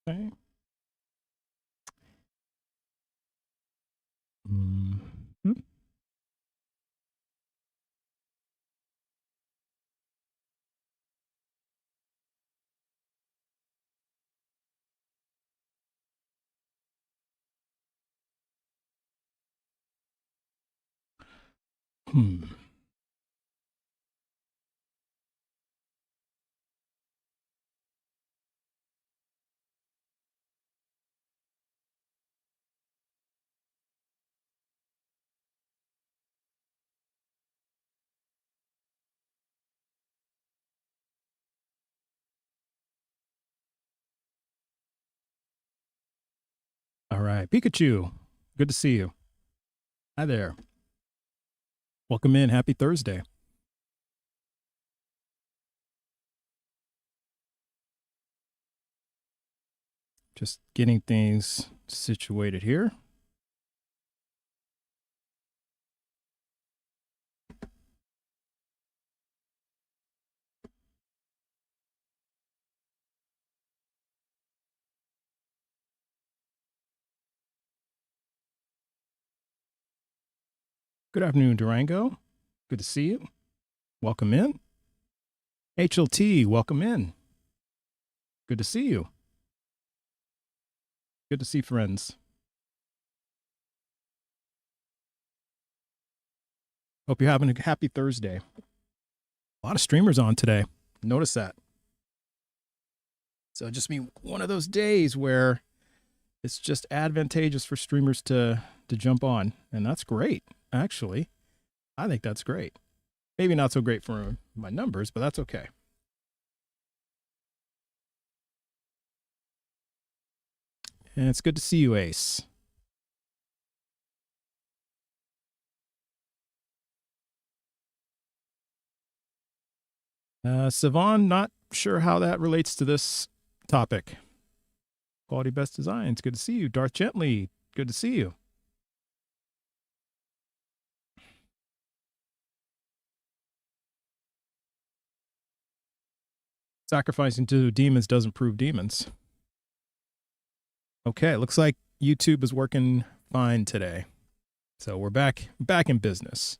Okay. Mhm. Hmm. All right. Pikachu, good to see you. Hi there. Welcome in. Happy Thursday. Just getting things situated here. Good afternoon, Durango. Good to see you. Welcome in. HLT, welcome in. Good to see you. Good to see friends. Hope you're having a happy Thursday. A lot of streamers on today. Notice that. So just be one of those days where it's just advantageous for streamers to jump on, and that's great. Actually, I think that's great. Maybe not so great for my numbers, but that's okay. And it's good to see you, Ace. Savon, not sure how that relates to this topic. Quality Best Designs, good to see you. Darth Gently, good to see you. Sacrificing to demons doesn't prove demons. Okay, looks like YouTube is working fine today. So we're back in business.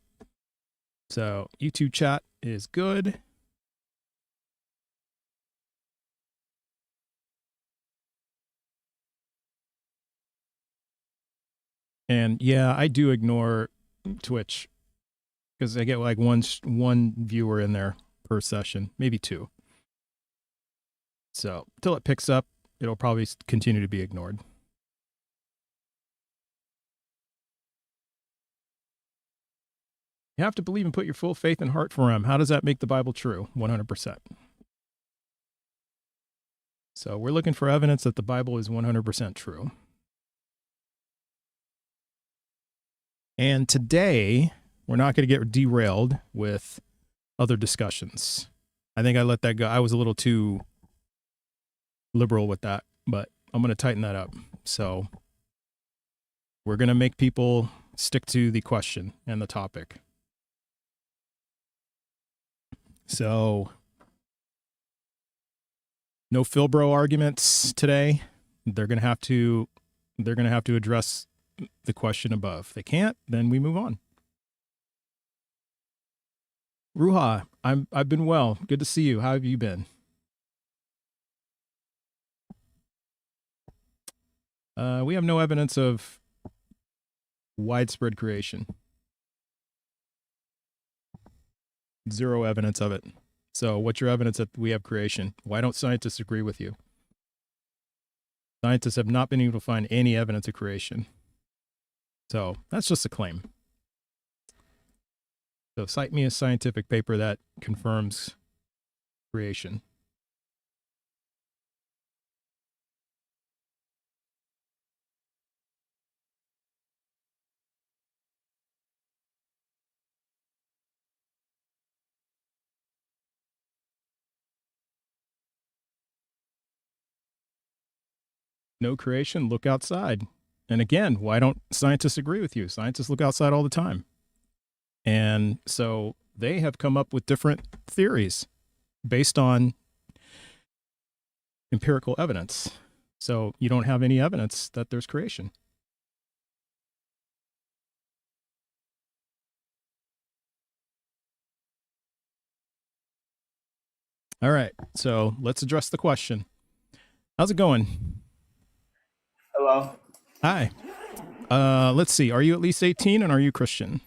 So YouTube chat is good. And yeah, I do ignore Twitch because I get like one viewer in there per session, maybe two. So until it picks up, it'll probably continue to be ignored. You have to believe and put your full faith and heart for him. How does that make the Bible true? 100%. So we're looking for evidence that the Bible is 100% true. And today, we're not going to get derailed with other discussions. I think I let that go. I was a little too liberal with that, but I'm going to tighten that up. So we're going to make people stick to the question and the topic. So no Philbro arguments today. They're going to have to address the question above. If they can't, then we move on. Ruha, I've been well. Good to see you. How have you been? We have no evidence of widespread creation. Zero evidence of it. So what's your evidence that we have creation? Why don't scientists agree with you? Scientists have not been able to find any evidence of creation. So that's just a claim. So cite me a scientific paper that confirms creation. No creation, look outside. And again, why don't scientists agree with you? Scientists look outside all the time. And so they have come up with different theories based on empirical evidence. So you don't have any evidence that there's creation. All right. So let's address the question. How's it going? Hello. Hi. Let's see. Are you at least 18 and are you Christian?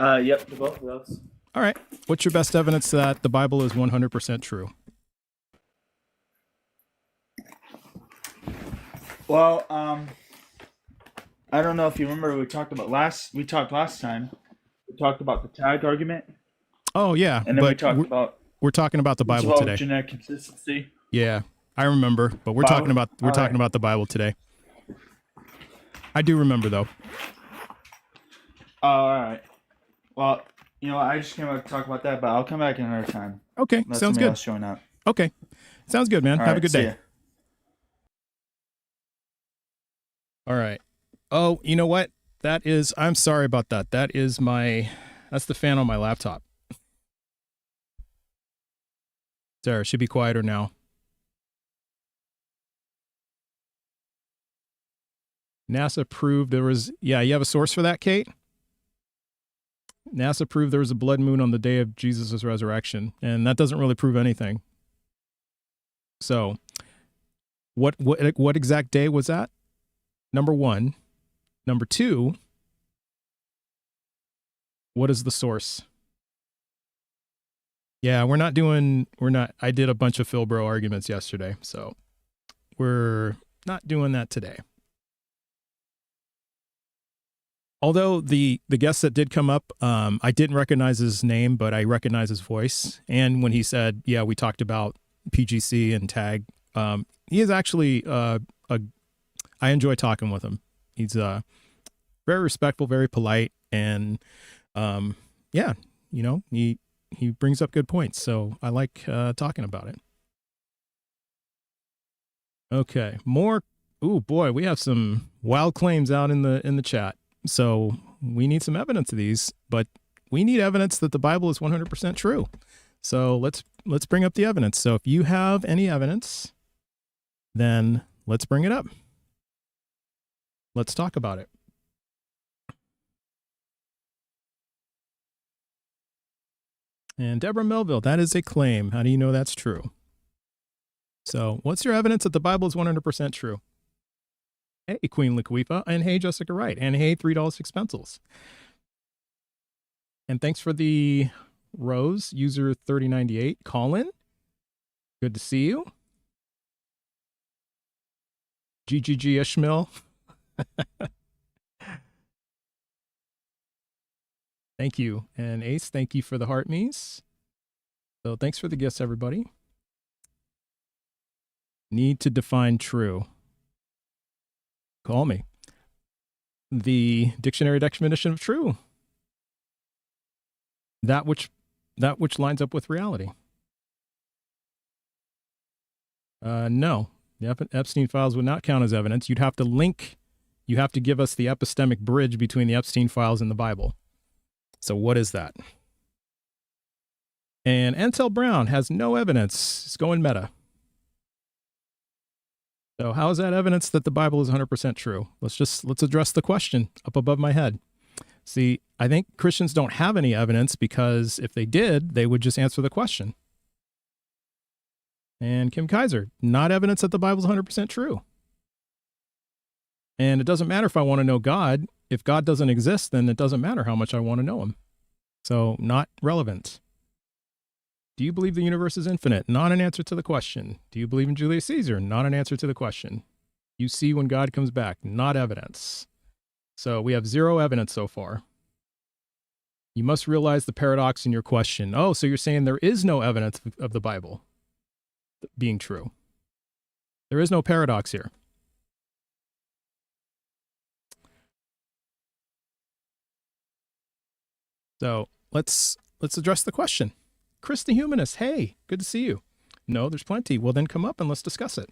Yep, to both of those. All right. What's your best evidence that the Bible is 100% true? Well, I don't know if you remember we talked last time. We talked about the tag argument, Oh, yeah. and then we But talked about we're talking about the as Bible well today. genetic consistency. Yeah, I remember. But we're talking Bible. about All right. the Bible today. I do remember, though. All right. Well, I just came out to talk about that, but I'll come back another time. Okay. Let Sounds somebody good. else join up. Okay. Sounds good, man. All Have a right. good See day. ya. All right. Oh, you know what? I'm sorry about that. That's the fan on my laptop. Sarah, should be quieter now. NASA proved you have a source for that, Kate? NASA proved there was a blood moon on the day of Jesus' resurrection, and that doesn't really prove anything. So, what exact day was that? Number one. Number two, what is the source? Yeah, I did a bunch of Phil Bro arguments yesterday, so we're not doing that today. Although the guest that did come up, I didn't recognize his name, but I recognize his voice. And when he said, yeah, we talked about PGC and tag, he is actually, I enjoy talking with him. He's very respectful, very polite. And yeah, he brings up good points. So I like talking about it. Okay, more. Oh boy, we have some wild claims out in the chat. So we need some evidence of these, but we need evidence that the Bible is 100% true. So let's bring up the evidence. So if you have any evidence, then let's bring it up. Let's talk about it. And Deborah Melville, that is a claim. How do you know that's true? So what's your evidence that the Bible is 100% true? Hey, Queen Laquifa, and hey, Jessica Wright, and hey, $3.06 pencils. And thanks for the rose, user 3098. Colin, good to see you. GGG Ishmael. Thank you. And Ace, thank you for the heart me's. So thanks for the gifts, everybody. Need to define true. Call me. The dictionary definition of true. That which lines up with reality. No, the Epstein files would not count as evidence. You have to give us the epistemic bridge between the Epstein files and the Bible. So what is that? And Antel Brown has no evidence. It's going meta. So how is that evidence that the Bible is 100% true? Let's address the question up above my head. See, I think Christians don't have any evidence because if they did, they would just answer the question. And Kim Kaiser, not evidence that the Bible is 100% true. And it doesn't matter if I want to know God. If God doesn't exist, then it doesn't matter how much I want to know him. So not relevant. Do you believe the universe is infinite? Not an answer to the question. Do you believe in Julius Caesar? Not an answer to the question. You see when God comes back? Not evidence. So we have zero evidence so far. You must realize the paradox in your question. Oh, so you're saying there is no evidence of the Bible being true. There is no paradox here. So let's address the question. Chris the Humanist, hey, good to see you. No, there's plenty. Well, then come up and let's discuss it.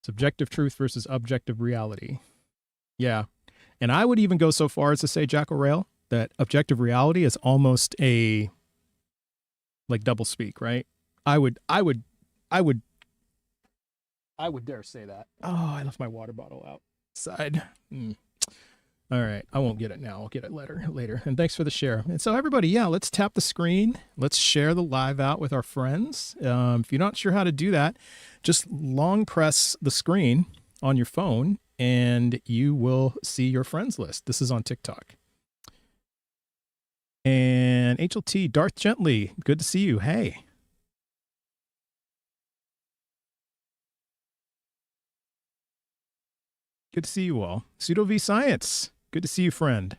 Subjective truth versus objective reality. Yeah. And I would even go so far as to say, Jackal Rail, that objective reality is almost a like double speak, right? I would I would dare say that. Oh, I left my water bottle outside. All right, I won't get it now. I'll get it later. And thanks for the share. And so everybody, yeah, let's tap the screen. Let's share the live out with our friends. If you're not sure how to do that, just long press the screen on your phone and you will see your friends list. This is on TikTok. And HLT, Darth Gently, good to see you. Hey. Good to see you all. Pseudo V Science, good to see you, friend.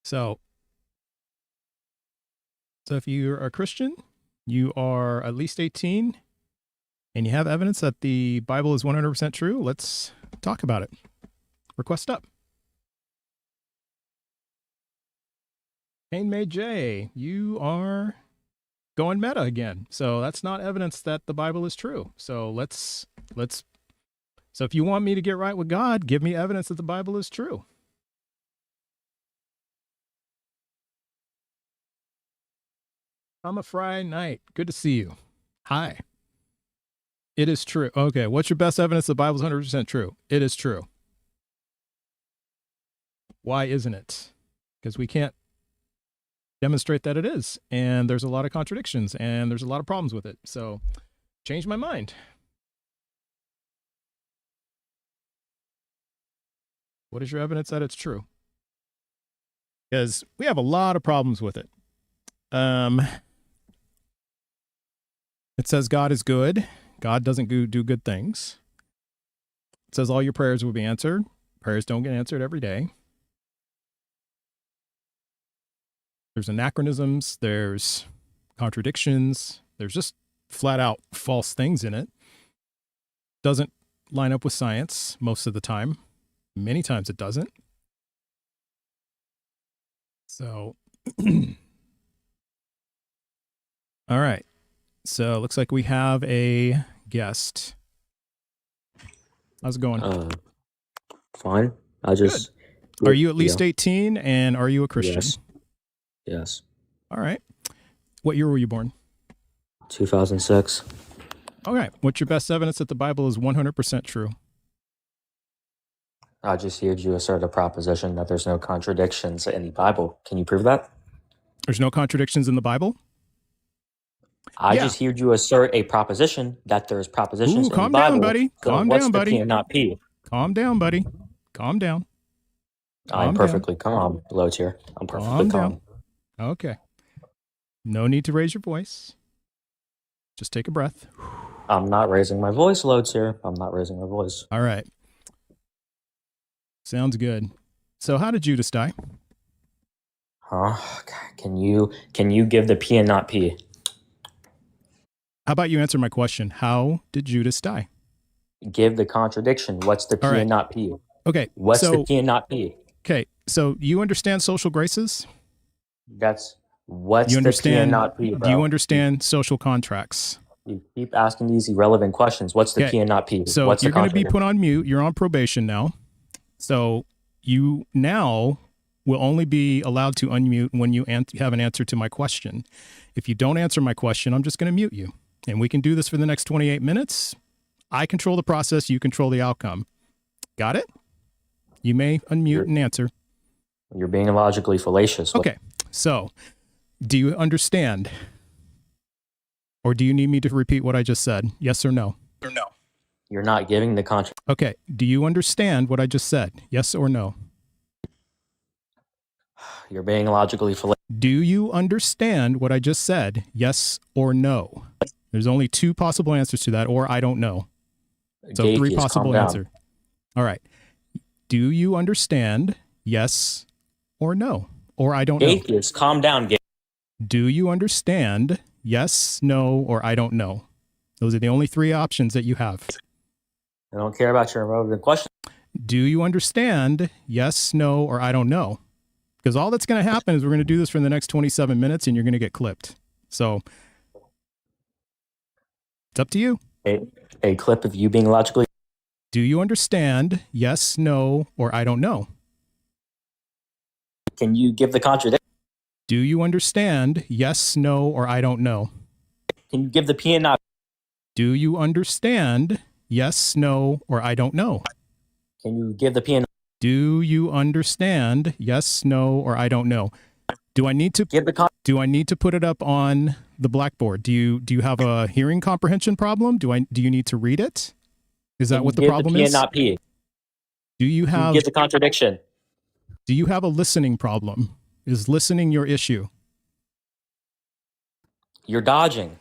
So if you're a Christian, you are at least 18, and you have evidence that the Bible is 100% true, let's talk about it. Request up. Kane May J, you are going meta again. So that's not evidence that the Bible is true. So so if you want me to get right with God, give me evidence that the Bible is true. I'm a Friday night. Good to see you. Hi. It is true. Okay. What's your best evidence the Bible's 100% true? It is true. Why isn't it? Because we can't demonstrate that it is. And there's a lot of contradictions and there's a lot of problems with it. So change my mind. What is your evidence that it's true? Because we have a lot of problems with it. It says God is good. God doesn't do good things. It says all your prayers will be answered. Prayers don't get answered every day. There's anachronisms. There's contradictions. There's just flat out false things in it. Doesn't line up with science most of the time. Many times it doesn't. So, all right. So looks like we have a guest. How's it going? Fine. Good. Are you at least 18 and are you a Christian? Yes. All right. What year were you born? 2006. Okay. What's your best evidence that the Bible is 100% true? I just heard you assert a proposition that there's no contradictions in the Bible. Can you prove that? There's no contradictions in the Bible? I just heard you assert a proposition that there's propositions in the Bible. Calm down, buddy. So calm what's down, the buddy. P and not P? Calm down, buddy. Calm down. I'm perfectly calm, low tier. I'm perfectly calm. Okay. No need to raise your voice. Just take a breath. I'm not raising my voice, low tier. I'm not raising my voice. All right. Sounds good. So how did Judas die? Huh? Can you give the P and not P? How about you answer my question? How did Judas die? Give the contradiction. What's the P and not P? Okay. What's the P and not P? Okay. So you understand social graces? What's the P and not P, bro? Do you understand social contracts? You keep asking these irrelevant questions. What's the P and not P? So you're going to be put on mute. You're on probation now. So you now will only be allowed to unmute when you have an answer to my question. If you don't answer my question, I'm just going to mute you. And we can do this for the next 28 minutes. I control the process. You control the outcome. Got it? You may unmute and answer. You're being illogically fallacious. Okay. So do you understand? Or do you need me to repeat what I just said? Yes or no? Or no. You're not giving the contract. Okay. Do you understand what I just said? Yes or no? You're being illogically fallacious. Do you understand what I just said? Yes or no? There's only two possible answers to that, or I don't know. So three possible answers. All right. Do you understand? Yes or no? Or I don't know. Atheist, calm down. Do you understand? Yes, no, or I don't know. Those are the only three options that you have. I don't care about your irrelevant question. Do you understand? Yes, no, or I don't know. Because all that's going to happen is we're going to do this for the next 27 minutes and you're going to get clipped. So it's up to you. A clip of you being illogically. Do you understand? Yes, no, or I don't know. Can you give the contradiction? Do you understand? Yes, no, or I don't know. Can you give the P and not? Do you understand? Yes, no, or I don't know. Can you give the P and Do you understand? Yes, no, or I don't know. Do I need to give the put it up on the blackboard? Do you have a hearing comprehension problem? Do you need to read it? Is that what the problem P is? and not P? Do you Can you have give the contradiction? Do you have a listening problem? Is listening your issue? You're dodging.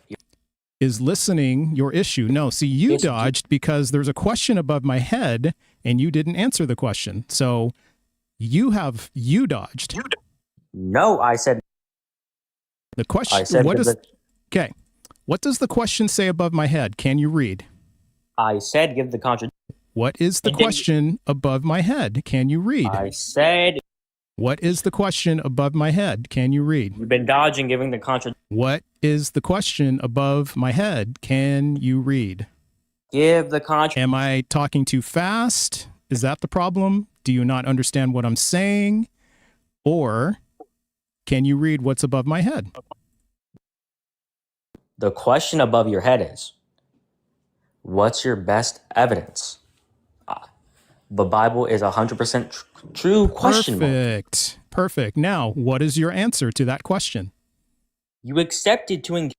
Is listening your issue? No. See, you Yes, dodged because there's a question above my head and you didn't answer the question. So you dodged. No, I said. The question. I said. Okay. What does the question say above my head? Can you read? I said give the contradiction. What is the question above my head? Can you read? I said. What is the question above my head? Can you read? You've been dodging giving the contradiction. What is the question above my head? Can you read? Give the contradiction. Am I talking too fast? Is that the problem? Do you not understand what I'm saying? Or can you read what's above my head? The question above your head is, what's your best evidence? The Bible is 100% true question. Perfect. Now, what is your answer to that question? You accepted to engage.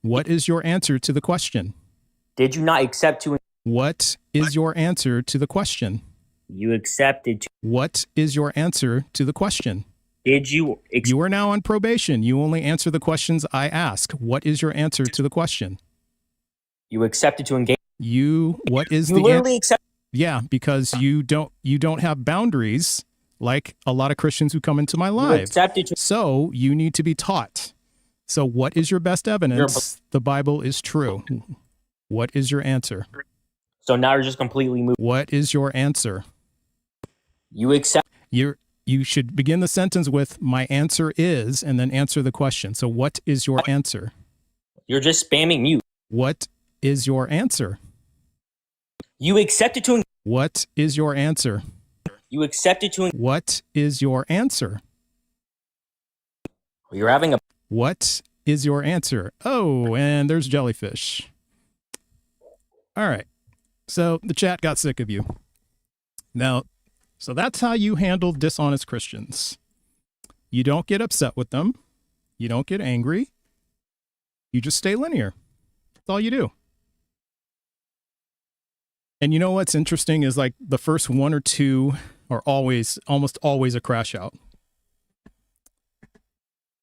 What is your answer to the question? Did you not accept to? What is your answer to the question? You accepted to. What is your answer to the question? Did you? You are now on probation. You only answer the questions I ask. What is your answer to the question? You accepted to engage. What is you the literally accept? Yeah, because you don't have boundaries like a lot of Christians who come into my life. So you need to be taught. So what is your best evidence? The Bible is true. What is your answer? So now you're just completely moved. What is your answer? You accept. You should begin the sentence with my answer is, and then answer the question. So what is your answer? You're just spamming mute. What is your answer? You accepted to. What is your answer? You accepted to. What is your answer? You're having a. What is your answer? Oh, and there's jellyfish. All right. So the chat got sick of you. Now, so that's how you handle dishonest Christians. You don't get upset with them. You don't get angry. You just stay linear. That's all you do. And you know what's interesting is like the first one or two are almost always a crash out.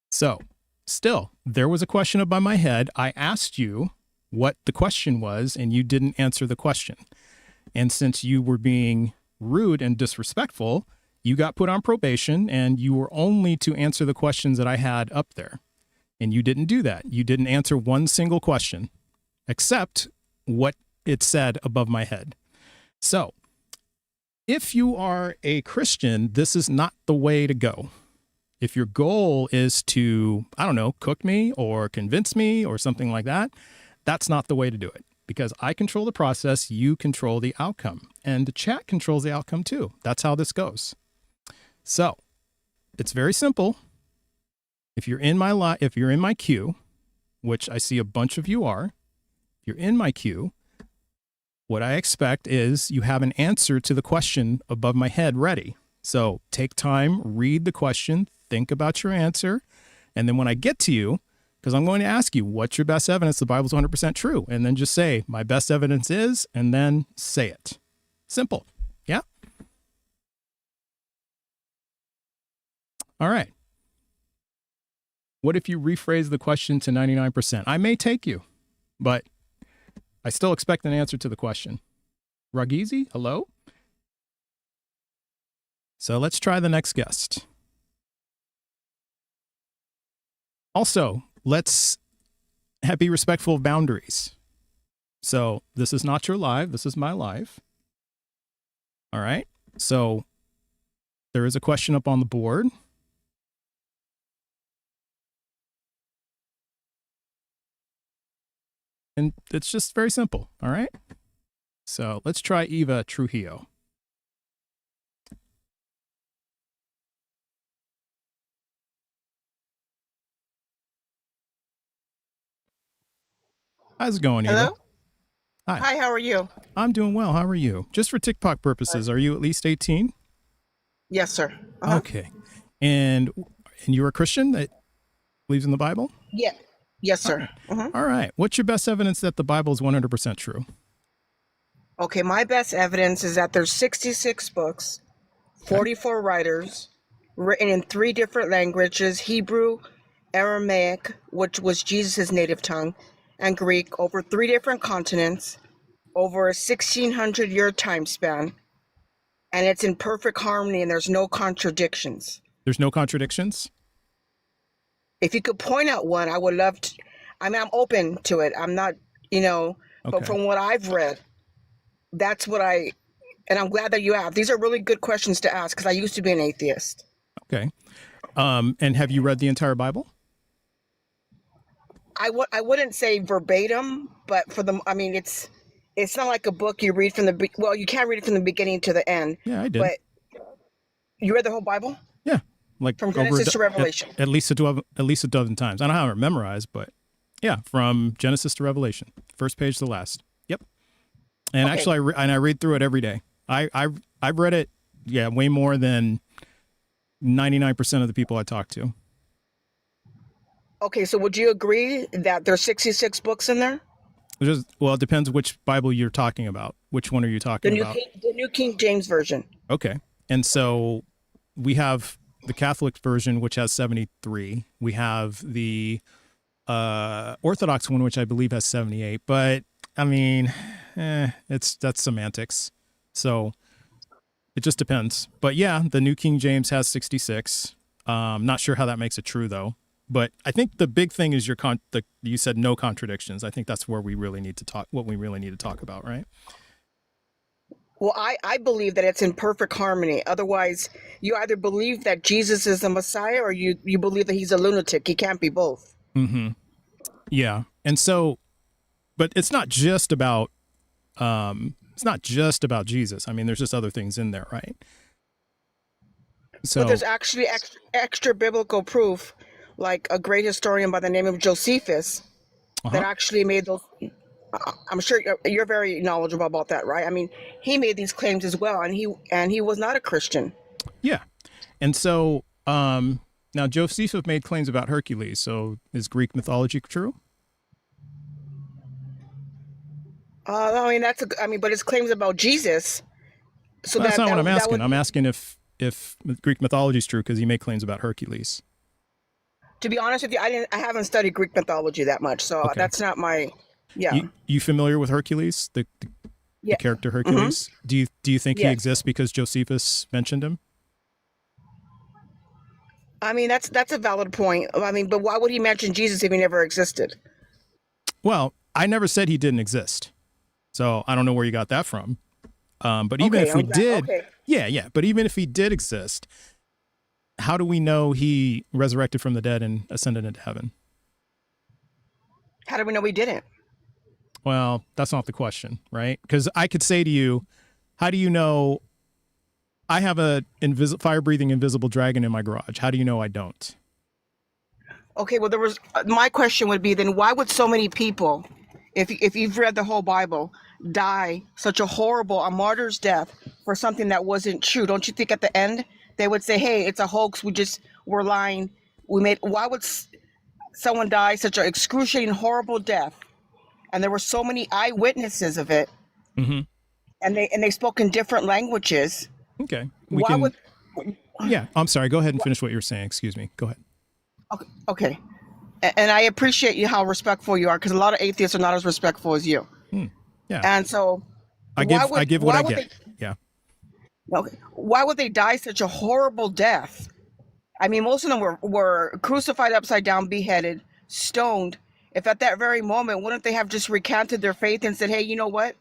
So still, there was a question above my head. I asked you what the question was, and you didn't answer the question. And since you were being rude and disrespectful, you got put on probation, and you were only to answer the questions that I had up there. And you didn't do that. You didn't answer one single question, except what it said above my head. So if you are a Christian, this is not the way to go. If your goal is to, I don't know, cook me or convince me or something like that, that's not the way to do it, because I control the process, you control the outcome, and the chat controls the outcome too. That's how this goes. So it's very simple. If you're in my queue, which I see a bunch of you are, if you're in my queue, what I expect is you have an answer to the question above my head ready. So take time, read the question, think about your answer, and then when I get to you, because I'm going to ask you, what's your best evidence the Bible's 100% true? And then just say, my best evidence is, and then say it. Simple. Yeah? All right. What if you rephrase the question to 99%? I may take you, but I still expect an answer to the question. Ragizi, hello? So let's try the next guest. Also, let's be respectful of boundaries. So this is not your live. This is my live. All right. So there is a question up on the board. And it's just very simple. All right. So let's try Eva Trujillo. How's it going, Eva? Hello? Hi. Hi, how are you? I'm doing well. How are you? Just for TikTok purposes, are you at least 18? Yes, sir. Uh-huh. Okay. And you're a Christian that believes in the Bible? Yeah. Yes, All sir. right. Mhm. All right. What's your best evidence that the Bible is 100% true? Okay, my best evidence is that there's 66 books, 44 writers, written in 3 different languages: Hebrew, Aramaic, which was Jesus' native tongue, and Greek, over 3 different continents, over a 1600-year time span, and it's in perfect harmony and there's no contradictions. There's no contradictions? If you could point out one, I would love to. I mean, I'm open to it. I'm not, but Okay. from what I've read, that's what and I'm glad that you have. These are really good questions to ask because I used to be an atheist. Okay. And have you read the entire Bible? I wouldn't say verbatim, but I mean, it's not like a book you read from well, you can't read it from the beginning to the end. Yeah, I did. But you read the whole Bible? Yeah. Like From Genesis to Revelation. At least a dozen times. I don't have it memorized, but yeah, from Genesis to Revelation, first page to last. Yep. And Okay. actually, I read through it every day. I've read it, yeah, way more than 99% of the people I talk to. Okay, so would you agree that there's 66 books in there? Well, it depends which Bible you're talking about. Which one are you talking about? The New King James Version. Okay. And so we have the Catholic version, which has 73. We have the Orthodox one, which I believe has 78. But I mean, that's semantics. So it just depends. But yeah, the New King James has 66. Not sure how that makes it true though. But I think the big thing is you said no contradictions. I think that's where we really need to talk. What we really need to talk about, right? Well, I believe that it's in perfect harmony. Otherwise, you either believe that Jesus is the Messiah or you believe that he's a lunatic. He can't be both. Mm-hmm. Yeah. And so, but it's not just about Jesus. I mean, there's just other things in there, right? So But there's actually extra biblical proof, like a great historian by the name of Josephus that actually made those. I'm sure you're very knowledgeable about that, right? I mean, he made these claims as well, and he was not a Christian. Yeah. And so now Josephus made claims about Hercules. So is Greek mythology true? I mean, but his claims about Jesus. So Well, that's not what I'm asking. would, I'm asking if Greek mythology is true because he made claims about Hercules. to be honest with you, I haven't studied Greek mythology that much, so Okay. that's not my. Yeah. You familiar with Hercules, the character Hercules? Mm-hmm. Do you think he Yes. exists because Josephus mentioned him? I mean, that's a valid point. I mean, but why would he mention Jesus if he never existed? Well, I never said he didn't exist, so I don't know where you got that from. But even if we did, yeah. But even if he did exist, how do we know he resurrected from the dead and ascended into heaven? How do we know he didn't? Well, that's not the question, right? Because I could say to you, how do you know I have a fire-breathing invisible dragon in my garage? How do you know I don't? Okay, well, my question would be then why would so many people, if you've read the whole Bible, die such a martyr's death for something that wasn't true? Don't you think at the end they would say, hey, it's a hoax, we're lying, why would someone die such an excruciating, horrible death? And there were so many eyewitnesses of it, Mm-hmm. and they spoke in different languages. Okay. Yeah, I'm sorry. Go ahead and finish what you were saying. Excuse me. Go ahead. Okay. And I appreciate you how respectful you are, because a lot of atheists are not as respectful as you. Yeah. And so I give what I get. Yeah. Okay. Why would they die such a horrible death? I mean, most of them were crucified upside down, beheaded, stoned. If at that very moment, wouldn't they have just recanted their faith and said, hey, you know what?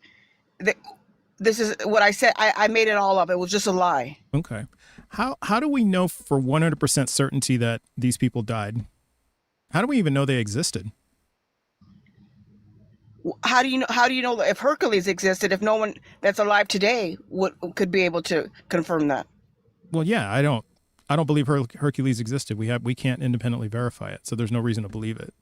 This is what I said. I made it all up. It was just a lie. Okay. How do we know for 100% certainty that these people died? How do we even know they existed? How do you know if Hercules existed, if no one that's alive today could be able to confirm that? Well, yeah, I don't believe Hercules existed. We can't independently verify it, so there's no reason to believe it.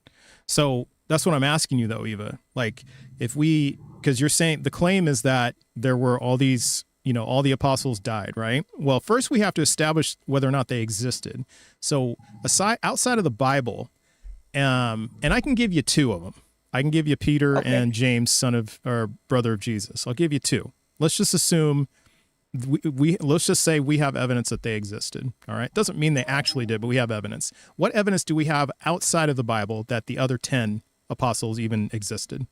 So that's what I'm asking you though, Eva. Like because you're saying the claim is that there were all these, all the apostles died, right? Well, first we have to establish whether or not they existed. So outside of the Bible, and I can give you two of them. I can give you Peter and James, son of or brother of Jesus. I'll give you two. Let's just assume let's just say we have evidence that they existed. All right. Doesn't mean they actually did, but we have evidence. What evidence do we have outside of the Bible that the other 10 apostles even existed?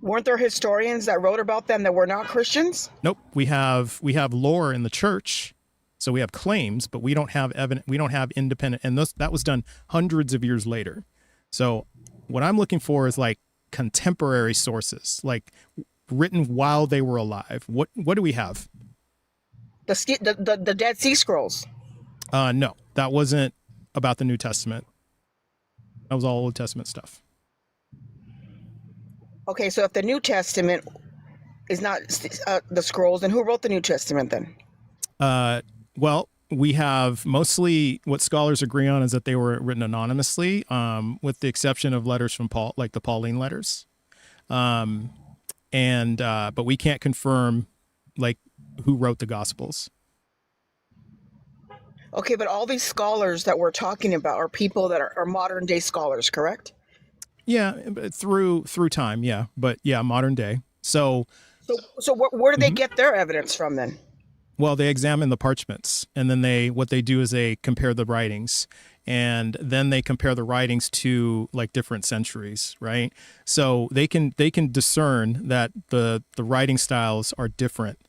Weren't there historians that wrote about them that were not Christians? Nope. We have lore in the church. So we have claims, but we don't have evidence. We don't have independent, and that was done hundreds of years later. So what I'm looking for is like contemporary sources, like written while they were alive. What do we have? The Dead Sea Scrolls. No, that wasn't about the New Testament. That was all Old Testament stuff. Okay, so if the New Testament is not the scrolls, then who wrote the New Testament then? Well, we have mostly what scholars agree on is that they were written anonymously, with the exception of letters from Paul, like the Pauline letters. But we can't confirm like who wrote the Gospels. Okay, but all these scholars that we're talking about are people that are modern day scholars, correct? Yeah, through time, yeah. But yeah, modern day. So where do they get their evidence from then? Well, they examine the parchments, and then what they do is they compare the writings, and then they compare the writings to like different centuries, right? So they can discern that the writing styles are different.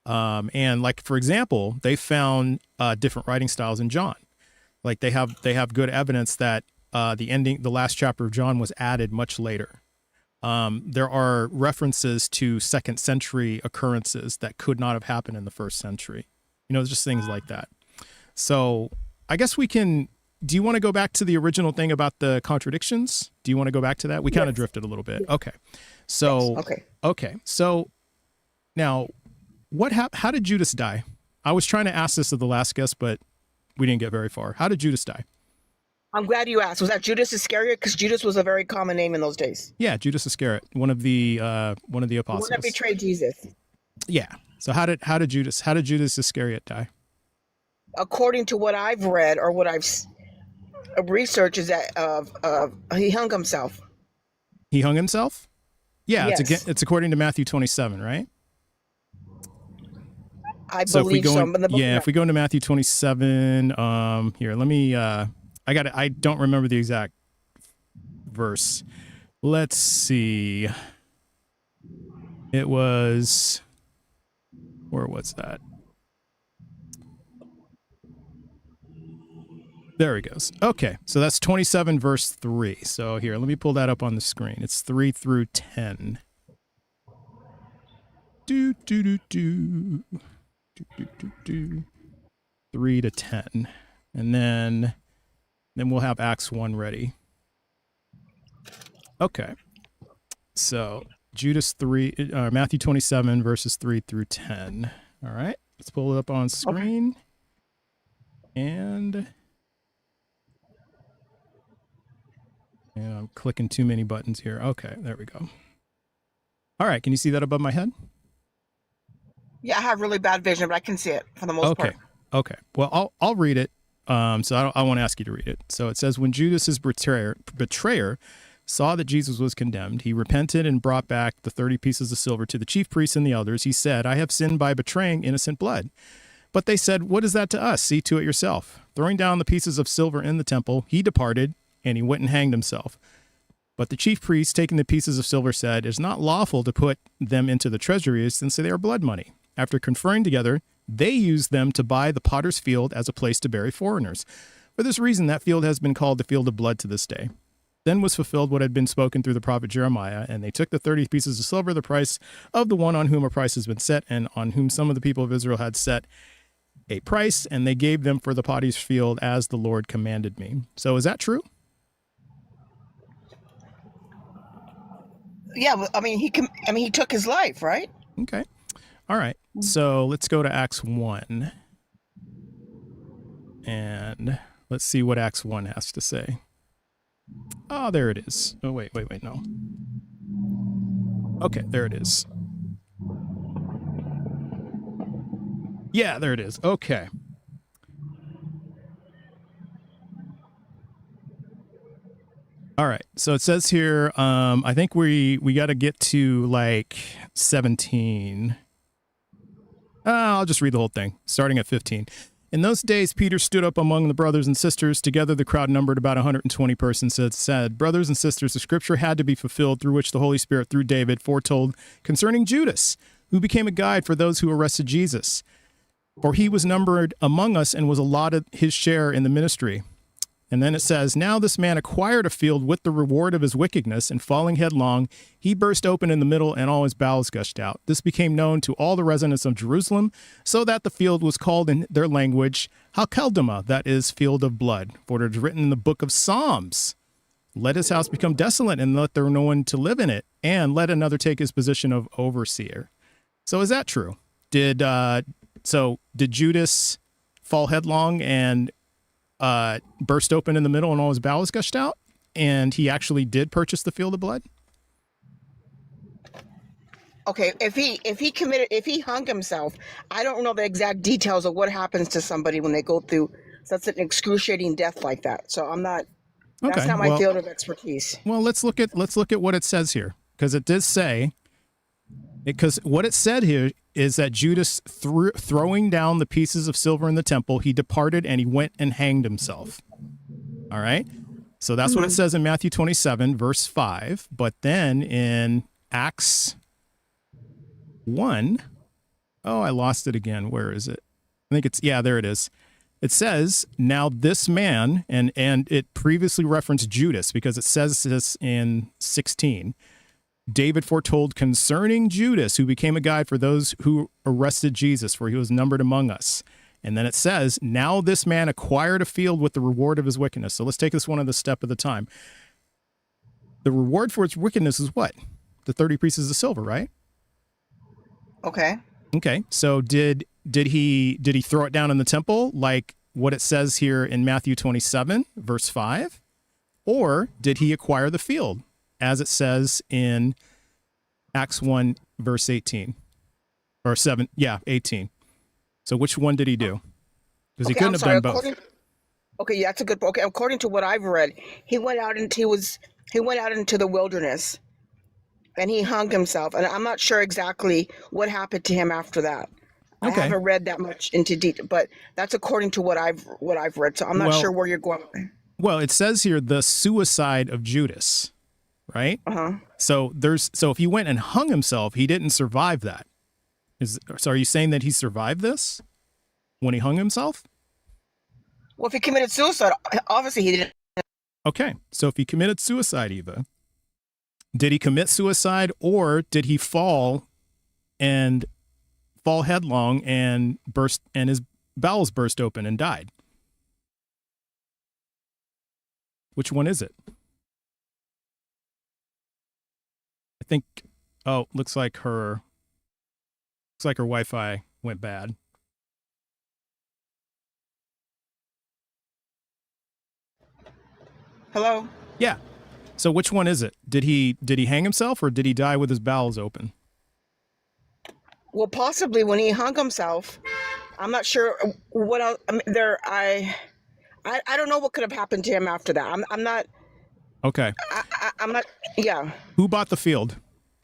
And like, for example, they found different writing styles in John. Like they have good evidence that the last chapter of John was added much later. There are references to second century occurrences that could not have happened in the first century. Just things like that. So I guess we can. Do you want to go back to the original thing about the contradictions? Do you want to go back to that? We kind of drifted a little bit. Okay. So okay. So now, how did Judas die? I was trying to ask this of the last guest, but we didn't get very far. How did Judas die? I'm glad you asked. Was that Judas Iscariot? Because Judas was a very common name in those days. Yeah, Judas Iscariot, one of the apostles. The one that betrayed Jesus. Yeah. So how did Judas Iscariot die? According to what I've read or what I've researched, is that he hung himself. He hung himself? Yeah, yes. It's according to Matthew 27, right? I believe so. If we go into Matthew 27, here, let me. I don't remember the exact verse. Let's see. It was, where was that? There he goes. Okay, so that's 27 verse 3. So here, let me pull that up on the screen. It's 3 through 10. Do do do do. Do do do do. 3 to 10. And then we'll have Acts 1 ready. Okay. So Matthew 27 verses 3 through 10. All right. Let's pull it up on screen. And I'm clicking too many buttons here. Okay, there we go. All right. Can you see that above my head? Yeah, I have really bad vision, but I can see it for the most part. Okay. Well, I'll read it. So I won't ask you to read it. So it says, when Judas' betrayer saw that Jesus was condemned, he repented and brought back the 30 pieces of silver to the chief priests and the elders. He said, I have sinned by betraying innocent blood. But they said, what is that to us? See to it yourself. Throwing down the pieces of silver in the temple, he departed, and he went and hanged himself. But the chief priests, taking the pieces of silver, said, it is not lawful to put them into the treasury, since they are blood money. After conferring together, they used them to buy the potter's field as a place to bury foreigners. For this reason, that field has been called the field of blood to this day. Then was fulfilled what had been spoken through the prophet Jeremiah, and they took the 30 pieces of silver, the price of the one on whom a price has been set, and on whom some of the people of Israel had set a price, and they gave them for the potter's field as the Lord commanded me. So is that true? Yeah, I mean, he took his life, right? Okay. All right. So let's go to Acts 1. And let's see what Acts 1 has to say. Oh, there it is. Oh, wait, no. Okay, there it is. Yeah, there it is. Okay. All right. So it says here, I think we got to get to like 17. I'll just read the whole thing, starting at 15. In those days, Peter stood up among the brothers and sisters. Together, the crowd numbered about 120 persons. It said, brothers and sisters, the scripture had to be fulfilled through which the Holy Spirit, through David, foretold concerning Judas, who became a guide for those who arrested Jesus. For he was numbered among us and was allotted his share in the ministry. And then it says, now this man acquired a field with the reward of his wickedness, and falling headlong, he burst open in the middle, and all his bowels gushed out. This became known to all the residents of Jerusalem, so that the field was called in their language Hakeldama, that is, field of blood. For it is written in the book of Psalms, let his house become desolate, and let there no one to live in it, and let another take his position of overseer. So is that true? Did Judas fall headlong and burst open in the middle and all his bowels gushed out, and he actually did purchase the field of blood? Okay, if he hung himself, I don't know the exact details of what happens to somebody when they go through such an excruciating death like that. So I'm not. That's Okay, not my well, field of expertise. Well, let's look at what it says here, because it does say, because what it said here is that Judas, throwing down the pieces of silver in the temple, he departed and he went and hanged himself. All right. So that's what it says in Matthew 27, verse 5. But then in Acts 1, oh, I lost it again. Where is it? I think there it is. It says, now this man, and it previously referenced Judas because it says this in 16. David foretold concerning Judas, who became a guide for those who arrested Jesus, for he was numbered among us. And then it says, now this man acquired a field with the reward of his wickedness. So let's take this one step at a time. The reward for its wickedness is what? The 30 pieces of silver, right? Okay. Okay. So did he throw it down in the temple like what it says here in Matthew 27, verse 5? Or did he acquire the field, as it says in Acts 1, verse 18? Or 7, 18. So which one did he do? Because he couldn't have done both. Okay, yeah, that's a good. Okay, according to what I've read, he went out into the wilderness, and he hung himself. And I'm not sure exactly what happened to him after that. Okay. I haven't read that much into detail, but that's according to what I've read. So I'm not sure where you're going. Well, it says here the suicide of Judas, right? So if he went and hung himself, he didn't survive that. So are you saying that he survived this when he hung himself? Well, if he committed suicide, obviously he didn't. Okay, so if he committed suicide, Eva, did he commit suicide, or did he fall headlong and burst, and his bowels burst open and died? Which one is it? I think. Oh, looks like her Wi-Fi went bad. Hello? Yeah. So which one is it? Did he hang himself, or did he die with his bowels open? Well, possibly when he hung himself. I'm not sure what else. I mean, I don't know what could have happened to him after that. I'm not. Okay. I'm not. Yeah. Who bought the field?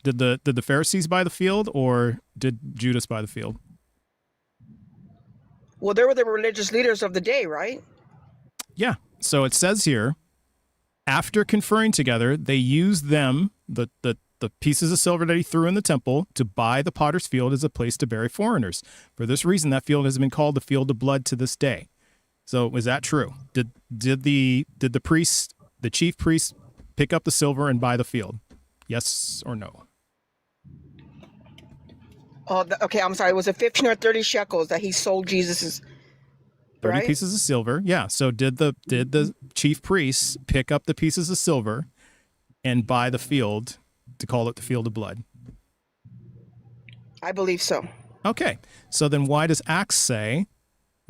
Did the Pharisees buy the field, or did Judas buy the field? Well, they were the religious leaders of the day, right? Yeah. So it says here, after conferring together, they used them, the pieces of silver that he threw in the temple, to buy the potter's field as a place to bury foreigners. For this reason, that field has been called the field of blood to this day. So is that true? Did the priest, the chief priest, pick up the silver and buy the field? Yes or no? Oh, okay. I'm sorry. Was it 15 or 30 shekels that he sold Jesus's? 30 right? pieces of silver. Yeah. So did the chief priests pick up the pieces of silver and buy the field to call it the field of blood? I believe so. Okay. So then why does Acts say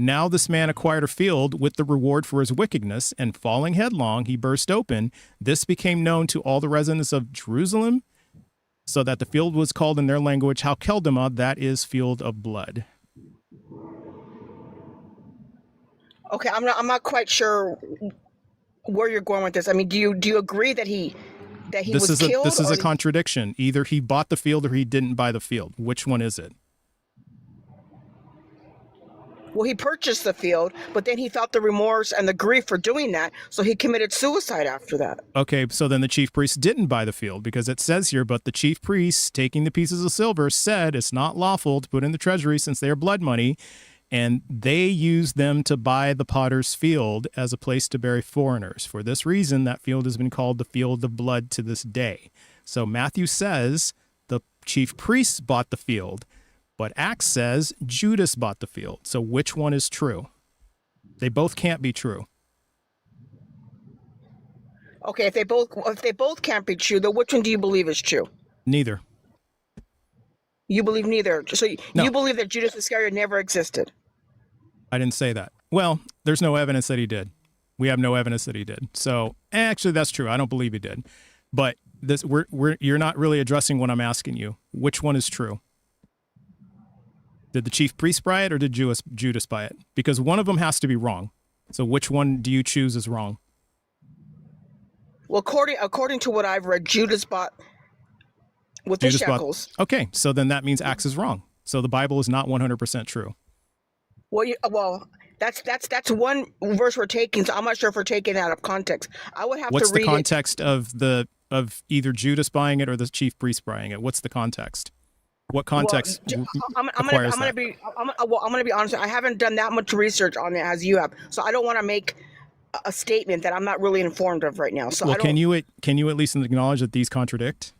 Now this man acquired a field with the reward for his wickedness, and falling headlong, he burst open. This became known to all the residents of Jerusalem, so that the field was called in their language Housekeeping, that is, field of blood. Okay, I'm not quite sure where you're going with this. I mean, do you agree that he was killed? This is a contradiction. Either he bought the field or he didn't buy the field. Which one is it? Well, he purchased the field, but then he felt the remorse and the grief for doing that, so he committed suicide after that. Okay, so then the chief priest didn't buy the field, because it says here, but the chief priests, taking the pieces of silver, said it's not lawful to put in the treasury since they are blood money, and they used them to buy the potter's field as a place to bury foreigners. For this reason, that field has been called the field of blood to this day. So Matthew says the chief priests bought the field, but Acts says Judas bought the field. So which one is true? They both can't be true. Okay, if they both can't be true, then which one do you believe is true? Neither. You believe neither. So No. you believe that Judas Iscariot never existed. I didn't say that. Well, there's no evidence that he did. We have no evidence that he did. So actually, that's true. I don't believe he did. But this, you're not really addressing what I'm asking you. Which one is true? Did the chief priest buy it or did Judas buy it? Because one of them has to be wrong. So which one do you choose is wrong? Well, according to what I've read, Judas bought with the shekels. Okay, so then that means Acts is wrong. So the Bible is not 100% true. Well, that's one verse we're taking. So I'm not sure if we're taking that out of context. I would have What's to read the context of either Judas buying it or the chief priest buying it? What's the context? What context I'm requires gonna that? I'm gonna be honest. I haven't done that much research on it as you have, so I don't want to make a statement that I'm not really informed of right now. So well, can you at least acknowledge that these contradict?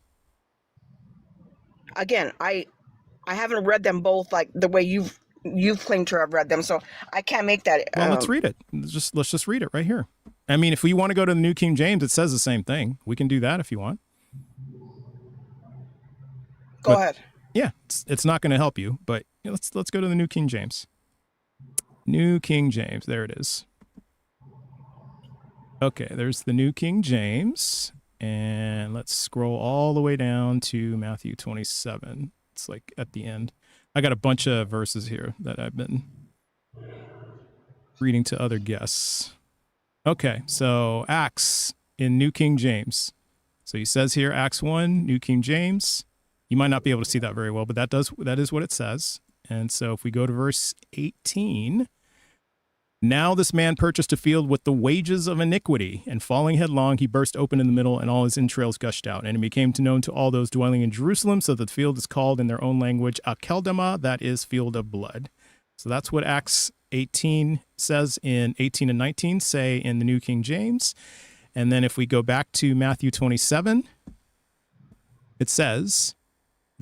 Again, I haven't read them both like the way you've claimed to have read them, so I can't make that. Well, let's read it. Let's just read it right here. I mean, if we want to go to the New King James, it says the same thing. We can do that if you want. Go ahead. Yeah, it's not going to help you, but let's go to the New King James. New King James, there it is. Okay, there's the New King James, and let's scroll all the way down to Matthew 27. It's like at the end. I got a bunch of verses here that I've been reading to other guests. Okay, so Acts in New King James. So he says here, Acts 1, New King James. You might not be able to see that very well, but that is what it says. And so if we go to verse 18, now this man purchased a field with the wages of iniquity, and falling headlong, he burst open in the middle, and all his entrails gushed out. And it became known to all those dwelling in Jerusalem, so that the field is called in their own language Housekeeping, that is, field of blood. So that's what Acts 18 says in 18 and 19, say in the New King James. And then if we go back to Matthew 27, it says,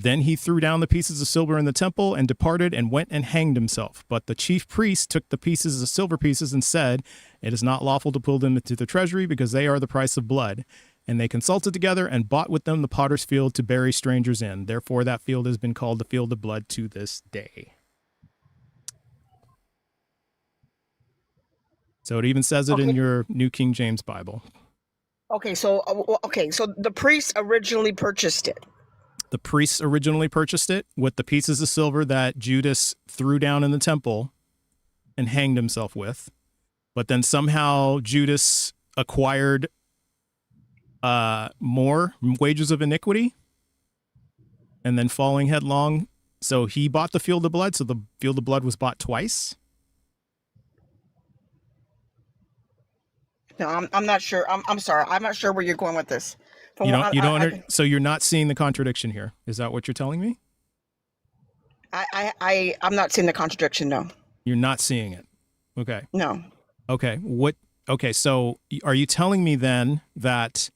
then he threw down the pieces of silver in the temple and departed and went and hanged himself. But the chief priests took the pieces of silver pieces and said, it is not lawful to pull them into the treasury because they are the price of blood. And they consulted together and bought with them the potter's field to bury strangers in. Therefore, that field has been called the field of blood to this day. So it even says it in your New King James Bible. Okay, so the priests originally purchased it. The priests originally purchased it with the pieces of silver that Judas threw down in the temple and hanged himself with. But then somehow Judas acquired more wages of iniquity and then falling headlong. So he bought the field of blood. So the field of blood was bought twice. No, I'm not sure. I'm sorry. I'm not sure where you're going with this. So you're not seeing the contradiction here. Is that what you're telling me? I'm not seeing the contradiction. No. You're not seeing it. Okay. No. Okay. Okay. So are you telling me then that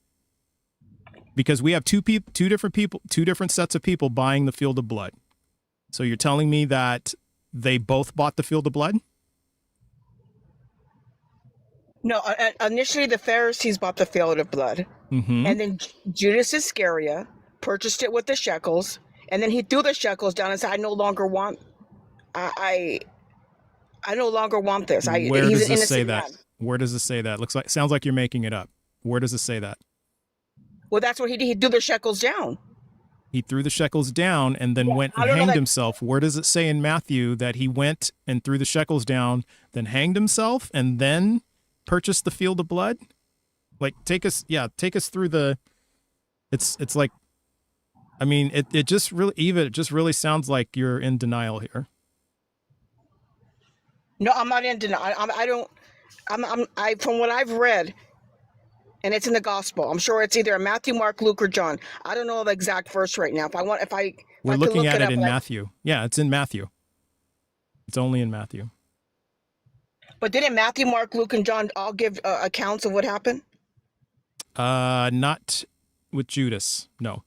because we have two different sets of people buying the field of blood. So you're telling me that they both bought the field of blood? No, initially the Pharisees bought the field of blood, and then Judas Iscariot purchased it with the shekels, and then he threw the shekels down and said, "I no longer want. I I no longer want this. Where He's does an this say innocent that? man. Where does it say that? Sounds like you're making it up. Where does it say that? Well, that's what he did. He threw the shekels down. He threw the shekels down and then went and I don't know hanged that. himself. Where does it say in Matthew that he went and threw the shekels down, then hanged himself, and then purchased the field of blood? Like, take us through the. It's like, I mean, it just really, Eva, it just really sounds like you're in denial here. No, I'm not in denial. I don't. I from what I've read, and it's in the gospel. I'm sure it's either Matthew, Mark, Luke, or John. I don't know the exact verse right now. If I We're could looking look at it it up, in Matthew. Yeah, it's in Matthew. It's only in Matthew. But didn't Matthew, Mark, Luke, and John all give accounts of what happened? Not with Judas. No.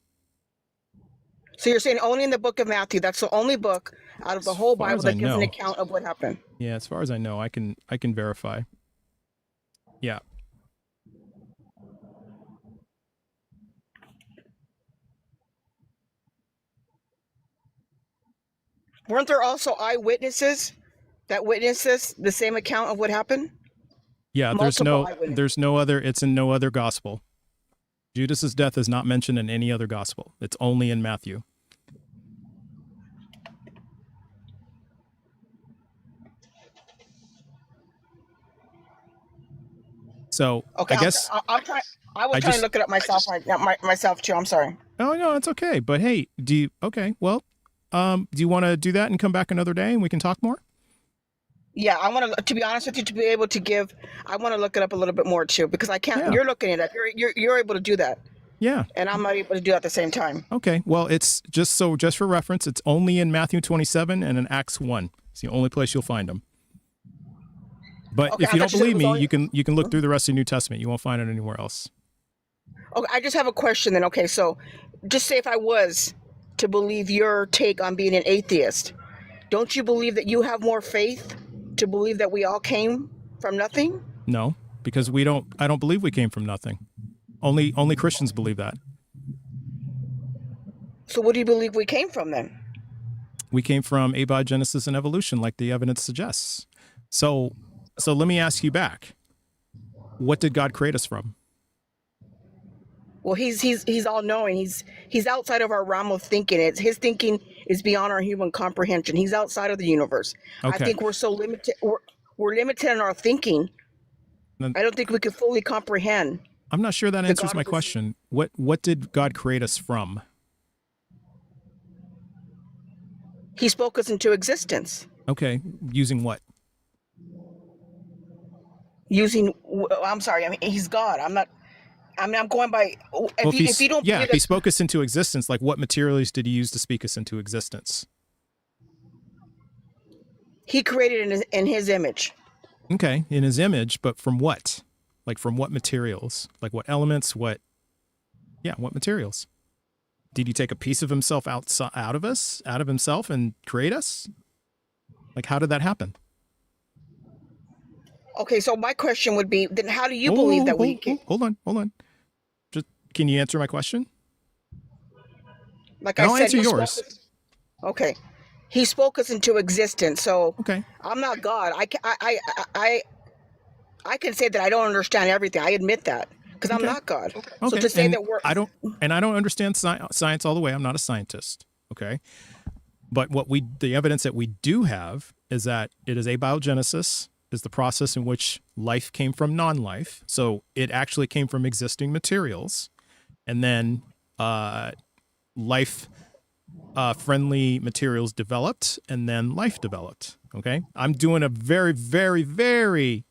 So you're saying only in the book of Matthew? That's the only book out of the whole far Bible as I that gives an know. account of what happened. Yeah, as far as I know, I can verify. Yeah. Weren't there also eyewitnesses that witnessed this, the same account of what happened? Yeah, Multiple eyewitnesses. there's no other, it's in no other gospel. Judas's death is not mentioned in any other gospel. It's only in Matthew. So Okay, I guess I'm trying. I was trying to look it up myself. Myself too. I'm sorry. Oh no, it's okay. But hey, okay, well, do you want to do that and come back another day and we can talk more? Yeah, I want to be honest with you, to be able to give, I want to look it up a little bit more too, because I can't. Yeah. You're looking it up. You're able to do that, Yeah. and I'm not able to do it at the same time. Okay. Well, it's just for reference, it's only in Matthew 27 and in Acts 1. It's the only place you'll find them. But Okay, if you I don't thought you said it believe was me, only- you can look through the rest of the New Testament. You won't find it anywhere else. Okay, I just have a question then. Okay, so just say if I was to believe your take on being an atheist, don't you believe that you have more faith to believe that we all came from nothing? No, because I don't believe we came from nothing. Only Christians believe that. So what do you believe we came from then? We came from abiogenesis and evolution, like the evidence suggests. So let me ask you back. What did God create us from? Well, he's all knowing. He's outside of our realm of thinking. His thinking is beyond our human comprehension. He's outside of the universe. Okay. I think we're so limited. We're limited in our thinking. Then- I don't think we could fully comprehend. I'm not sure that answers God my of this- question. What did God create us from? He spoke us into existence Okay, using what? using. I'm sorry. I mean, he's God. I'm not. I mean, I'm going by. If you don't yeah, believe if he that, spoke us into existence, like what materials did he use to speak us into existence? he created in his image. Okay, in his image, but from what? Like from what materials? Like what elements? What materials? Did he take a piece of himself out of himself and create us? Like how did that happen? Okay, so my question would be, then how do you believe that we came? Hold on. Just can you answer my question? Like And I I'll said, answer he spoke yours. us- okay, he spoke us into existence. So Okay. I'm not God. I can say that I don't understand everything. I admit that because I'm Okay. not God. So Okay. to say and that we're I don't understand science all the way. I'm not a scientist. Okay. But the evidence that we do have is that it is abiogenesis, is the process in which life came from non-life. So it actually came from existing materials, and then life friendly materials developed, and then life developed. Okay. I'm doing a very, very, very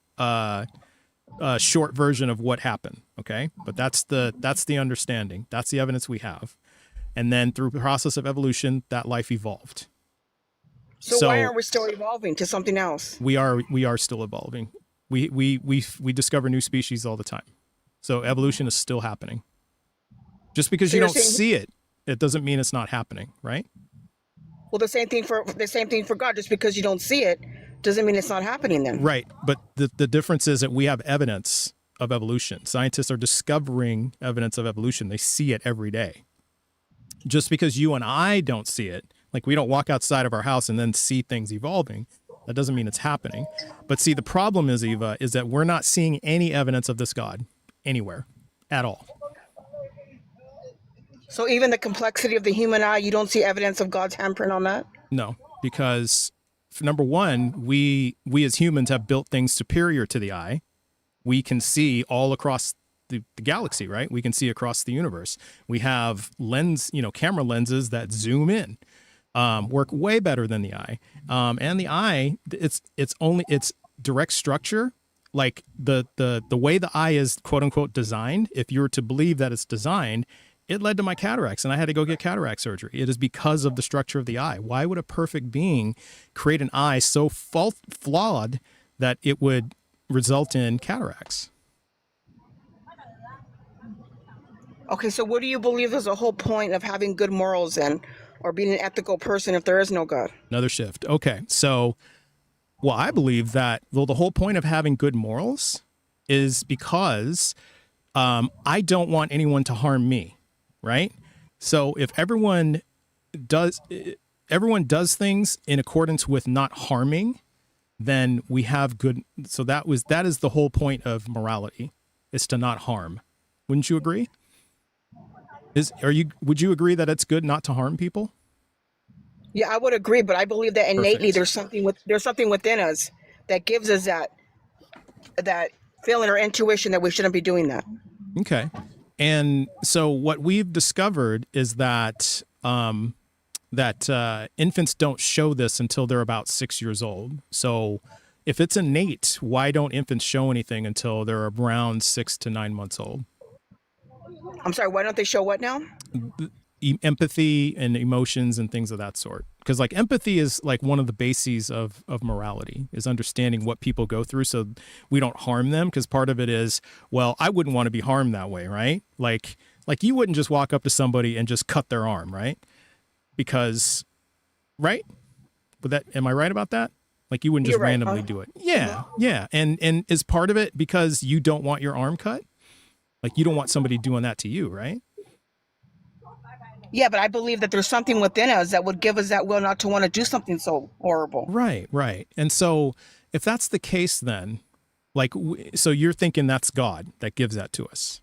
short version of what happened. Okay. But that's the understanding. That's the evidence we have. And then through the process of evolution, that life evolved. so why aren't we still evolving to something else? We are still evolving. We discover new species all the time. So evolution is still happening. Just because So you you're don't saying- see it, it doesn't mean it's not happening, right? Well, the same thing for God. Just because you don't see it doesn't mean it's not happening. Then Right. But the difference is that we have evidence of evolution. Scientists are discovering evidence of evolution. They see it every day. Just because you and I don't see it, like we don't walk outside of our house and then see things evolving, That doesn't mean it's happening. But see, the problem is, Eva, is that we're not seeing any evidence of this God anywhere at all. So even the complexity of the human eye, you don't see evidence of God's handprint on that? No, because number one, we as humans have built things superior to the eye. We can see all across the galaxy, right? We can see across the universe. We have camera lenses that zoom in, work way better than the eye. And the eye, it's direct structure, like the way the eye is quote unquote designed. If you were to believe that it's designed, it led to my cataracts, and I had to go get cataract surgery. It is because of the structure of the eye. Why would a perfect being create an eye so flawed that it would result in cataracts? Okay, so what do you believe is the whole point of having good morals then, or being an ethical person if there is no God? Another shift. Okay, so, well, I believe that the whole point of having good morals is because I don't want anyone to harm me, right? So if everyone does things in accordance with not harming, then we have good. So that is the whole point of morality, is to not harm. Wouldn't you agree? Would you agree that it's good not to harm people? Yeah, I would agree, but I believe that innately Perfect. there's something within us that gives us that feeling or intuition that we shouldn't be doing that. Okay. And so what we've discovered is that infants don't show this until they're about 6 years old. So if it's innate, why don't infants show anything until they're around 6 to 9 months old? I'm sorry, why don't they show what now? Empathy and emotions and things of that sort. Because like empathy is like one of the bases of morality, is understanding what people go through so we don't harm them. Because part of it is, well, I wouldn't want to be harmed that way, right? Like you wouldn't just walk up to somebody and just cut their arm, right? Because, right? Am I right about that? Like you wouldn't just You're right, randomly do it. Yeah, yeah. And is part of it because you don't want your arm cut? Like you don't want somebody doing that to you, right? Yeah, but I believe that there's something within us that would give us that will not to want to do something so horrible. Right. And so if that's the case, then so you're thinking that's God that gives that to us.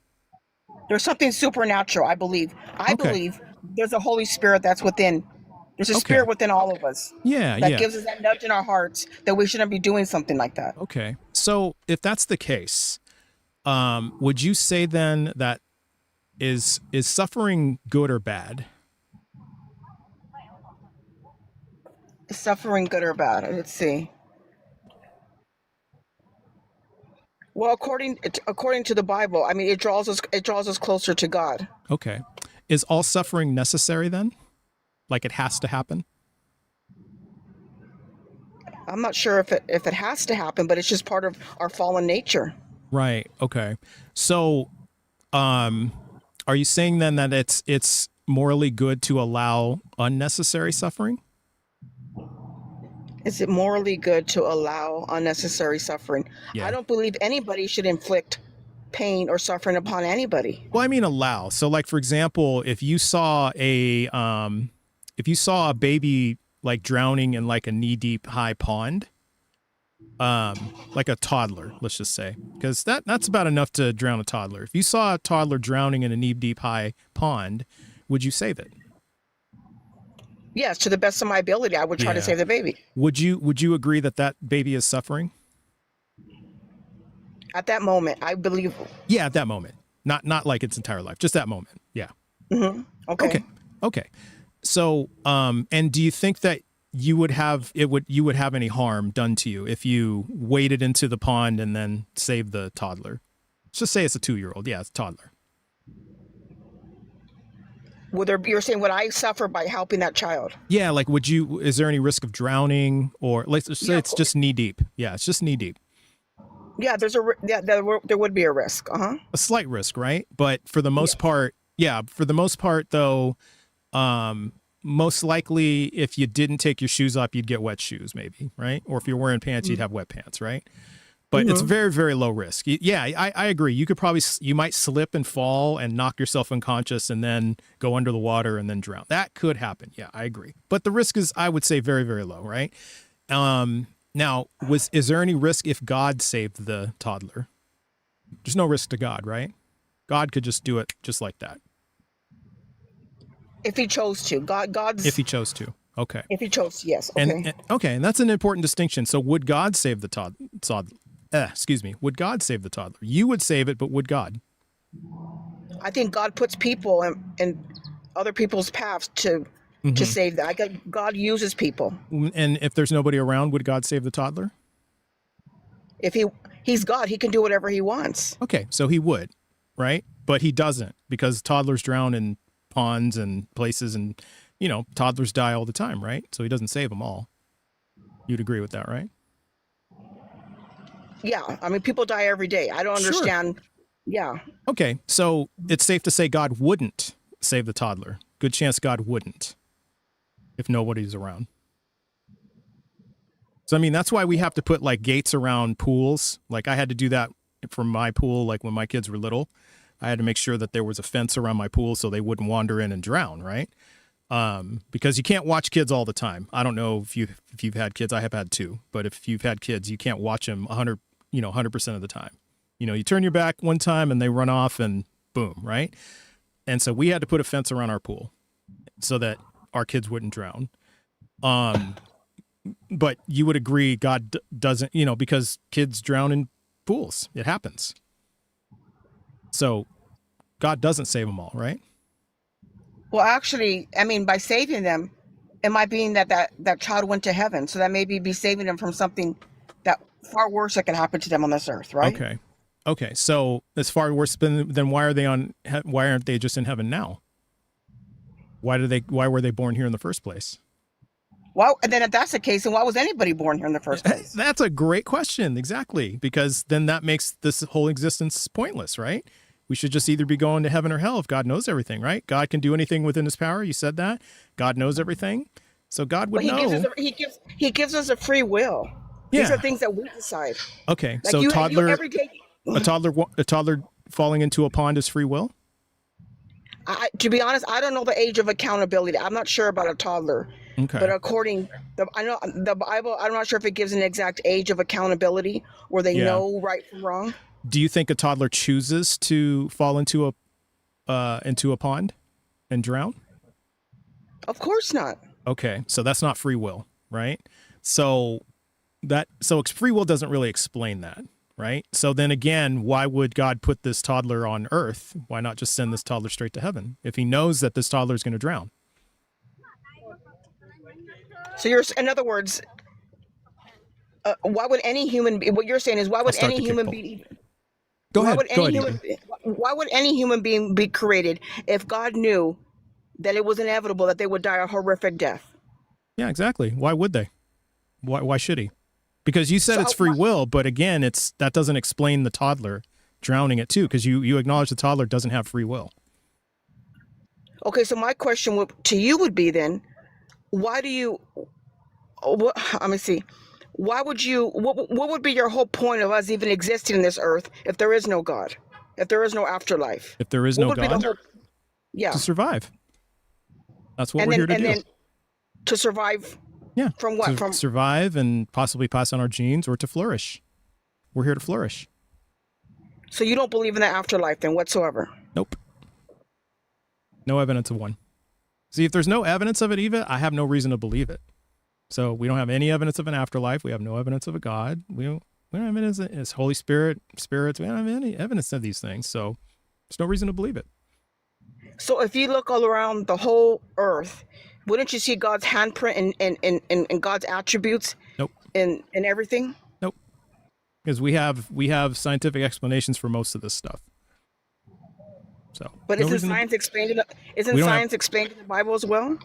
There's something supernatural, I believe. I Okay. believe there's a Holy Spirit that's within. There's a Okay. spirit within all of us Yeah. that gives us that nudge in our hearts that we shouldn't be doing something like that. Okay. So if that's the case, would you say then that is suffering good or bad? Is suffering good or bad? Let's see. Well, according to the Bible, I mean, it draws us closer to God. Okay. Is all suffering necessary then? Like it has to happen? I'm not sure if it has to happen, but it's just part of our fallen nature. Right. Okay. So, are you saying then that it's morally good to allow unnecessary suffering? Is it morally good to allow unnecessary suffering? Yeah. I don't believe anybody should inflict pain or suffering upon anybody. Well, I mean allow. So like for example, if you saw a baby like drowning in like a knee-deep high pond, like a toddler, let's just say, because that's about enough to drown a toddler. If you saw a toddler drowning in a knee-deep high pond, would you save it? Yes, to the best of my ability, I would try to Yeah. save the baby. Would you agree that baby is suffering? At that moment, I believe. Yeah, at that moment. Not like its entire life, just that moment. Yeah. Okay. Okay. So, and do you think that you would have any harm done to you if you waded into the pond and then saved the toddler? Let's just say it's a 2-year-old. Yeah, it's a toddler. You're saying would I suffer by helping that child? Yeah, like is there any risk of drowning, or let's say Yeah, it's just knee deep? Yeah, it's just knee deep. Yeah, there would be a risk. A slight risk, right? But for the most part, though, most likely if you didn't take your shoes off, you'd get wet shoes maybe, right? Or if you're wearing pants, you'd have wet pants, right? But it's very, very low risk. Yeah, I agree. You might slip and fall and knock yourself unconscious and then go under the water and then drown. That could happen. Yeah, I agree. But the risk is, I would say, very, very low, right? Now, is there any risk if God saved the toddler? There's no risk to God, right? God could just do it just like that. If he chose to. God's If he chose to. Okay. if he chose to, yes. Okay. And that's an important distinction. So would God save the toddler? Would God save the toddler? You would save it, but would God? I think God puts people in other people's paths to save that. God uses people. And if there's nobody around, would God save the toddler? If he's God, he can do whatever he wants. Okay, so he would, right? But he doesn't, because toddlers drown in ponds and places, and toddlers die all the time, right? So he doesn't save them all. You'd agree with that, right? Yeah, I mean, people die every day. I don't understand. Sure. Yeah. Okay, so it's safe to say God wouldn't save the toddler. Good chance God wouldn't if nobody's around. So, I mean, that's why we have to put like gates around pools. Like I had to do that for my pool, like when my kids were little. I had to make sure that there was a fence around my pool so they wouldn't wander in and drown, right? Because you can't watch kids all the time. I don't know if you've had kids. I have had two, but if you've had kids, you can't watch them 100% of the time. You turn your back one time and they run off and boom, right? And so we had to put a fence around our pool so that our kids wouldn't drown. But you would agree God doesn't, because kids drown in pools. It happens. So God doesn't save them all, right? Well, actually, I mean, by saving them, it might be that child went to heaven. So that maybe be saving them from something that far worse that could happen to them on this earth, right? Okay. So as far worse, then why aren't they just in heaven now? Why were they born here in the first place? Well, and then if that's the case, then why was anybody born here in the first place? That's a great question. Exactly. Because then that makes this whole existence pointless, right? We should just either be going to heaven or hell if God knows everything, right? God can do anything within his power. You said that. God knows everything. So God would know. He gives us a free will. Yeah. These are things that we decide. Okay. Like so every day, a toddler falling into a pond is free will? To be honest, I don't know the age of accountability. I'm not sure about a toddler. Okay. But I know the Bible, I'm not sure if it gives an exact age of accountability where they know right from wrong. Do you think a toddler chooses to fall into a pond and drown? Of course not. Okay, so that's not free will, right? So free will doesn't really explain that, right? So then again, why would God put this toddler on earth? Why not just send this toddler straight to heaven if he knows that this toddler is going to drown? So in other words, why would any human be, what you're saying is why would any human being Why would any human being be created if God knew that it was inevitable that they would die a horrific death? Yeah, exactly. Why would they? Why should he? Because you said it's free will, but again, that doesn't explain the toddler drowning it too, because you acknowledge the toddler doesn't have free will. Okay, so my question to you would be then, why do you? Let me see. Why would you? What would be your whole point of us even existing in this earth if there is no God, if there is no afterlife? If there is no God, to survive. That's what we're here to do. Then to survive. Yeah. From what? From survive and possibly pass on our genes, or to flourish. We're here to flourish. So you don't believe in the afterlife then whatsoever? Nope. No evidence of one. See, if there's no evidence of it, Eva, I have no reason to believe it. So we don't have any evidence of an afterlife. We have no evidence of a God. We don't have evidence of his Holy Spirit, spirits. We don't have any evidence of these things. So there's no reason to believe it. So if you look all around the whole earth, wouldn't you see God's handprint and God's attributes? Nope. In everything? Nope. Because we have scientific explanations for most of this stuff. So, but isn't science explained in the Bible as well?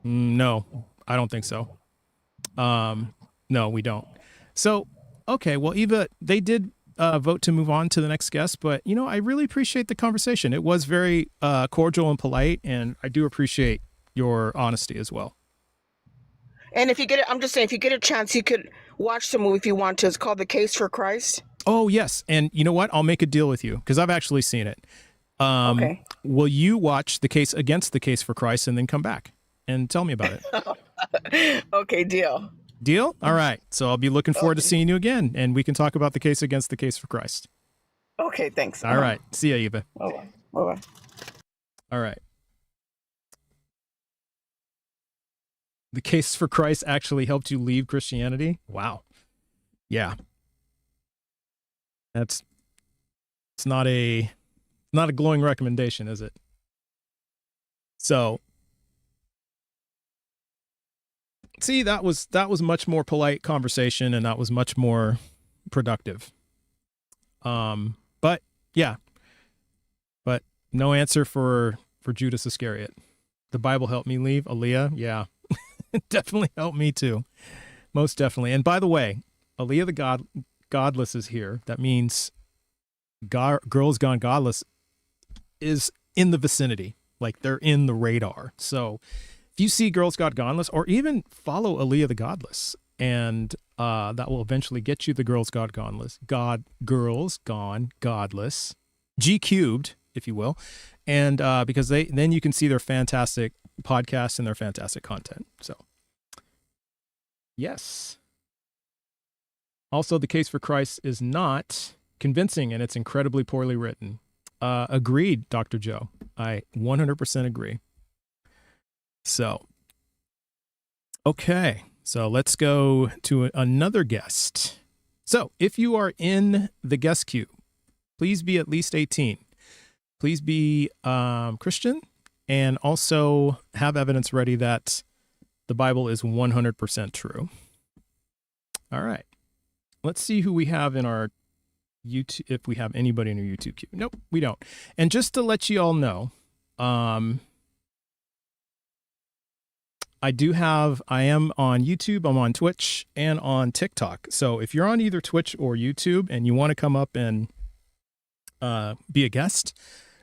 No, I don't think so. No, we don't. So, okay, well, Eva, they did vote to move on to the next guest, but I really appreciate the conversation. It was very cordial and polite, and I do appreciate your honesty as well. And if you get it, I'm just saying, if you get a chance, you could watch the movie if you want to. It's called The Case for Christ. Oh, yes. And you know what? I'll make a deal with you because I've actually seen it. Okay. Will you watch The Case for Christ and then come back and tell me about it? Okay, deal. Deal? All right. So I'll be looking forward to Okay. seeing you again, and we can talk about the case against the case for Christ. Okay, thanks. All right. See ya, Eva. Bye-bye. Bye-bye. All right. The case for Christ actually helped you leave Christianity? Wow. Yeah. It's not a glowing recommendation, is it? So see, that was much more polite conversation, and that was much more productive. But yeah. But no answer for Judas Iscariot. The Bible helped me leave. Aaliyah, yeah. Definitely helped me too. Most definitely. And by the way, Aaliyah the Godless is here. That means Girls Gone Godless is in the vicinity. Like, they're in the radar. So if you see Girls Gone Godless, or even follow Aaliyah the Godless, and that will eventually get you the Girls Gone Godless. Girls Gone Godless. G cubed, if you will. And because then you can see their fantastic podcasts and their fantastic content. So yes. Also, the case for Christ is not convincing, and it's incredibly poorly written. Agreed, Dr. Joe. I 100% agree. So, okay. So let's go to another guest. So if you are in the guest queue, please be at least 18. Please be Christian, and also have evidence ready that the Bible is 100% true. All right. Let's see who we have in our YouTube, if we have anybody in our YouTube queue. Nope, we don't. And just to let you all know, I am on YouTube, I'm on Twitch, and on TikTok. So if you're on either Twitch or YouTube and you want to come up and be a guest,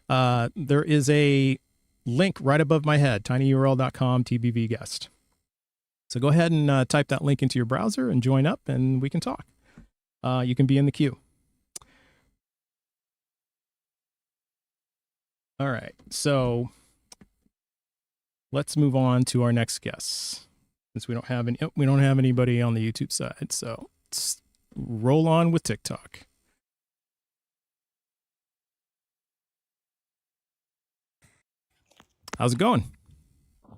there is a link right above my head, tinyurl.com TBV guest. So go ahead and type that link into your browser and join up, and we can talk. You can be in the queue. All right, so let's move on to our next guest, since we don't have anybody on the YouTube side. So let's roll on with TikTok. How's it going?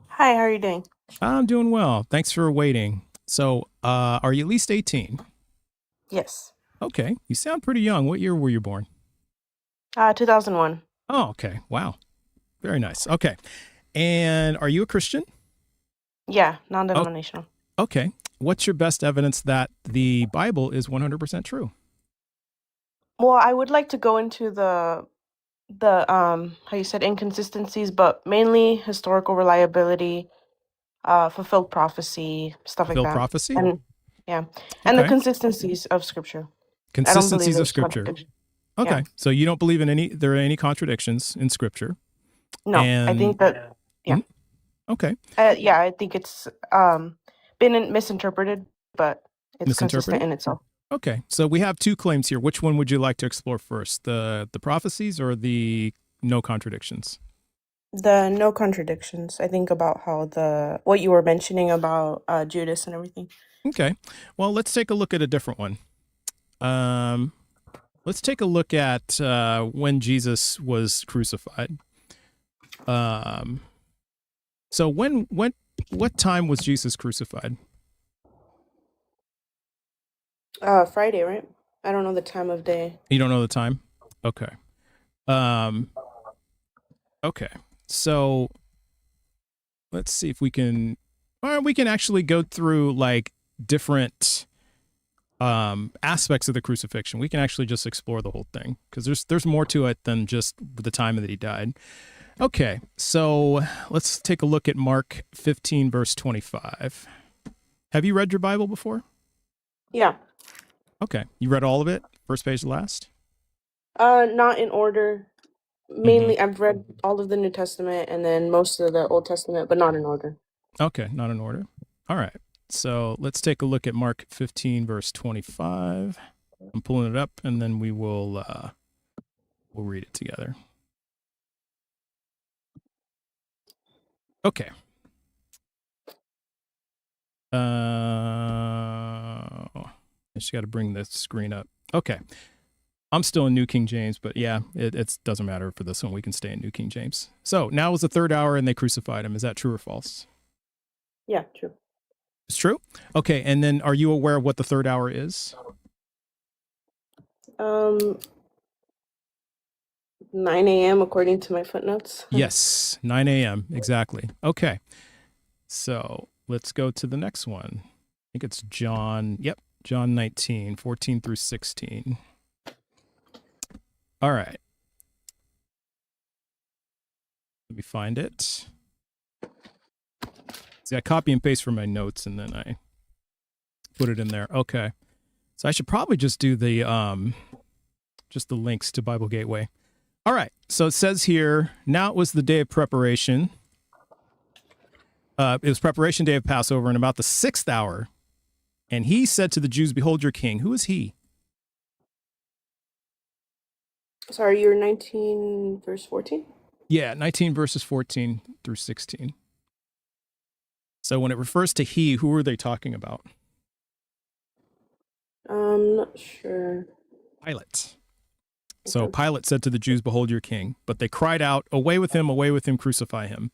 Hi, how are you doing? I'm doing well. Thanks for waiting. So, are you at least 18? Yes. Okay. You sound pretty young. What year were you born? 2001. Oh, okay. Wow. Very nice. Okay. And are you a Christian? Yeah, non-denominational. Okay. What's your best evidence that the Bible is 100% true? Well, I would like to go into the how you said inconsistencies, but mainly historical reliability, fulfilled prophecy, stuff like Fulfilled that. prophecy? And yeah, and the Okay. consistencies of scripture. I don't believe Consistencies of there's scripture. contradiction. Okay. Yeah. So you don't believe there are any contradictions in scripture. No, I And think that okay. yeah, I think it's been misinterpreted, but it's consistent Misinterpreted? in itself. Okay. So we have two claims here. Which one would you like to explore first? The prophecies or the no contradictions? The no contradictions. I think about how what you were mentioning about Judas and everything. Okay. Well, let's take a look at a different one. Let's take a look at when Jesus was crucified. So what time was Jesus crucified? Friday, right? I don't know the time of day. You don't know the time? Okay. Okay. So let's see if we can actually go through like different aspects of the crucifixion. We can actually just explore the whole thing, because there's more to it than just the time that he died. Okay, so let's take a look at Mark 15, verse 25. Have you read your Bible before? Yeah. Okay, you read all of it, first page to last? Not in order. Mainly, I've read all of the New Testament and then most of the Old Testament, but not in order. Okay, not in order. All right, so let's take a look at Mark 15, verse 25. I'm pulling it up, and then we'll read it together. Okay. I just got to bring the screen up. Okay. I'm still in New King James, but yeah, it doesn't matter for this one. We can stay in New King James. So now was the third hour and they crucified him. Is that true or false? Yeah, true. It's true? Okay. And then are you aware of what the third hour is? 9 a.m. according to my footnotes. Yes, 9 a.m. Exactly. Okay. So let's go to the next one. I think it's John. Yep. John 19, 14 through 16. All right. Let me find it. See, I copy and paste from my notes and then I put it in there. Okay. So I should probably just do the links to Bible Gateway. All right. So it says here, now it was the day of preparation. It was preparation day of Passover and about the 6th hour. And he said to the Jews, behold your king. Who is he? Sorry, you're 19 verse 14? Yeah, 19 verses 14 through 16. So when it refers to he, who are they talking about? I'm not sure. Pilate. So Pilate said to the Jews, behold your king. But they cried out, away with him, crucify him.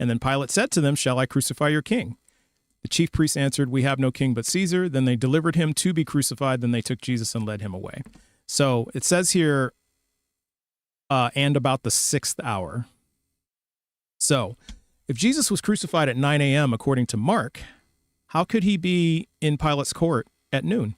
And then Pilate said to them, shall I crucify your king? The chief priests answered, we have no king but Caesar. Then they delivered him to be crucified. Then they took Jesus and led him away. So it says here, and about the 6th hour. So if Jesus was crucified at 9 a.m., according to Mark, how could he be in Pilate's court at noon?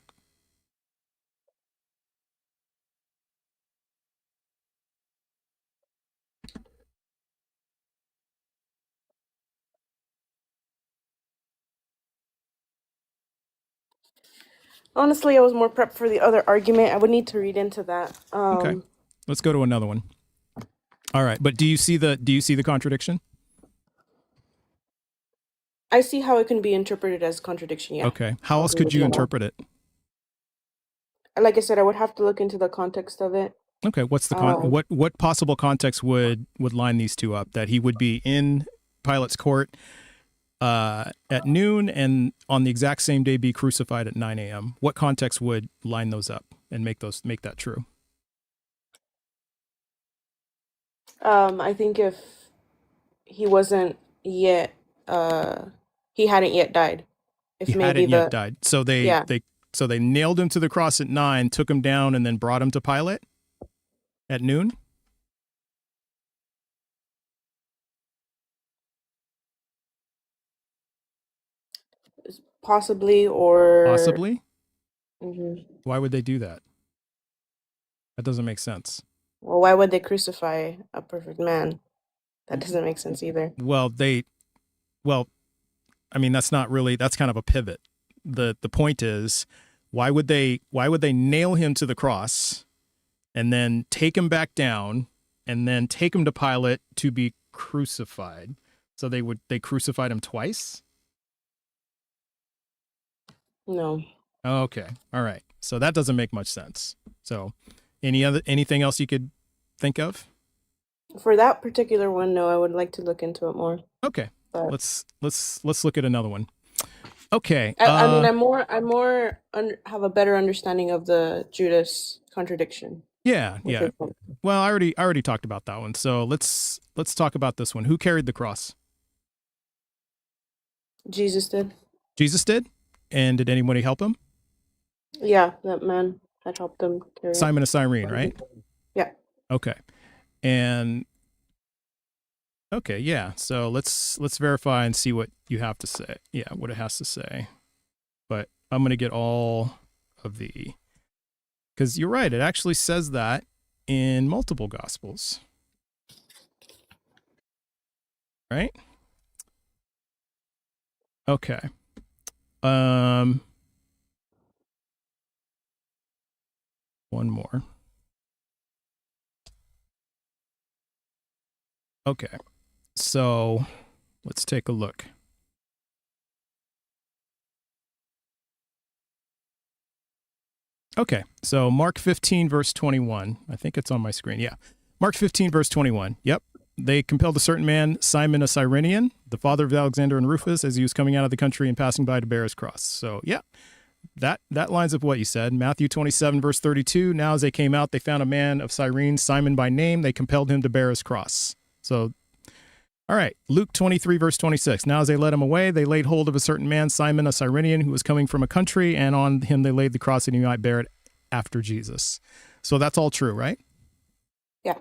Honestly, I was more prepped for the other argument. I would need to read into that. Okay. Let's go to another one. All right. But do you see the contradiction? I see how it can be interpreted as contradiction, yeah. Okay. How else could you interpret it? Like I said, I would have to look into the context of it. Okay. What's the what possible context would line these two up? That he would be in Pilate's court at noon and on the exact same day be crucified at 9 a.m. What context would line those up and make that true? I think if he wasn't yet, he hadn't yet died. If he maybe hadn't yet died. So they nailed him to the cross at 9, took him down, and then brought him to Pilate at noon. Possibly. Mm-hmm. Why would they do that? That doesn't make sense. Well, why would they crucify a perfect man? That doesn't make sense either. Well, I mean, that's kind of a pivot. The point is, why would they nail him to the cross and then take him back down and then take him to Pilate to be crucified? So they crucified him twice? No. Okay. All right. So that doesn't make much sense. So anything else you could think of? For that particular one, no, I would like to look into it more. Okay. But Let's look at another one. Okay. I mean, I have a better understanding of the Judas contradiction. Yeah. Well, I already talked about that one. So let's talk about this one. Who carried the cross? Jesus did. Jesus did? And did anybody help him? Yeah, that man had helped him carry Simon of Cyrene, right? Yeah. Okay. And okay, yeah. So let's verify and see what you have to say. Yeah, what it has to say. But I'm going to get all of because you're right. It actually says that in multiple gospels. Right? Okay. One more. Okay. So let's take a look. Okay. So Mark 15, verse 21. I think it's on my screen. Yeah. Mark 15, verse 21. Yep. They compelled a certain man, Simon a Cyrenian, the father of Alexander and Rufus, as he was coming out of the country and passing by to bear his cross. So, yeah, that lines up what you said. Matthew 27, verse 32. Now as they came out, they found a man of Cyrene, Simon by name. They compelled him to bear his cross. So, all right. Luke 23, verse 26. Now as they led him away, they laid hold of a certain man, Simon, a Cyrenian, who was coming from a country, and on him they laid the cross that he might bear it after Jesus. So that's all true, right? Yeah.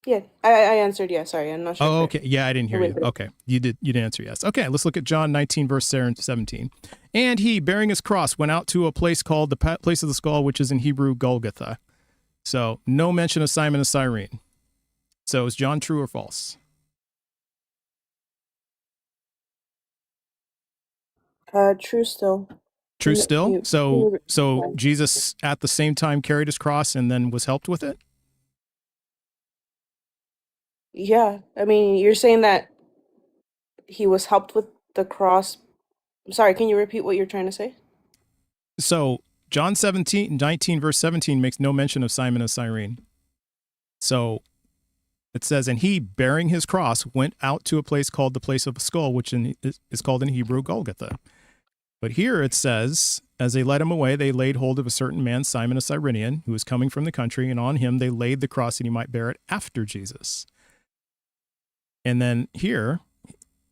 Yeah, I answered yes. Sorry, I'm not sure. Oh, okay. Yeah, I didn't hear you. Okay. You did answer yes. Okay, let's look at John 19, verse 17. And he, bearing his cross, went out to a place called the place of the skull, which is in Hebrew Golgotha. So no mention of Simon of Cyrene. So is John true or false? True still. True still? So Jesus at the same time carried his cross and then was helped with it? Yeah, I mean, you're saying that he was helped with the cross. I'm sorry, can you repeat what you're trying to say? So John 19, verse 17 makes no mention of Simon of Cyrene. So it says, and he, bearing his cross, went out to a place called the place of a skull, which is called in Hebrew Golgotha. But here it says, as they led him away, they laid hold of a certain man, Simon a Cyrenian, who was coming from the country, and on him they laid the cross that he might bear it after Jesus. And then here,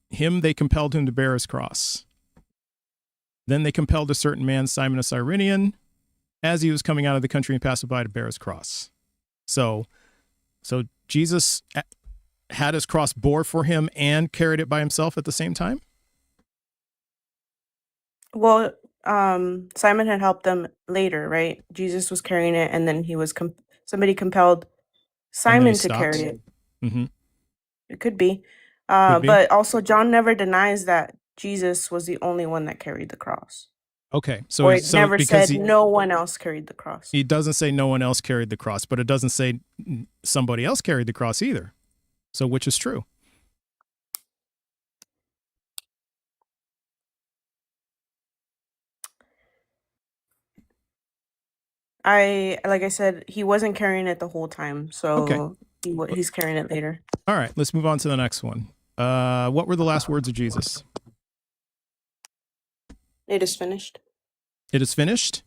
him they compelled him to bear his cross. Then they compelled a certain man, Simon a Cyrenian, as he was coming out of the country and passed by to bear his cross. So Jesus had his cross bore for him and carried it by himself at the same time? Well, Simon had helped them later, right? Jesus was carrying it, and then he was somebody compelled Simon to carry it. Mm-hmm. It could be. Could be. But also John never denies that Jesus was the only one that carried the cross. Okay. So Or it never said no one else carried the cross. He doesn't say no one else carried the cross, but it doesn't say somebody else carried the cross either. So which is true? Like I said, he wasn't carrying it the whole time, so Okay. He's carrying it later. All right, let's move on to the next one. What were the last words of Jesus? It is finished. It is finished,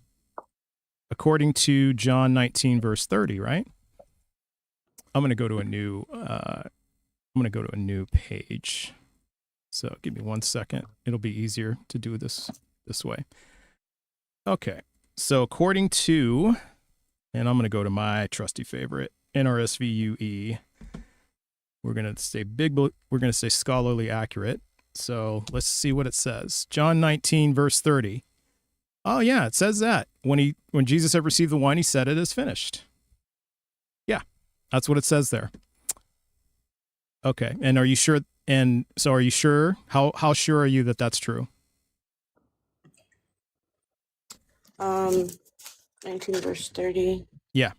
according to John 19, verse 30, right? I'm going to go to a new page. So give me 1 second. It'll be easier to do this way. Okay. So according to, and I'm going to go to my trusty favorite, NRSVUE. We're going to stay scholarly accurate. So let's see what it says. John 19, verse 30. Oh yeah, it says that. When Jesus had received the wine, he said, it is finished. Yeah, that's what it says there. Okay. And are you sure? And so are you sure? How sure are you that that's true? 19 verse 30. Yeah.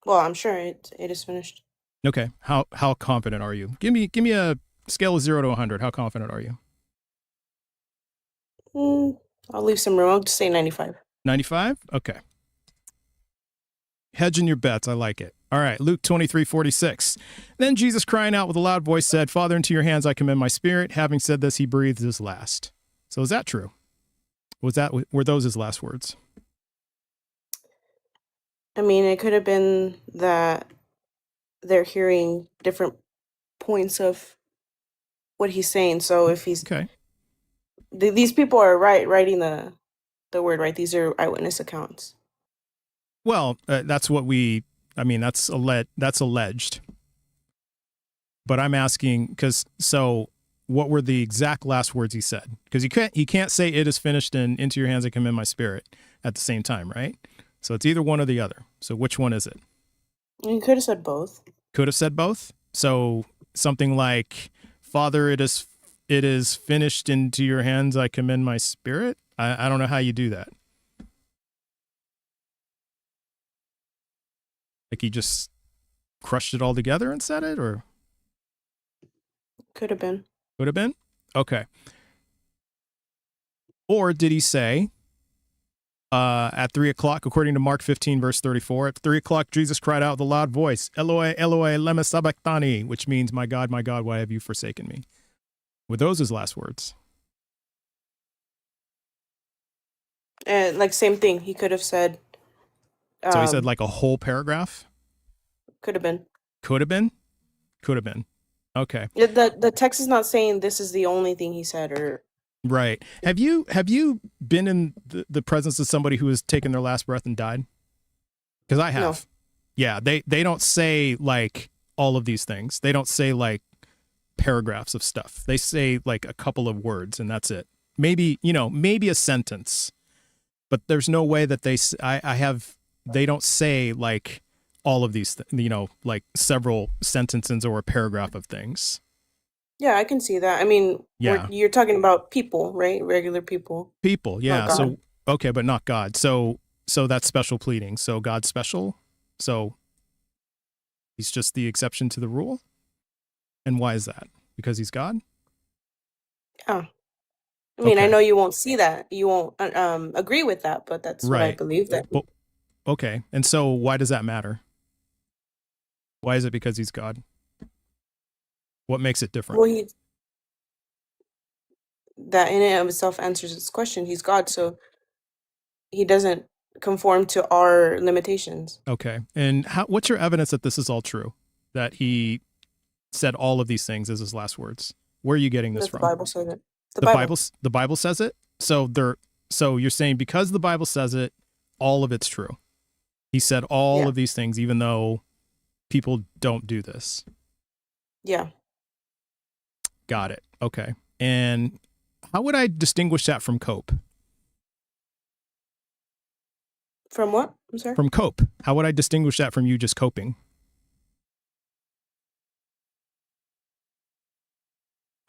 Well, I'm sure it is finished. Okay. How confident are you? Give me a scale of 0 to 100. How confident are you? I'll leave some room. I'll just say 95. 95? Okay. Hedging your bets. I like it. All right. Luke 23:46. Then Jesus, crying out with a loud voice, said, Father, into your hands I commend my spirit. Having said this, he breathed his last. So is that true? Were those his last words? I mean, it could have been that they're hearing different points of what he's saying. So if he's okay, these people are writing the word, right? These are eyewitness accounts. Well, that's what that's alleged. But I'm asking what were the exact last words he said? Because he can't say it is finished and into your hands I commend my spirit at the same time, right? So it's either one or the other. So which one is it? You could have said both. Could have said both. So something like, Father, it is finished, into your hands I commend my spirit. I don't know how you do that. Like he just crushed it all together and said it, or? Could have been. Could have been? Okay. Or did he say, At 3 o'clock, according to Mark 15, verse 34, at 3 o'clock, Jesus cried out with a loud voice, Eloi, Eloi, lema sabachthani, which means, my God, why have you forsaken me? Were those his last words? Like same thing. He could have said. So he said like a whole paragraph? Could have been. Could have been? Could have been. Okay. The text is not saying this is the only thing he said, or right. Have you been in the presence of somebody who has taken their last breath and died? Because I have. No. Yeah, they don't say like all of these things. They don't say like paragraphs of stuff. They say like a couple of words and that's it. Maybe, maybe a sentence. But there's no way that they don't say like all of these, like several sentences or a paragraph of things. Yeah, I can see that. I mean, yeah, you're talking about people, right? Regular people. People, yeah. So okay, but not God. So that's special pleading. So God's special. So he's just the exception to the rule. And why is that? Because he's God? Yeah. I mean, I know you won't see that. You won't agree with that, but that's what I believe that. But, okay. And so why does that matter? Why is it because he's God? What makes it different? Well, that in and of itself answers this question. He's God, so he doesn't conform to our limitations. Okay. And what's your evidence that this is all true? That he said all of these things as his last words? Where are you getting this from? The Bible says it. The Bible says it? So you're saying because the Bible says it, all of it's true. He said all of these things, even though people don't do this. Yeah. Got it. Okay. And how would I distinguish that from cope? From what? I'm sorry? From cope. How would I distinguish that from you just coping?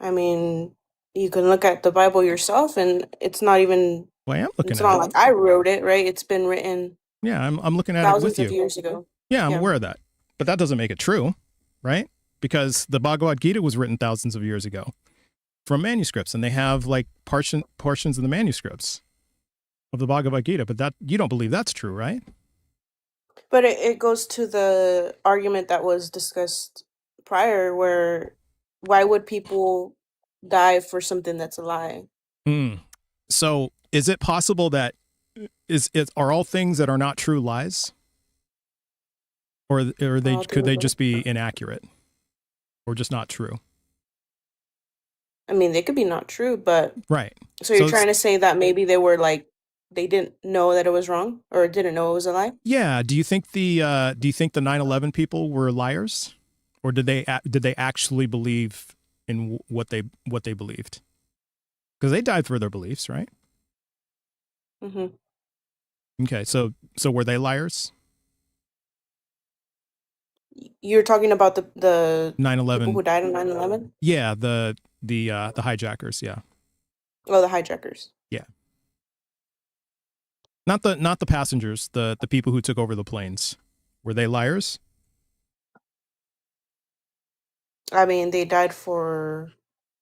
I mean, you can look at the Bible yourself, and it's not even. Well, I am looking at it. It's not like I wrote it, right? It's been written. Yeah, I'm looking at it with you. Thousands of years ago. Yeah, I'm aware of that. But that doesn't make it true, right? Because the Bhagavad Gita was written thousands of years ago from manuscripts, and they have like portions of the manuscripts of the Bhagavad Gita. But that you don't believe that's true, right? But it goes to the argument that was discussed prior, where why would people die for something that's a lie? So is it possible that are all things that are not true lies? Or could they just be inaccurate or just not true? I mean, they could be not true, but right. So you're trying to say that maybe they were like they didn't know that it was wrong or didn't know it was a lie? Yeah. Do you think the 9/11 people were liars, or did they actually believe in what they believed? Because they died for their beliefs, right? Mm-hmm. Okay. So were they liars? You're talking about the 9/11 people who died on 9/11? Yeah, the hijackers, yeah. Oh, the hijackers. Yeah. Not the passengers, the people who took over the planes. Were they liars? I mean, they died for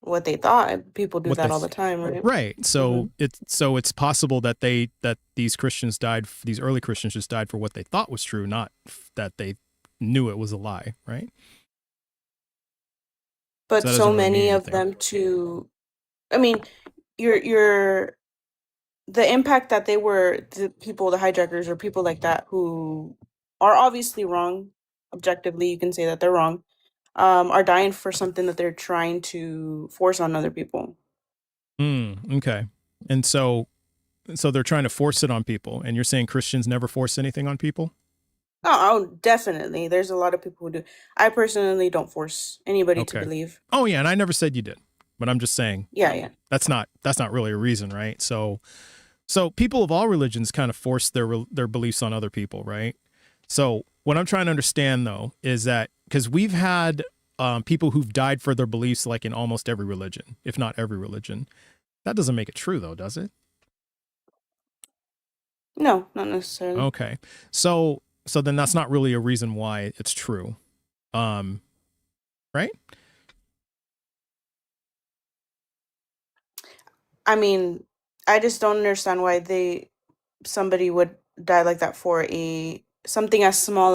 what they thought. People do that all the time, right? Right. So it's possible that these Christians died. These early Christians just died for what they thought was true, not that they knew it was a lie, right? But so many of them I mean, you're the impact that they were the people, the hijackers or people like that who are obviously wrong. Objectively, you can say that they're wrong. Are dying for something that they're trying to force on other people. Okay. And so they're trying to force it on people, and you're saying Christians never force anything on people? Oh, definitely. There's a lot of people who do. I personally don't force anybody to believe. Oh yeah, and I never said you did, but I'm just saying. Yeah. That's not really a reason, right? So people of all religions kind of force their beliefs on other people, right? So what I'm trying to understand though is that because we've had people who've died for their beliefs, like in almost every religion, if not every religion. That doesn't make it true though, does it? No, not necessarily. Okay. So then that's not really a reason why it's true. Right? I mean, I just don't understand why somebody would die like that for a something as small,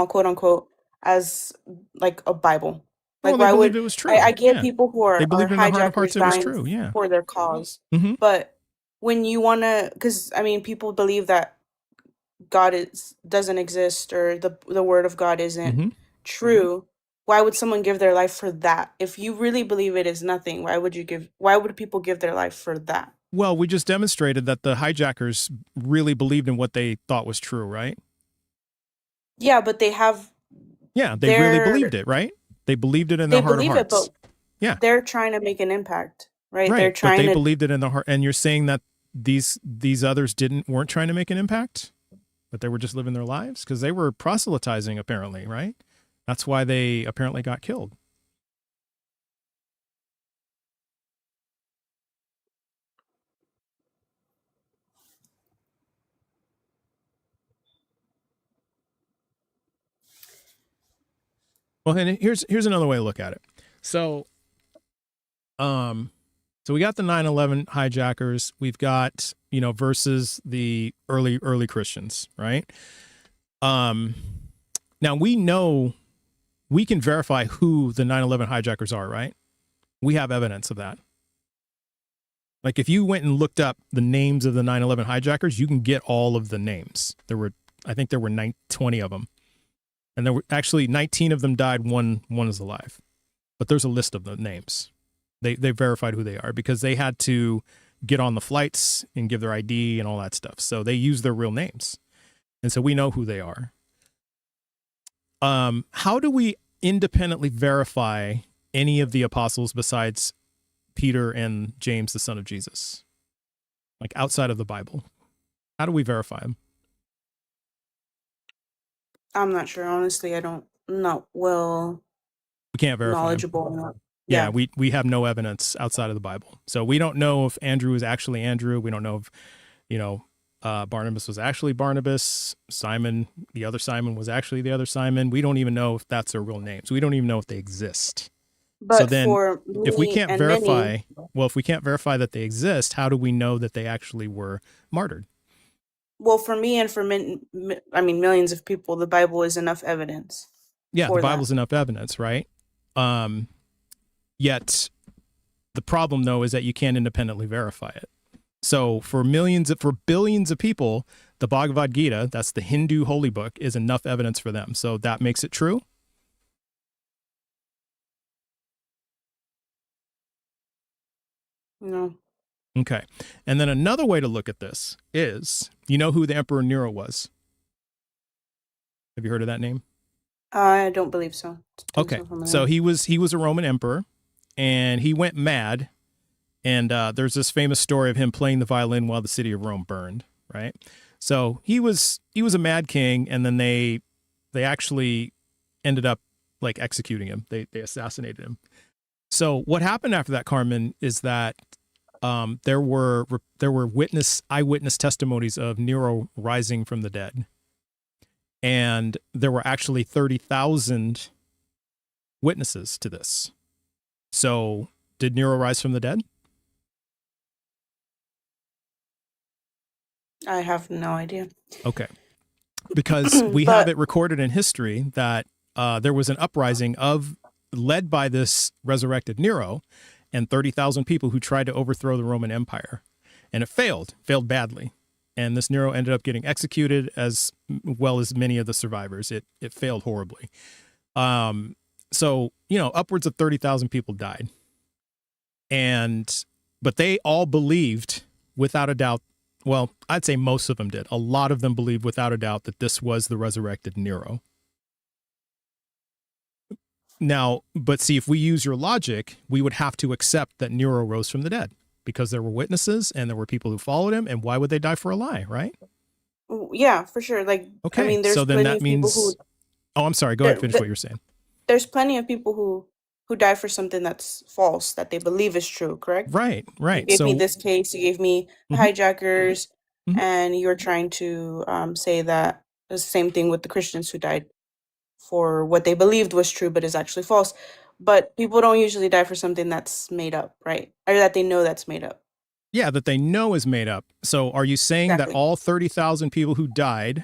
quote unquote, as like a Bible. Well, Like, they why believed would it was true. I get Yeah. people who They are believed in their heart of hearts hijackers it was dying true. Yeah. for their cause, Mm-hmm. but when you wanna, because I mean, people believe that God doesn't exist, or the word of God isn't Mm-hmm. true. Why would someone give their life for that? If you really believe it is nothing, why would people give their life for that? Well, we just demonstrated that the hijackers really believed in what they thought was true, right? Yeah, but they have Yeah, they really their believed it, right? They believed it in they their heart of believe it, hearts. but Yeah. they're trying to make an impact, right? They're Right. But trying they to. believed it in their heart. And you're saying that these others weren't trying to make an impact, but they were just living their lives? Because they were proselytizing, apparently, right? That's why they apparently got killed. Well, and here's another way to look at it. So, so we got the 9/11 hijackers. We've got, versus the early Christians, right? Now we know we can verify who the 9/11 hijackers are, right? We have evidence of that. Like if you went and looked up the names of the 9/11 hijackers, you can get all of the names. I think there were 20 of them. And there were actually 19 of them died. One is alive. But there's a list of the names. They verified who they are because they had to get on the flights and give their ID and all that stuff. So they use their real names. And so we know who they are. How do we independently verify any of the apostles besides Peter and James, the son of Jesus? Like outside of the Bible. How do we verify them? I'm not sure, honestly. I'm not We can't verify them. knowledgeable on that. Yeah, we have no evidence outside of the Bible. So we don't know if Andrew is actually Andrew. We don't know if, Barnabas was actually Barnabas. Simon, the other Simon, was actually the other Simon. We don't even know if that's their real names. We don't even know if they exist. But so then, for if we me can't and verify, many, if we can't verify that they exist, how do we know that they actually were martyred? well, for me and for millions of people, the Bible is enough evidence. Yeah, for the Bible's that. enough evidence, right? Yet the problem, though, is that you can't independently verify it. So for billions of people, the Bhagavad Gita, that's the Hindu holy book, is enough evidence for them. So that makes it true. No, Okay. And then another way to look at this is, you know who the Emperor Nero was? Have you heard of that name? I don't believe so. Okay. So he was a Roman emperor, and he went mad. And there's this famous story of him playing the violin while the city of Rome burned, right? So he was a mad king, and then they actually ended up like executing him. They assassinated him. So what happened after that, Carmen, is that there were eyewitness testimonies of Nero rising from the dead, and there were actually 30,000 witnesses to this. So did Nero rise from the dead? I have no idea. Okay. Because we have it recorded in history that there was an uprising led by this resurrected Nero and 30,000 people who tried to overthrow the Roman Empire. And it failed badly. And this Nero ended up getting executed as well as many of the survivors. It failed horribly. So, upwards of 30,000 people died. But they all believed without a doubt. Well, I'd say most of them did. A lot of them believed without a doubt that this was the resurrected Nero. Now, but see, if we use your logic, we would have to accept that Nero rose from the dead because there were witnesses and there were people who followed him. And why would they die for a lie, right? Yeah, for sure. Like, okay. I mean, there's so then plenty that of means. People who, oh, I'm sorry. Go ahead. Finish what you're saying. There's plenty of people who die for something that's false that they believe is true. Correct. Right. You gave me this case. You gave me the hijackers, and you're trying to say that the same thing with the Christians who died for what they believed was true but is actually false. But people don't usually die for something that's made up, right? Or that they know that's made up. Yeah, that they know is made up. So are you saying that Exactly. all 30,000 people who died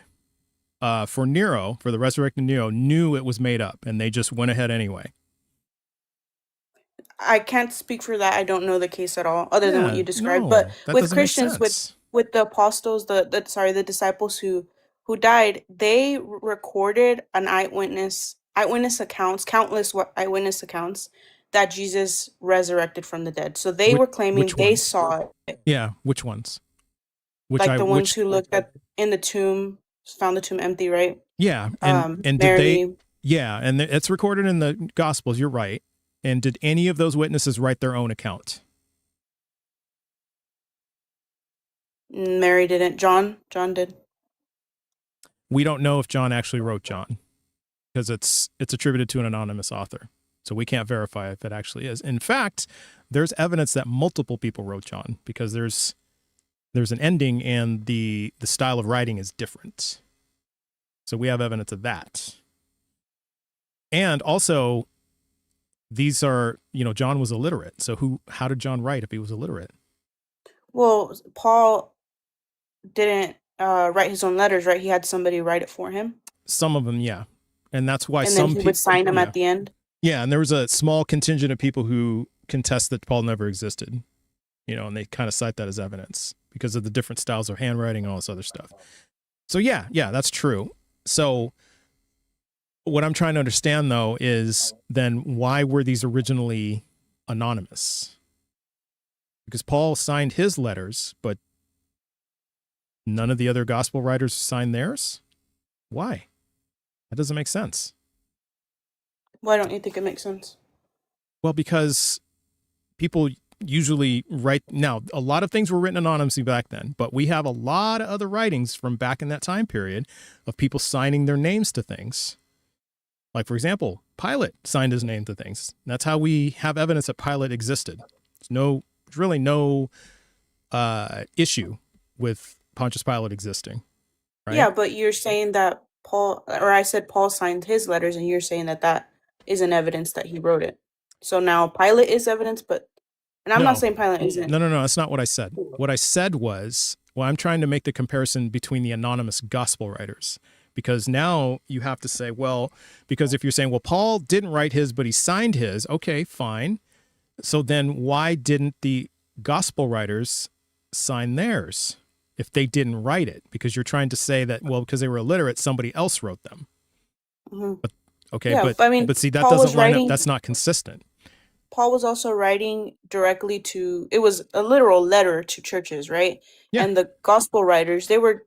for Nero, for the resurrected Nero, knew it was made up and they just went ahead anyway? I can't speak for that. I don't know the case at all, other than what Yeah, you described. But no, that with doesn't make Christians, sense. with the apostles, the disciples who died, they recorded an eyewitness accounts, countless eyewitness accounts that Jesus resurrected from the dead. So they were claiming Which they ones? saw it, Yeah, which ones? like the ones who looked at in the tomb, found the tomb empty, right? Yeah, and did they? Mary, Yeah, and it's recorded in the Gospels. You're right. And did any of those witnesses write their own account? Mary didn't. John did. We don't know if John actually wrote John because it's attributed to an anonymous author. So we can't verify if it actually is. In fact, there's evidence that multiple people wrote John because there's an ending and the style of writing is different. So we have evidence of that. And also, these are, John was illiterate. So how did John write if he was illiterate? Well, Paul didn't write his own letters, right? He had somebody write it for him, Some of them, yeah. And that's why and some then he people would sign them at the end. Yeah, and there was a small contingent of people who contest that Paul never existed, and they kind of cite that as evidence because of the different styles of handwriting and all this other stuff. So yeah, that's true. So what I'm trying to understand though is then why were these originally anonymous? Because Paul signed his letters, but none of the other gospel writers signed theirs? Why? That doesn't make sense. Why don't you think it makes sense? Well, because people usually write now, a lot of things were written anonymously back then, but we have a lot of other writings from back in that time period of people signing their names to things. Like, for example, Pilate signed his name to things. That's how we have evidence that Pilate existed. There's really no issue with Pontius Pilate existing. Right? Yeah, but you're saying that I said Paul signed his letters, and you're saying that isn't evidence that he wrote it. So now Pilate is evidence, and I'm not saying Pilate isn't. No, that's not what I said. What I said was, I'm trying to make the comparison between the anonymous gospel writers. Because now you have to say, because if you're saying, Paul didn't write his, but he signed his, okay, fine. So then why didn't the gospel writers sign theirs if they didn't write it? Because you're trying to say that, because they were illiterate, somebody else wrote them. Mm-hmm. But okay, yeah, but see, that doesn't line up. That's not consistent. Paul was also writing directly it was a literal letter to churches, right? Yeah. And the gospel writers, they were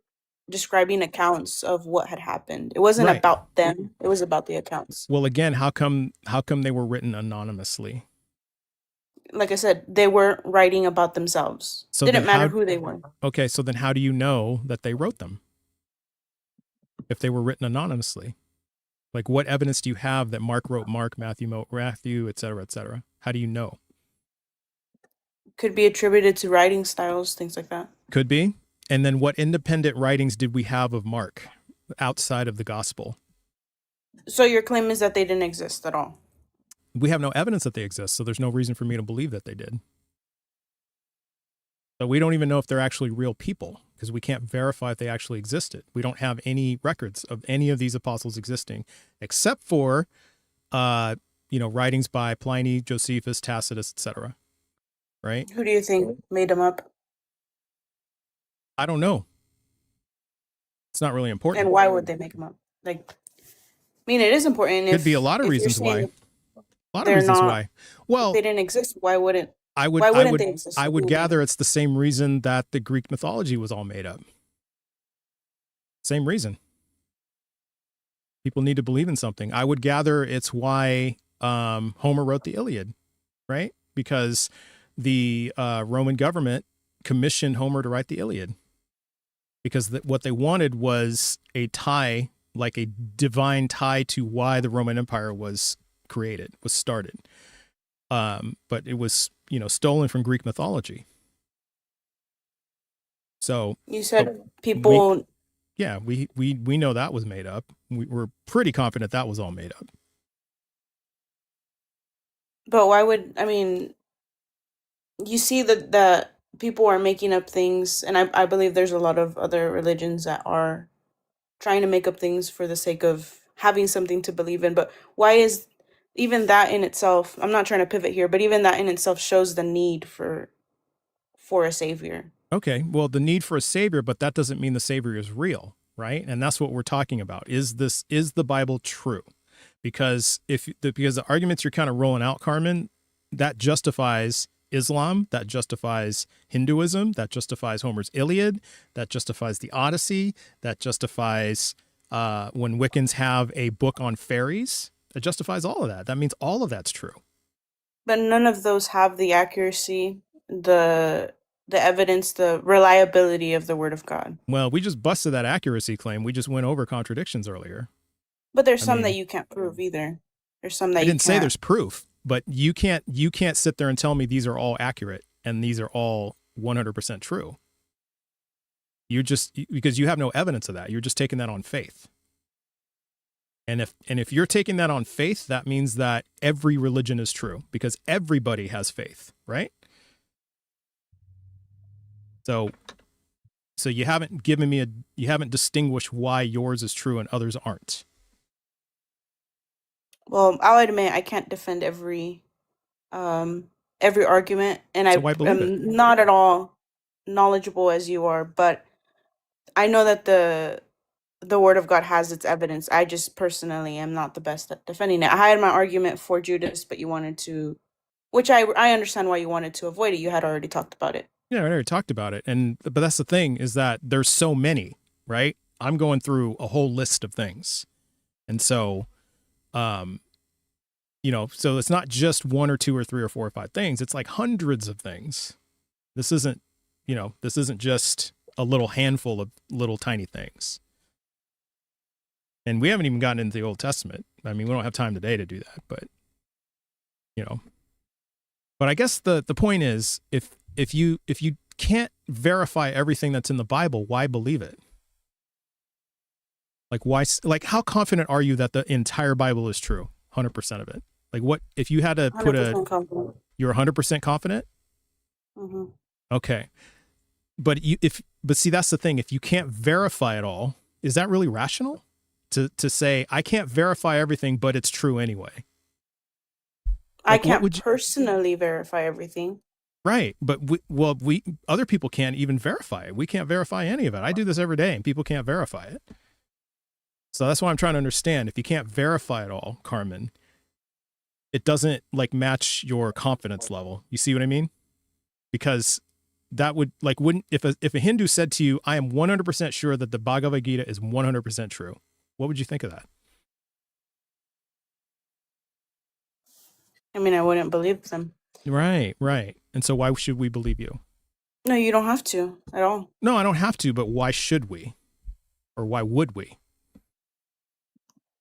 describing accounts of what had happened. It wasn't about them. It was about the accounts. Well, again, how come they were written anonymously? Like I said, they weren't writing about themselves. So didn't matter who they were. Okay, so then how do you know that they wrote them if they were written anonymously? Like, what evidence do you have that Mark wrote Mark, Matthew, et cetera, et cetera? How do you know? Could be attributed to writing styles, things like that. Could be. And then what independent writings did we have of Mark outside of the gospel? So your claim is that they didn't exist at all? We have no evidence that they exist, so there's no reason for me to believe that they did. So we don't even know if they're actually real people because we can't verify if they actually existed. We don't have any records of any of these apostles existing except for, writings by Pliny, Josephus, Tacitus, etc. Right? Who do you think made them up? I don't know. It's not really important. And why would they make them up? It is important. Could be a lot of reasons why. Well, if they didn't exist, why wouldn't they exist? I would gather it's the same reason that the Greek mythology was all made up. Same reason. People need to believe in something. I would gather it's why Homer wrote the Iliad, right? Because the Roman government commissioned Homer to write the Iliad. Because what they wanted was a tie, like a divine tie to why the Roman Empire was started. But it was, stolen from Greek mythology. So you said people. We know that was made up. We're pretty confident that was all made up. But why would you see the people are making up things, and I believe there's a lot of other religions that are trying to make up things for the sake of having something to believe in. But why is even that in itself? I'm not trying to pivot here, but even that in itself shows the need for a savior. Okay, well, the need for a savior, but that doesn't mean the savior is real, right? And that's what we're talking about. Is the Bible true? Because because the arguments you're kind of rolling out, Carmen, that justifies Islam, that justifies Hinduism, that justifies Homer's Iliad, that justifies the Odyssey, that justifies when Wiccans have a book on fairies. It justifies all of that. That means all of that's true. But none of those have the accuracy, the evidence, the reliability of the word of God. Well, we just busted that accuracy claim. We just went over contradictions earlier. But there's I some that mean, you can't prove either. There's some that I you didn't say can't. there's proof, but you can't sit there and tell me these are all accurate and these are all 100% true. You're just because you have no evidence of that. You're just taking that on faith. And if you're taking that on faith, that means that every religion is true because everybody has faith, right? So you haven't given me you haven't distinguished why yours is true and others aren't. Well, I'll admit I can't defend every argument, and So I why believe it? am not at all knowledgeable as you are, but I know that the word of God has its evidence. I just personally am not the best at defending it. I had my argument for Judas, but you wanted to, which I understand why you wanted to avoid it. You had already talked about it. Yeah, I already talked about it. But that's the thing is that there's so many, right? I'm going through a whole list of things. And so, so it's not just one or two or three or four or five things. It's like hundreds of things. This isn't just a little handful of little tiny things. And we haven't even gotten into the Old Testament. I mean, we don't have time today to do that, but but I guess the point is if you can't verify everything that's in the Bible, why believe it? Like how confident are you that the entire Bible is true? 100% of it. Like what if you had to put 100% confident. You're 100% confident? Mm-hmm. Okay. But see, that's the thing. If you can't verify it all, is that really rational? To say I can't verify everything, but it's true anyway. I can't personally verify everything. Right. But other people can't even verify it. We can't verify any of it. I do this every day and people can't verify it. So that's why I'm trying to understand. If you can't verify it all, Carmen, it doesn't like match your confidence level. You see what I mean? Because that would wouldn't if a Hindu said to you, I am 100% sure that the Bhagavad Gita is 100% true. What would you think of that? I mean, I wouldn't believe them. Right. And so why should we believe you? No, you don't have to at all. No, I don't have to, but why should we? Or why would we?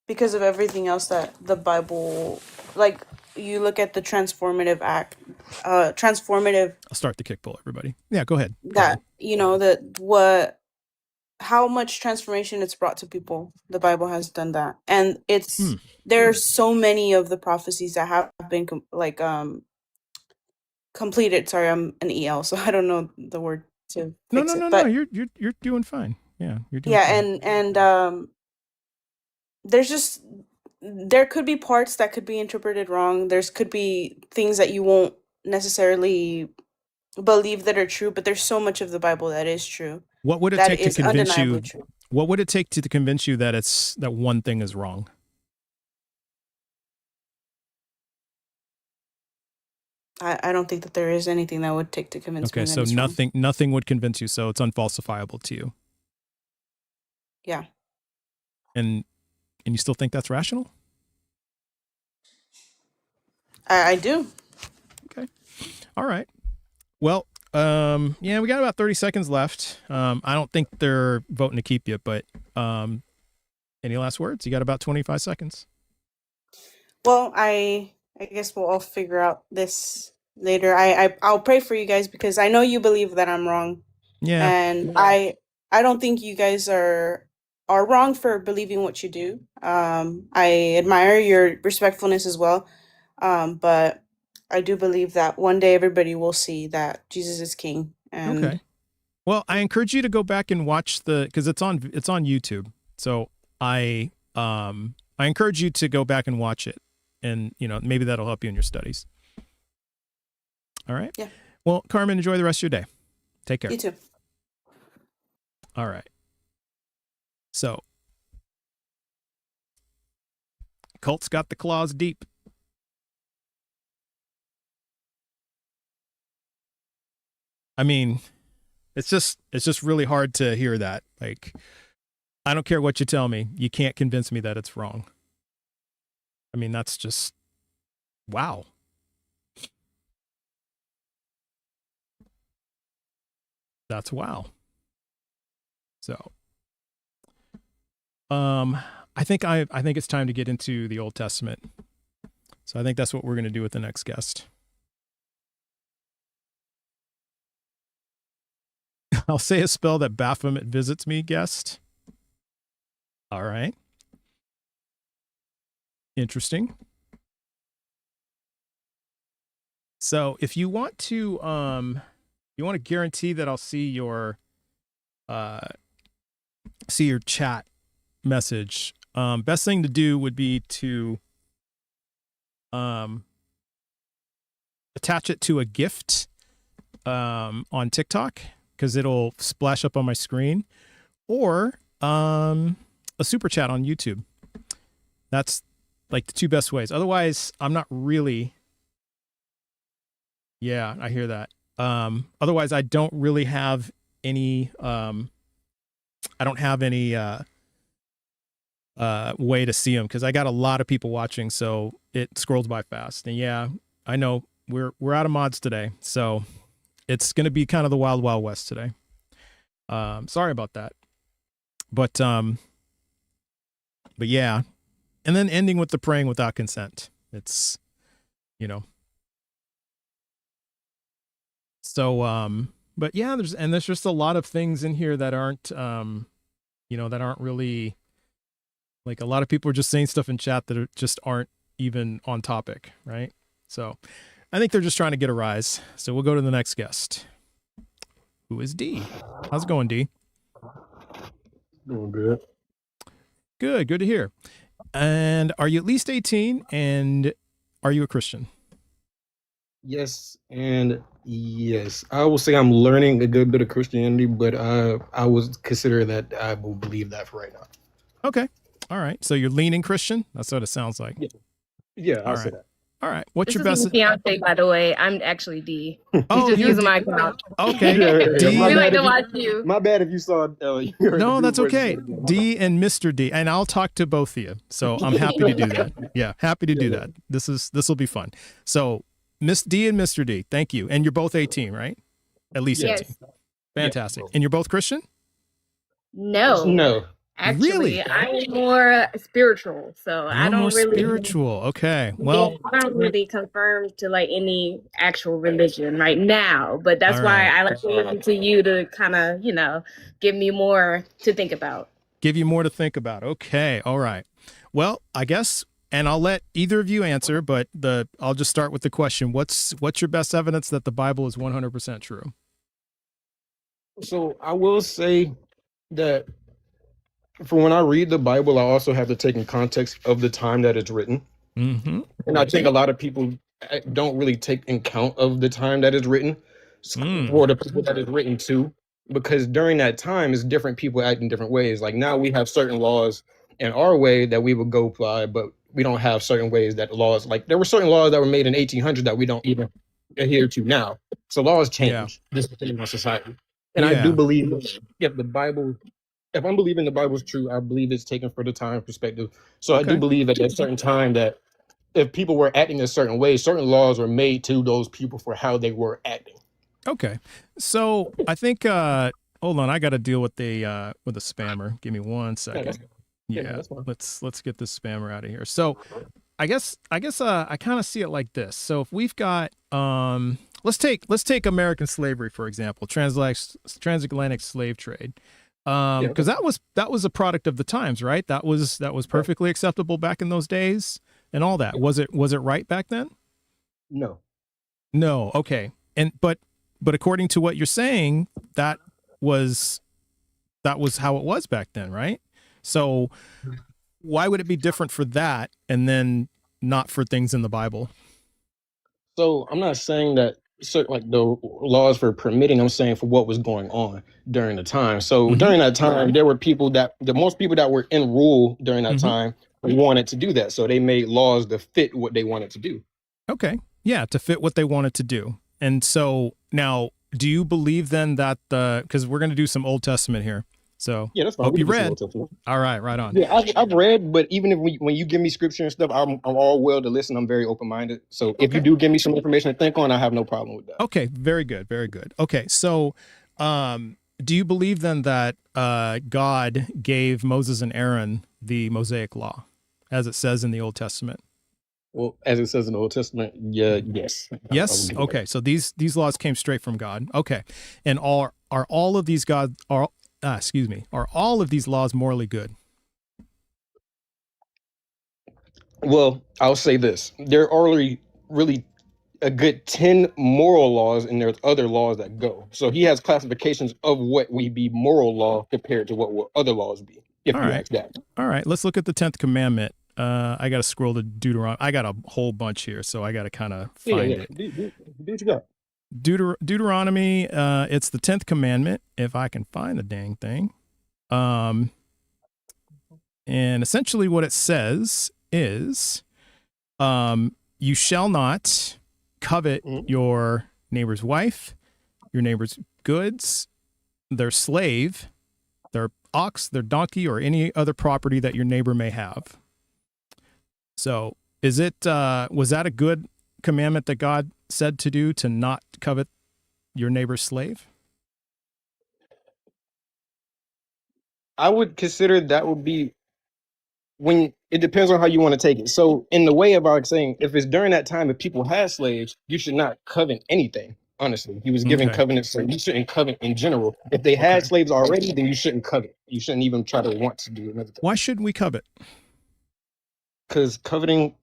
Because of everything else that the Bible, like you look at the transformative I'll start the kick pull, everybody. Yeah, go ahead. How much transformation it's brought to people. The Bible has done that. And there's so many of the prophecies that have been completed. Sorry, I'm an EL, so I don't know the word to fix it. No, you're doing fine. Yeah, you're doing fine. and there could be parts that could be interpreted wrong. Could be things that you won't necessarily believe that are true, but there's so much of the Bible that is true. What would it take to convince you? What would it take to convince you that that one thing is wrong? I don't think that there is anything that would take to convince me. Okay, so nothing would convince you, so it's unfalsifiable to you. Yeah. And you still think that's rational? I do. Okay. All right. Well, yeah, we got about 30 seconds left. I don't think they're voting to keep you, but any last words? You got about 25 seconds. Well, I guess we'll all figure out this later. I'll pray for you guys because I know you believe that I'm wrong. Yeah. And I don't think you guys are wrong for believing what you do. I admire your respectfulness as well. But I do believe that one day everybody will see that Jesus is King And Okay. Well, I encourage you to go back and watch because it's on YouTube. So I encourage you to go back and watch it, and maybe that'll help you in your studies. All right. Yeah. Well, Carmen, enjoy the rest of your day. Take care. You too. All right. So, cult's got the claws deep. I mean, it's just really hard to hear that. Like, I don't care what you tell me, you can't convince me that it's wrong. I mean, that's just wow. That's wow. So, I think it's time to get into the Old Testament. So I think that's what we're going to do with the next guest. I'll say a spell that Baphomet visits me, guest. All right. Interesting. So if you want to guarantee that I'll see your chat message, best thing to do would be to attach it to a gift on TikTok, because it'll splash up on my screen, or a super chat on YouTube. That's like the two best ways. Otherwise, I'm not really. Yeah, I hear that. Otherwise, I don't really have any. I don't have any way to see them, because I got a lot of people watching, so it scrolls by fast. And yeah, I know we're out of mods today, so it's going to be kind of the wild, wild west today. Sorry about that. But yeah. And then ending with the praying without consent. It's, so, but yeah, there's just a lot of things in here that aren't, that aren't really, like, a lot of people are just saying stuff in chat that just aren't even on topic. Right. So I think they're just trying to get a rise. So we'll go to the next guest, who is D. How's it going, D? Doing good. Good to hear. And are you at least 18, and are you a Christian? Yes, and yes. I will say I'm learning a good bit of Christianity, but I would consider that I will believe that for right now. Okay. All right. So you're leaning Christian? That's what it sounds like. Yeah, I'll All say right. that. All right. What's This your is best? my fiance, by the way. I'm actually D. Oh, He's just you're using D. my account. Okay. Yeah, D. my We bad like to if you- watch you. My bad if you saw. You heard No, the that's voice. okay. D and Mr. D, and I'll talk to both of you. So I'm happy to do that. Yeah, happy to do that. This will be fun. So Miss D and Mr. D, thank you. And you're both 18, right? At least Yes. 18. Fantastic. And you're both Christian? No. No. Actually, Really? I'm more spiritual. So I You're don't more really spiritual. Okay. Well, I don't really confirm to like any actual religion right now. But that's All why right. I like to listen to you to kind of, give me more to think about. give you more to think about. Okay. All right. Well, I guess, and I'll let either of you answer, but I'll just start with the question. What's your best evidence that the Bible is 100% true? So I will say that for when I read the Bible, I also have to take in context of the time that it's written. Mm-hmm. And I think a lot of people don't really take in count of the time that it's written or the people that it's written to, because during that time, it's different people act in different ways. Like now we have certain laws in our way that we would go by, but we don't have certain ways that laws, like there were certain laws that were made in 1800 that we don't even adhere to now. So laws change. This is in our society. And I do believe if I'm believing the Bible is true, I believe it's taken for the time perspective. So I do believe at a certain time that if people were acting a certain way, certain laws were made to those people for how they were acting. Okay. So I think hold on, I got to deal with the spammer. Give me 1 second. That's fine. Let's get this spammer out of here. So I guess I kind of see it like this. So if we've got let's take American slavery, for example, transatlantic slave trade. Because that was a product of the times, right? That was perfectly acceptable back in those days and all that. Was it right back then? No. No. Okay. But but according to what you're saying, that was how it was back then, right? So why would it be different for that and then not for things in the Bible? So I'm not saying that certain like the laws for permitting. I'm saying for what was going on during the time. So during that time, there were the most people that were in rule during that time wanted to do that. So they made laws to fit what they wanted to do. Okay. Yeah, to fit what they wanted to do. And so now, do you believe then that because we're going to do some Old Testament here. So Yeah, that's fine. hope We you can do some read. Old Testament. All right, right on. Yeah, I've read, but even if when you give me scripture and stuff, I'm all well to listen. I'm very open minded. So if you do give me some information to think on, I have no problem with that. Okay, very good, very good. Okay, so do you believe then that God gave Moses and Aaron the Mosaic Law, as it says in the Old Testament? Well, as it says in the Old Testament, yes. Yes. Okay, so these laws came straight from God. Okay, and are all of these are all of these laws morally good? Well, I'll say this: there are already really a good 10 moral laws, and there's other laws that go. So he has classifications of what would be moral law compared to what will other laws be. If All you right. ask that. All right, let's look at the 10th commandment. I got to scroll to Deuteronomy. I got a whole bunch here, so I got to kind of find it. Do what you got. Deuteronomy, it's the 10th commandment, if I can find the dang thing. And essentially what it says is, you shall not covet your neighbor's wife, your neighbor's goods, their slave, their ox, their donkey, or any other property that your neighbor may have. So was that a good commandment that God said to do, to not covet your neighbor's slave? I would consider that would be when it depends on how you want to take it. So in the way of our saying, if it's during that time, if people had slaves, you should not covet anything. Honestly, he was giving covenants, so you shouldn't covet in general. If they had slaves already, then you shouldn't covet. You shouldn't even try to want to do another thing. Why shouldn't we covet? Because coveting,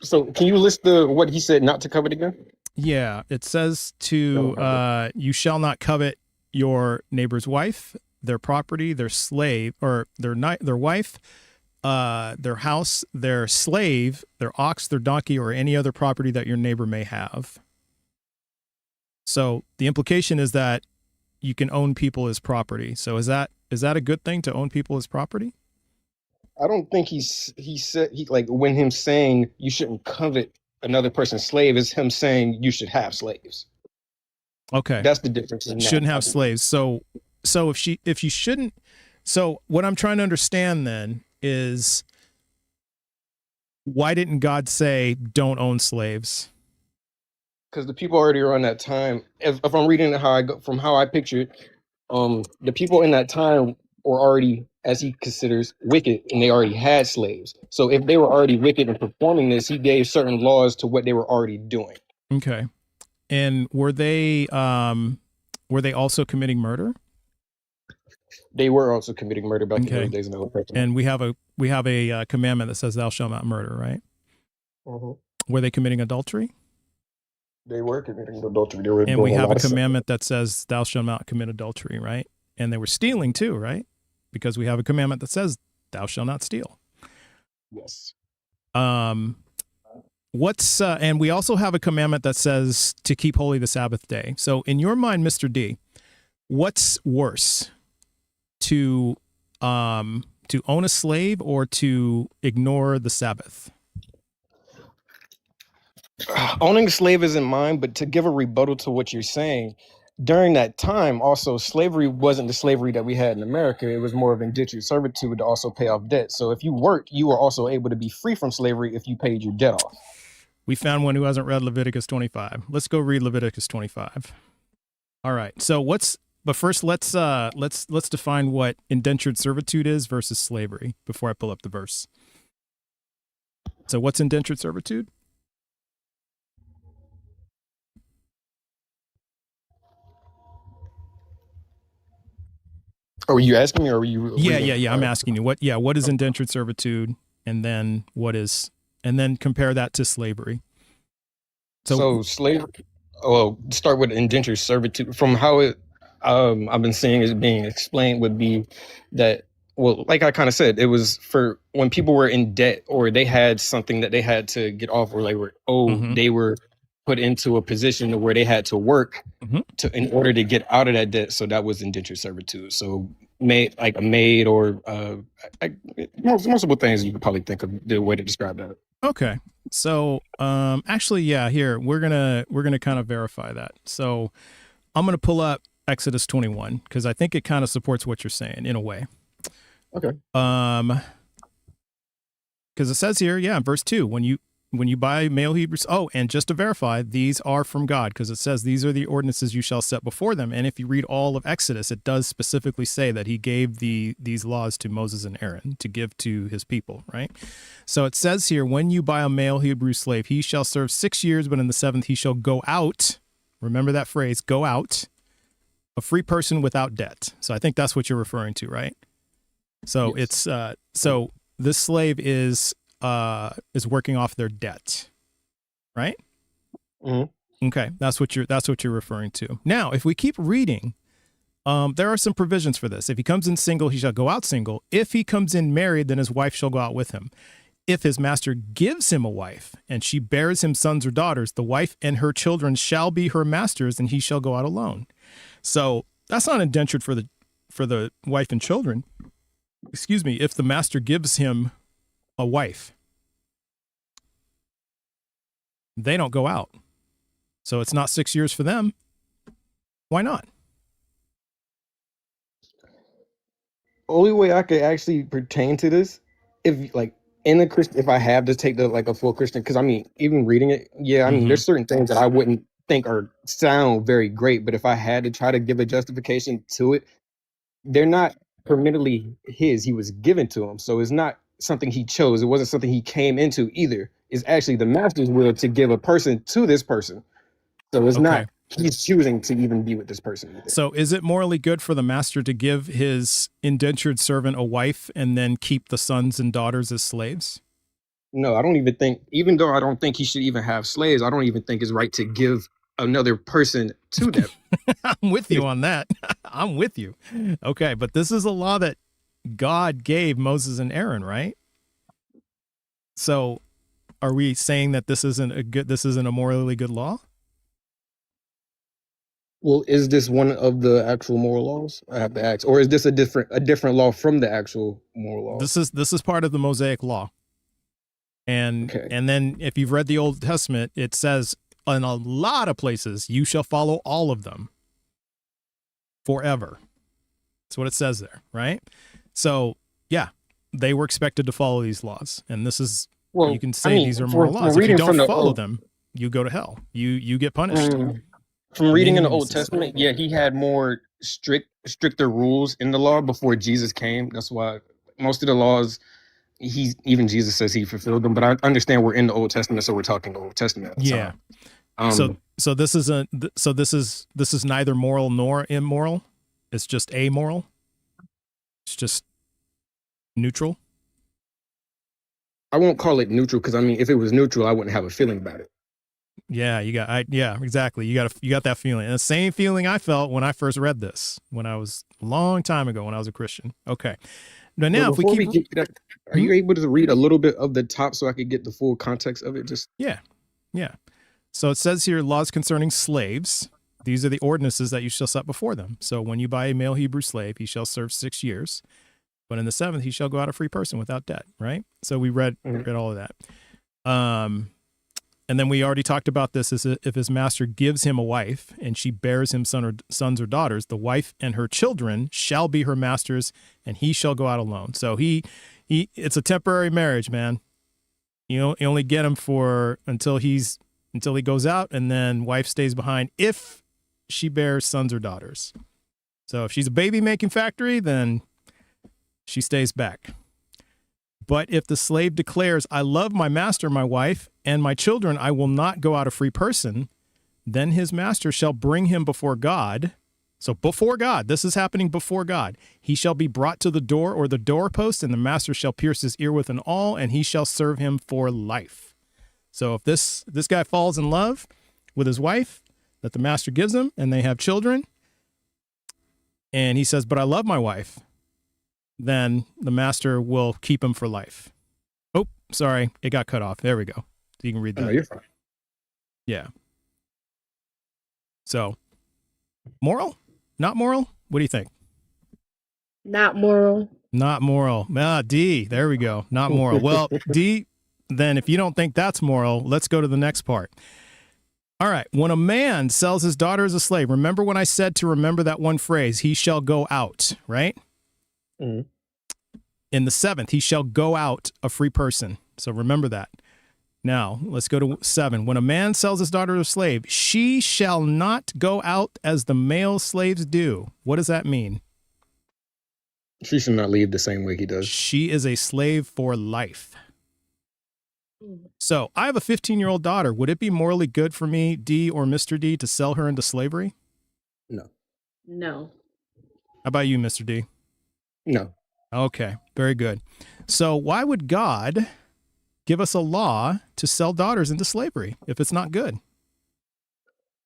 so can you list what he said not to covet again? Yeah, it says to you shall not covet your neighbor's wife, their property, their slave, or their wife, their house, their slave, their ox, their donkey, or any other property that your neighbor may have. So the implication is that you can own people as property. So is that a good thing to own people as property? I don't think he said when him saying you shouldn't covet another person's slave is him saying you should have slaves. Okay, that's the difference. Shouldn't have slaves. So if you shouldn't. So what I'm trying to understand then is, why didn't God say don't own slaves? Because the people already around that time, if I'm reading from how I picture it, the people in that time were already, as he considers, wicked, and they already had slaves. So if they were already wicked and performing this, he gave certain laws to what they were already doing. Okay. And were they also committing murder? They were also committing murder back in those days in the Old Testament. And we have a commandment that says thou shalt not murder, right? Were they committing adultery? They were committing adultery. And we have a commandment that says thou shalt not commit adultery, right? And they were stealing too, right? Because we have a commandment that says thou shalt not steal. Yes. And we also have a commandment that says to keep holy the Sabbath day. So in your mind, Mr. D, what's worse, to own a slave or to ignore the Sabbath? Owning a slave isn't mine, but to give a rebuttal to what you're saying, during that time, also slavery wasn't the slavery that we had in America. It was more of indentured servitude to also pay off debt. So if you worked, you were also able to be free from slavery if you paid your debt off. We found one who hasn't read Leviticus 25. Let's go read Leviticus 25. All right. So but first let's define what indentured servitude is versus slavery before I pull up the verse. So what's indentured servitude? Are you asking me, or are you? Yeah. I'm asking you what is indentured servitude, and then compare that to slavery. So slavery. well, start with indentured servitude. From how it, I've been seeing it being explained would be that, well, like I kind of said, it was for when people were in debt or they had something that they had to get off, or they were they were put into a position where they had to work to in order to get out of that debt. So that was indentured servitude. So like a maid or multiple things you could probably think of the way to describe that. Okay. So, actually, yeah, here, we're going to kind of verify that. So I'm going to pull up Exodus 21 because I think it kind of supports what you're saying in a way. Okay. Because it says here, yeah, in verse 2, when you buy male Hebrews, and just to verify, these are from God, because it says these are the ordinances you shall set before them. And if you read all of Exodus, it does specifically say that he gave these laws to Moses and Aaron to give to his people, right? So it says here, when you buy a male Hebrew slave, he shall serve 6 years, but in the 7th he shall go out. Remember that phrase, go out, a free person without debt. So I think that's what you're referring to, right? So yes. It's so this slave is working off their debt, right? Mm-hmm. Okay, that's what you're referring to. Now, if we keep reading, there are some provisions for this. If he comes in single, he shall go out single. If he comes in married, then his wife shall go out with him. If his master gives him a wife, and she bears him sons or daughters, the wife and her children shall be her master's, and he shall go out alone. So that's not indentured for the wife and children. Excuse me. If the master gives him a wife, they don't go out. So it's not 6 years for them. Why not? Only way I could actually pertain to this, if like in the Christian, if I have to take a full Christian, because I mean, even reading it, yeah, I mean, there's certain things that I wouldn't think or sound very great, but if I had to try to give a justification to it, they're not permittedly his. He was given to him, so it's not something he chose. It wasn't something he came into either. It's actually the master's will to give a person to this person. So it's not he's choosing to even be with this person either. So is it morally good for the master to give his indentured servant a wife and then keep the sons and daughters as slaves? No, I don't even think, even though I don't think he should even have slaves, I don't even think it's right to give another person to them. I'm with you on that. I'm with you. Okay, but this is a law that God gave Moses and Aaron, right? So are we saying that this isn't a morally good law? Well, is this one of the actual moral laws? I have to ask, or is this a different law from the actual moral law? This is part of the Mosaic law. And then if you've read the Old Testament, it says in a lot of places, you shall follow all of them forever. That's what it says there, right? So yeah, they were expected to follow these laws. And this is, you can say these are moral laws. If you don't follow them, you go to hell. You get punished. From reading in the Old Testament, yeah, he had more stricter rules in the law before Jesus came. That's why most of the laws, even Jesus says he fulfilled them. But I understand we're in the Old Testament, so we're talking Old Testament. Yeah. So this is neither moral nor immoral. It's just amoral. It's just neutral. I won't call it neutral because I mean, if it was neutral, I wouldn't have a feeling about it. Yeah, yeah, exactly. You got that feeling. And the same feeling I felt when I first read this, when I was a long time ago when I was a Christian. Okay. Now if we keep are you able to read a little bit of the top so I could get the full context of it? Yeah. So it says here, laws concerning slaves. These are the ordinances that you shall set before them. So when you buy a male Hebrew slave, he shall serve 6 years, but in the 7th he shall go out a free person without debt. Right. So we read all of that. And then we already talked about this is if his master gives him a wife and she bears him sons or daughters, the wife and her children shall be her master's, and he shall go out alone. So it's a temporary marriage, man. You only get him until he goes out, and then wife stays behind if she bears sons or daughters. So if she's a baby making factory, then she stays back. But if the slave declares, I love my master, my wife, and my children, I will not go out a free person, then his master shall bring him before God. So before God, this is happening before God. He shall be brought to the door or the doorpost, and the master shall pierce his ear with an awl, and he shall serve him for life. So if this guy falls in love with his wife, that the master gives him and they have children, and he says, but I love my wife, then the master will keep him for life. Oh, sorry. It got cut off. There we go. So you can read that. No, you're fine. Yeah. So, moral? Not moral? What do you think? Not moral. Not moral. D. There we go. Not moral. Well, D, then if you don't think that's moral, let's go to the next part. All right. When a man sells his daughter as a slave, remember when I said to remember that one phrase, he shall go out, right? Mm-hmm. In the 7th, he shall go out a free person. So remember that. Now, let's go to 7. When a man sells his daughter as a slave, she shall not go out as the male slaves do. What does that mean? She should not leave the same way he does. She is a slave for life. So I have a 15-year-old daughter. Would it be morally good for me, D or Mr. D, to sell her into slavery? No. No. How about you, Mr. D? No. Okay, very good. So why would God give us a law to sell daughters into slavery if it's not good?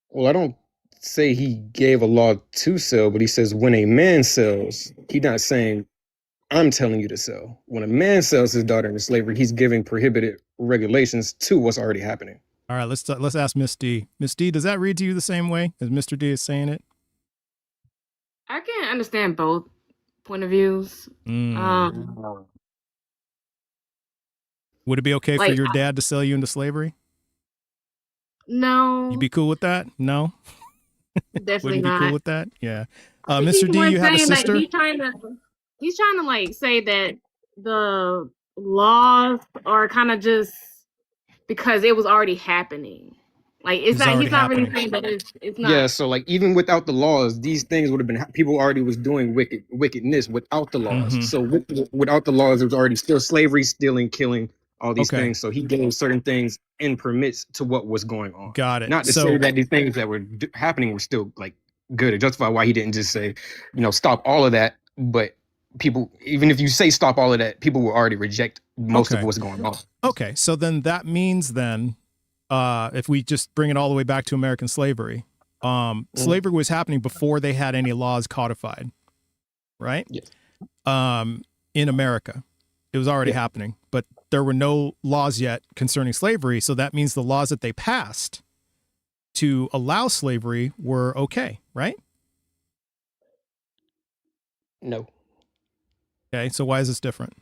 Well, I don't say he gave a law to sell, but he says when a man sells, he's not saying I'm telling you to sell. When a man sells his daughter into slavery, he's giving prohibited regulations to what's already happening. All right, let's ask Miss D. Miss D, does that read to you the same way as Mr. D is saying it? I can understand both point of views. Would it be okay for Like, your dad to sell you into slavery? No. You'd be cool with that? No? Definitely Wouldn't be not. cool with that? Yeah. I think Mr. D, was you have a saying that sister? he's trying to like say that the laws are kind of just because it was already happening. Like he's not really saying that it's not. Yeah, so like even without the laws, these things would have been people already was doing wickedness without the laws. Mhm. So without the laws, there was already still slavery, stealing, killing, all these Okay. things. So he gave certain things in permits to what was going on. Got it. Not to say that these things that were happening were still like good or justify why he didn't just say, stop all of that. But people, even if you say stop all of that, people will already reject most of what's going on. Okay, so then that means if we just bring it all the way back to American slavery, slavery was happening before they had any laws codified, right? Yes. In America, it was already happening, but there were no laws yet concerning slavery. So that means the laws that they passed to allow slavery were okay, right? No. Okay, so why is this different?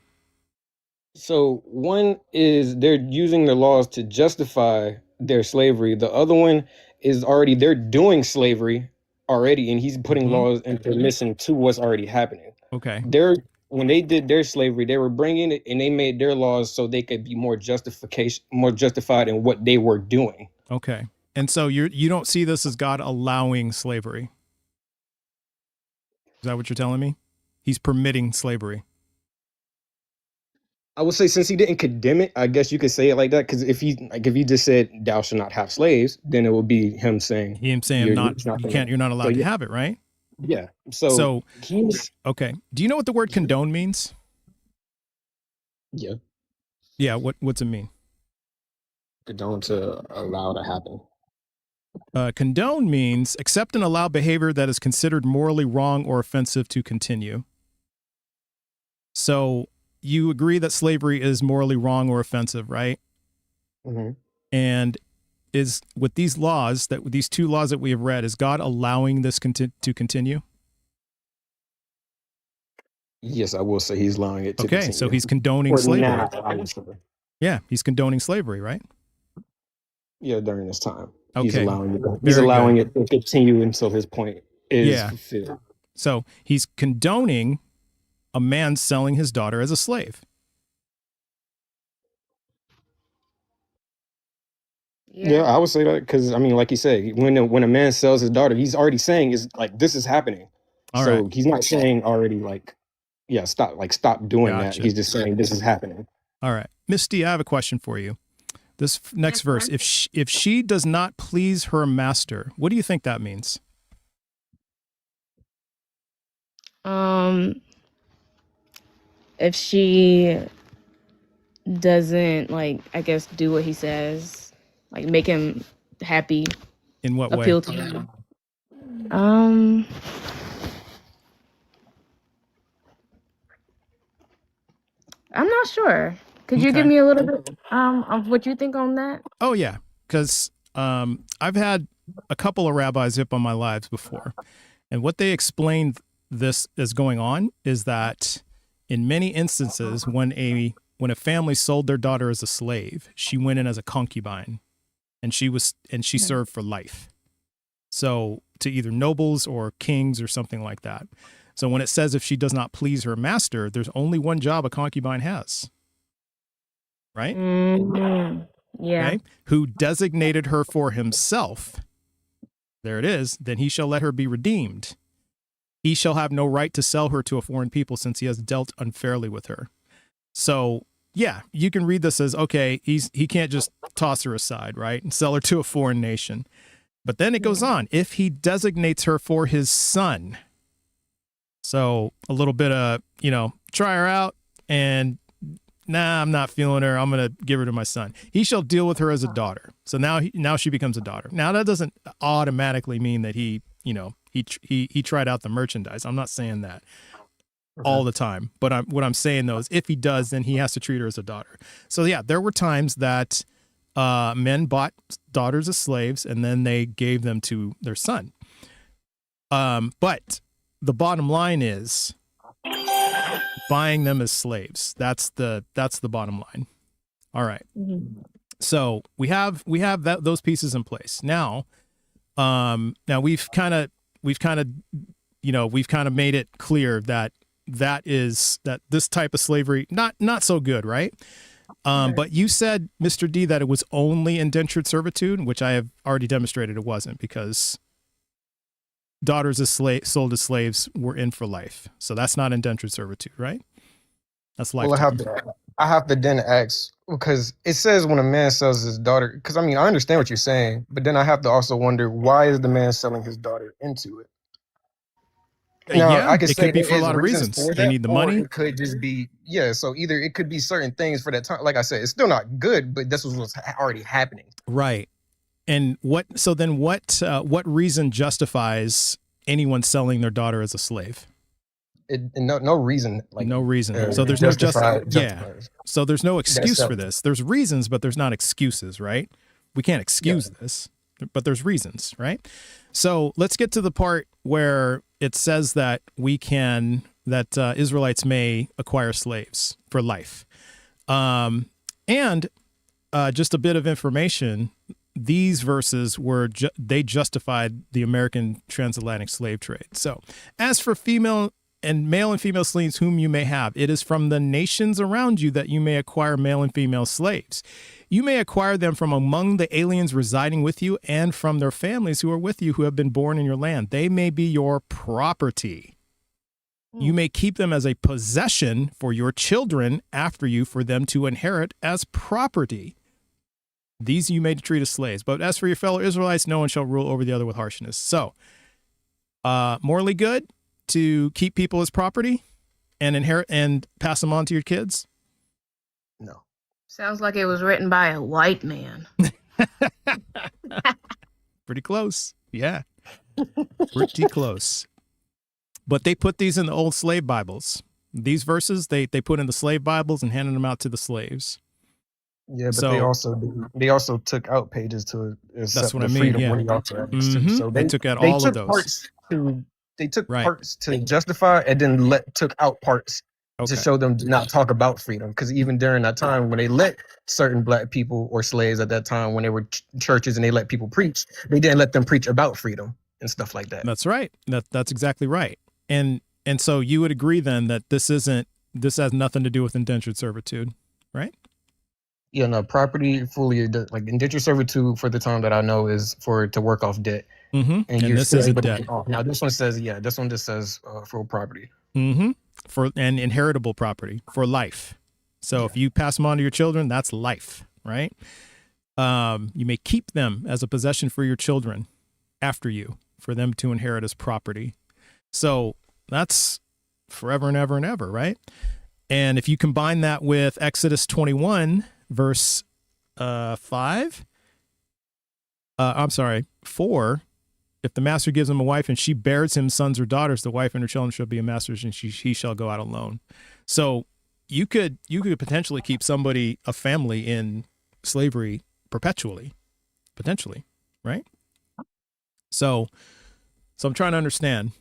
So one is they're using the laws to justify their slavery. The other one is they're doing slavery already, and he's putting laws and permission to what's already happening. Okay. When they did their slavery, they were bringing it and they made their laws so they could be more justified in what they were doing. Okay. And so you don't see this as God allowing slavery. Is that what you're telling me? He's permitting slavery. I would say since he didn't condemn it, I guess you could say it like that. Because if he just said thou shalt not have slaves, then it would be him saying you're not allowed to have it, right? Yeah. So he's okay. Do you know what the word condone means? Yeah. Yeah. What's it mean? Condone, to allow to happen. Condone means accept and allow behavior that is considered morally wrong or offensive to continue. So you agree that slavery is morally wrong or offensive, right? Mm-hmm. And is with these laws, these two laws that we have read, is God allowing this to continue? Yes, I will say he's allowing it to continue. So he's condoning slavery. Now, yeah, he's condoning slavery, right? Yeah, during this time. Okay. He's allowing it to continue until his point is fulfilled. So he's condoning a man selling his daughter as a slave. Yeah, I would say that because like you said, when a man sells his daughter, he's already saying is like this is happening. So he's not saying already stop doing that. He's just saying this is happening. All right, Misty, I have a question for you. This next verse, if she does not please her master, what do you think that means? If she doesn't do what he says, like make him happy. In what way? appeal to you? Um, I'm not sure. Could you give Okay. me a little bit of what you think on that? Oh yeah, because I've had a couple of rabbis up on my lives before, and what they explained this is going on is that in many instances, when a family sold their daughter as a slave, she went in as a concubine, and she served for life. So to either nobles or kings or something like that. So when it says if she does not please her master, there's only one job a concubine has. Right? Mm-hmm. Yeah. Okay. Who designated her for himself. There it is. Then he shall let her be redeemed. He shall have no right to sell her to a foreign people since he has dealt unfairly with her. So yeah, you can read this as, okay, he can't just toss her aside, right? And sell her to a foreign nation. But then it goes on, if he designates her for his son. So a little bit of, try her out and nah, I'm not feeling her. I'm going to give her to my son. He shall deal with her as a daughter. So now she becomes a daughter. Now that doesn't automatically mean that he tried out the merchandise. I'm not saying that all the time, but what I'm saying though is if he does, then he has to treat her as a daughter. So yeah, there were times that men bought daughters as slaves and then they gave them to their son. But the bottom line is buying them as slaves. That's the bottom line. All right. Mm-hmm. So we have those pieces in place. Now we've kind of made it clear that this type of slavery not so good, right? But you said, Mr. D, that it was only indentured servitude, which I have already demonstrated it wasn't, because daughters sold as slaves were in for life. So that's not indentured servitude, right? That's life. Well, I have to then ask, because it says when a man sells his daughter, because I understand what you're saying, but then I have to also wonder, why is the man selling his daughter into it? Now, Yeah, I could it say could be there for a is lot of reasons reasons. for They that, need the or money. it could just be, so either it could be certain things for that time. Like I said, it's still not good, but this was what's already happening. Right. And what reason justifies anyone selling their daughter as a slave? No reason. No reason. So there's no justifies. So there's no excuse for this. There's reasons, but there's not excuses, right? We can't excuse this, but there's reasons, right? So let's get to the part where it says that Israelites may acquire slaves for life. And just a bit of information. These verses they justified the American transatlantic slave trade. So as for male and female slaves whom you may have, it is from the nations around you that you may acquire male and female slaves. You may acquire them from among the aliens residing with you and from their families who are with you who have been born in your land. They may be your property. You may keep them as a possession for your children after you, for them to inherit as property. These you may treat as slaves. But as for your fellow Israelites, no one shall rule over the other with harshness. So, morally good to keep people as property and inherit and pass them on to your kids? No. Sounds like it was written by a white man. Pretty close. Yeah. Pretty close. But they put these in the old slave Bibles. These verses, they put in the slave Bibles and handed them out to the slaves. Yeah, but they also took out pages to accept that's what the I mean, freedom yeah. when he also had this Mm-hmm. too. So they took out all of those. They took parts to justify and then took out parts to show them to not talk about freedom. Because even during that time when they let certain black people or slaves at that time, when they were churches and they let people preach, they didn't let them preach about freedom and stuff like that. That's right. That's exactly right. And so you would agree then that this has nothing to do with indentured servitude, right? Yeah, no, property fully, like indentured servitude for the time that I know is to work off debt. Mm-hmm. And this is a debt. Now this one says, just says full property. Mm-hmm. For an inheritable property for life. So if you pass them on to your children, that's life, right? You may keep them as a possession for your children after you, for them to inherit as property. So that's forever and ever and ever, right? And if you combine that with Exodus 21, verse 5, I'm sorry, 4, if the master gives him a wife and she bears him sons or daughters, the wife and her children shall be a master's, and he shall go out alone. So you could potentially keep somebody, a family, in slavery perpetually, potentially, right? So I'm trying to understand.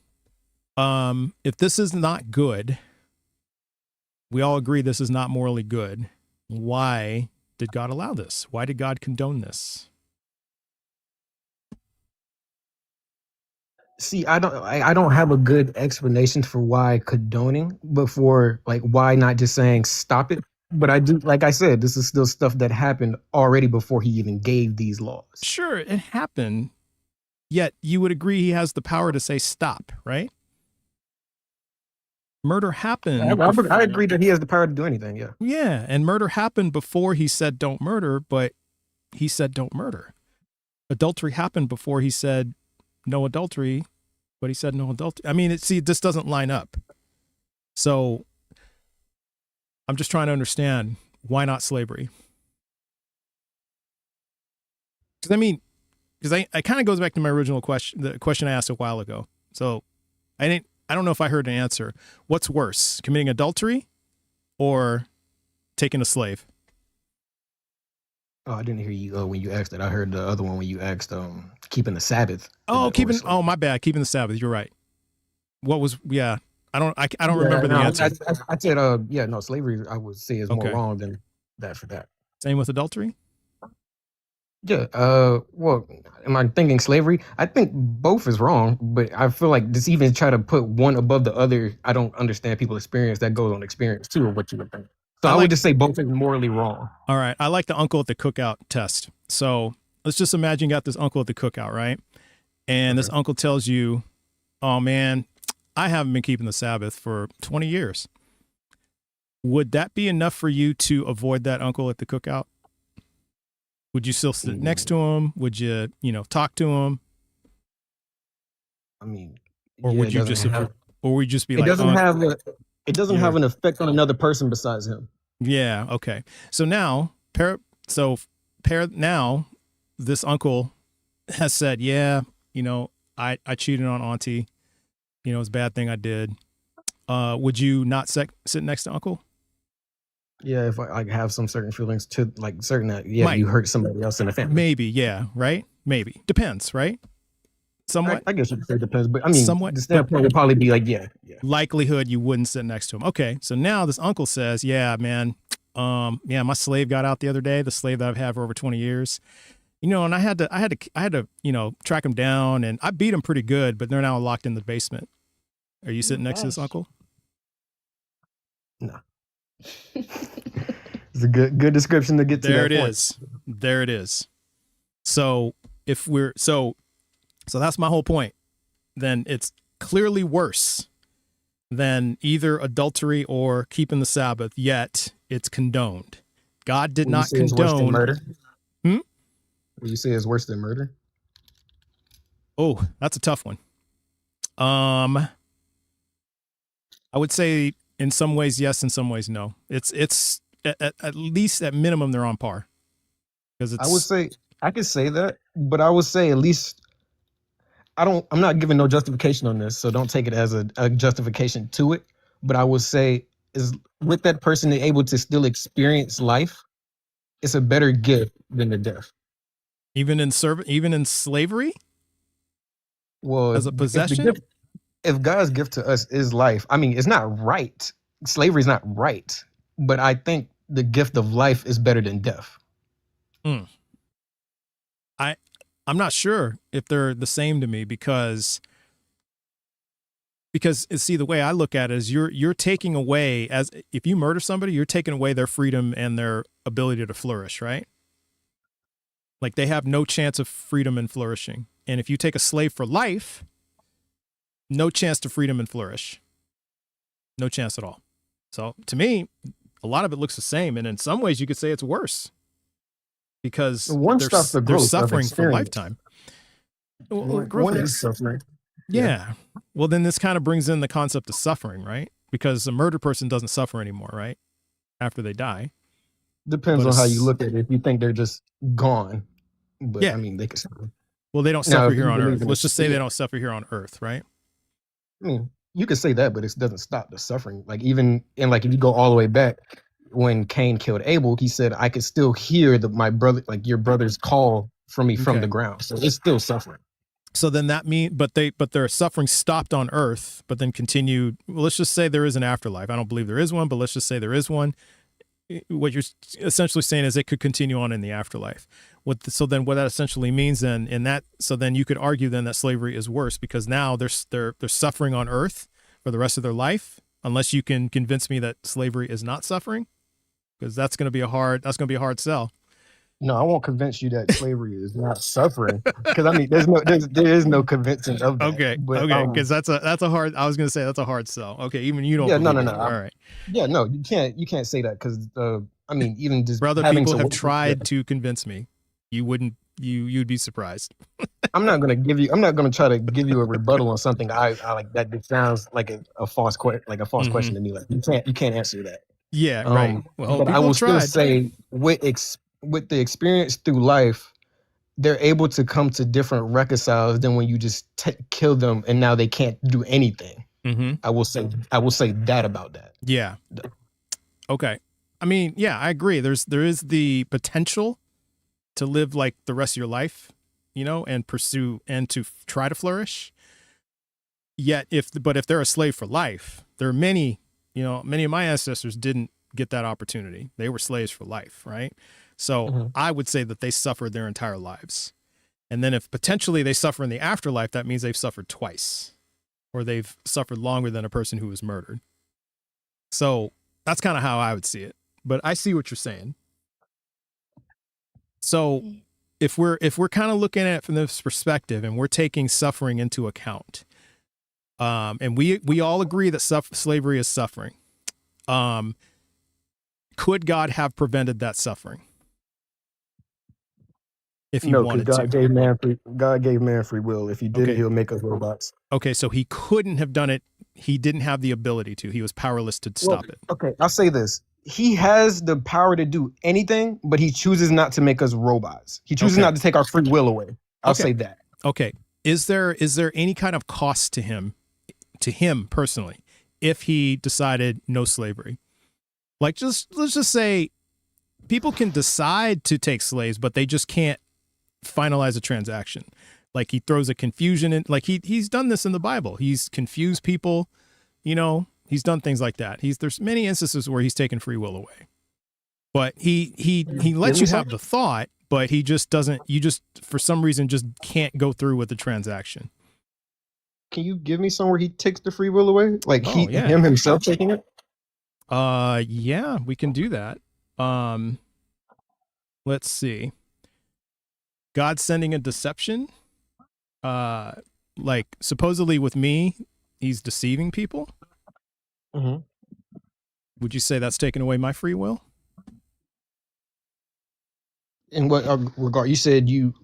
If this is not good, we all agree this is not morally good. Why did God allow this? Why did God condone this? See, I don't have a good explanation for why condoning, but for like why not just saying stop it. But I do, like I said, this is still stuff that happened already before he even gave these laws. Sure, it happened. Yet you would agree he has the power to say stop, right? Murder happened. I agree that he has the power to do anything. Yeah. Yeah, and murder happened before he said don't murder, but he said don't murder. Adultery happened before he said no adultery, but he said no adultery. I mean, this doesn't line up. So I'm just trying to understand, why not slavery? Because it kind of goes back to my original question, the question I asked a while ago. So I don't know if I heard an answer. What's worse, committing adultery or taking a slave? Oh, I didn't hear you when you asked that. I heard the other one when you asked keeping the Sabbath. Oh, my bad. Keeping the Sabbath. You're right. What was, yeah. I don't remember the answer. I said, slavery I would say is more wrong than that for that. Same with adultery? Yeah. Well, am I thinking slavery? I think both is wrong, but I feel like just even try to put one above the other, I don't understand people's experience. That goes on experience too, of what you would think. So I would just say both is morally wrong. All right. I like the uncle at the cookout test. So let's just imagine you got this uncle at the cookout, right? And this uncle tells you, oh man, I haven't been keeping the Sabbath for 20 years. Would that be enough for you to avoid that uncle at the cookout? Would you still sit next to him? Would you, talk to him? I mean, or would you just, or would you just be like, it doesn't have an effect on another person besides him. Yeah. Okay. So now, now this uncle has said, yeah, I cheated on auntie. It's a bad thing I did. Would you not sit next to uncle? Yeah, if I have some certain feelings to like certain that, you hurt somebody else in the family. Maybe, yeah, right? Maybe. Depends, right? Somewhat. I guess you could say depends, but I mean, somewhat, the standpoint would probably be like, yeah. Likelihood you wouldn't sit next to him. Okay, so now this uncle says, yeah, man, my slave got out the other day, the slave that I've had for over 20 years. And I had to, track him down, and I beat him pretty good, but they're now locked in the basement. Are you sitting next to this uncle? No. It's a good description to get to. There it is. There it is. So if we're so that's my whole point. Then it's clearly worse than either adultery or keeping the Sabbath, yet it's condoned. God did not condone murder. Would you say it's worse than murder? Oh, that's a tough one. I would say in some ways yes, in some ways no. It's at least at minimum they're on par. Because I would say I could say that, but I would say at least I'm not giving no justification on this, so don't take it as a justification to it. But I would say is with that person able to still experience life, it's a better gift than the death. Even in slavery? Well, as a possession? If God's gift to us is life, I mean, it's not right. Slavery is not right, but I think the gift of life is better than death. I'm not sure if they're the same to me because see, the way I look at it is you're taking away, as if you murder somebody, you're taking away their freedom and their ability to flourish, right? Like they have no chance of freedom and flourishing. And if you take a slave for life, no chance to freedom and flourish. No chance at all. So to me, a lot of it looks the same. And in some ways you could say it's worse because they're suffering for a lifetime. One is suffering. Yeah. Well, then this kind of brings in the concept of suffering, right? Because a murdered person doesn't suffer anymore, right? After they die. Depends on how you look at it. If you think they're just gone, but Yeah. I mean, they could suffer. Well, they don't Now, suffer if here you on believe Earth. in Let's the just say they spirit, don't suffer here on Earth, right? I mean, you could say that, but it doesn't stop the suffering. Like even and like if you go all the way back, when Cain killed Abel, he said, "I could still hear my brother, like your brother's call from me from Okay. the ground." So it's still suffering. So then that but their suffering stopped on Earth, but then continued. Well, let's just say there is an afterlife. I don't believe there is one, but let's just say there is one. What you're essentially saying is it could continue on in the afterlife. So then what that essentially means then so then you could argue then that slavery is worse because now they're suffering on Earth for the rest of their life, unless you can convince me that slavery is not suffering, because that's going to be a hard sell. No, I won't convince you that slavery is not suffering, because I mean, there is no convincing of that. Okay, But, because that's a hard. I was going to say that's a hard sell. Okay, even you don't. Yeah, believe no. it. All right. Yeah, no, you can't say that because I mean, even just Brother, having people to have work with tried to convince me. You'd be surprised. I'm not gonna try to give you a rebuttal on something I like that. It sounds like a false question to me. Like you can't answer that. Yeah, right. Well, But I people will have still tried. say with the experience through life, they're able to come to different reconciles than when you just kill them and now they can't do anything. Mm-hmm. I will say that about that. Yeah. Okay. I mean, yeah, I agree. There is the potential to live like the rest of your life, and pursue and to try to flourish. Yet if they're a slave for life, there are many of my ancestors didn't get that opportunity. They were slaves for life, right? So I would say that they suffered their entire lives. And then if potentially they suffer in the afterlife, that means they've suffered twice, or they've suffered longer than a person who was murdered. So that's kind of how I would see it. But I see what you're saying. So if we're kind of looking at it from this perspective and we're taking suffering into account, and we all agree that slavery is suffering, could God have prevented that suffering if he wanted to? God gave man free will. If he didn't, he'll make us robots. Okay, so he couldn't have done it. He didn't have the ability to. He was powerless to stop it. Okay, I'll say this. He has the power to do anything, but he chooses not to make us robots. He chooses not to take our free will away. I'll say that. Okay. Is there any kind of cost to him personally, if he decided no slavery? Like, let's just say people can decide to take slaves, but they just can't finalize a transaction. Like, he throws a confusion in, like he's done this in the Bible. He's confused people, he's done things like that. There's many instances where he's taken free will away, but he lets you have the thought, but he just doesn't, you just, for some reason, just can't go through with the transaction. Can you give me somewhere he takes the free will away? Like him himself taking it? Yeah, we can do that. Let's see. God sending a deception. Like supposedly with me, he's deceiving people. Mm-hmm. Would you say that's taken away my free will? In what regard? You said you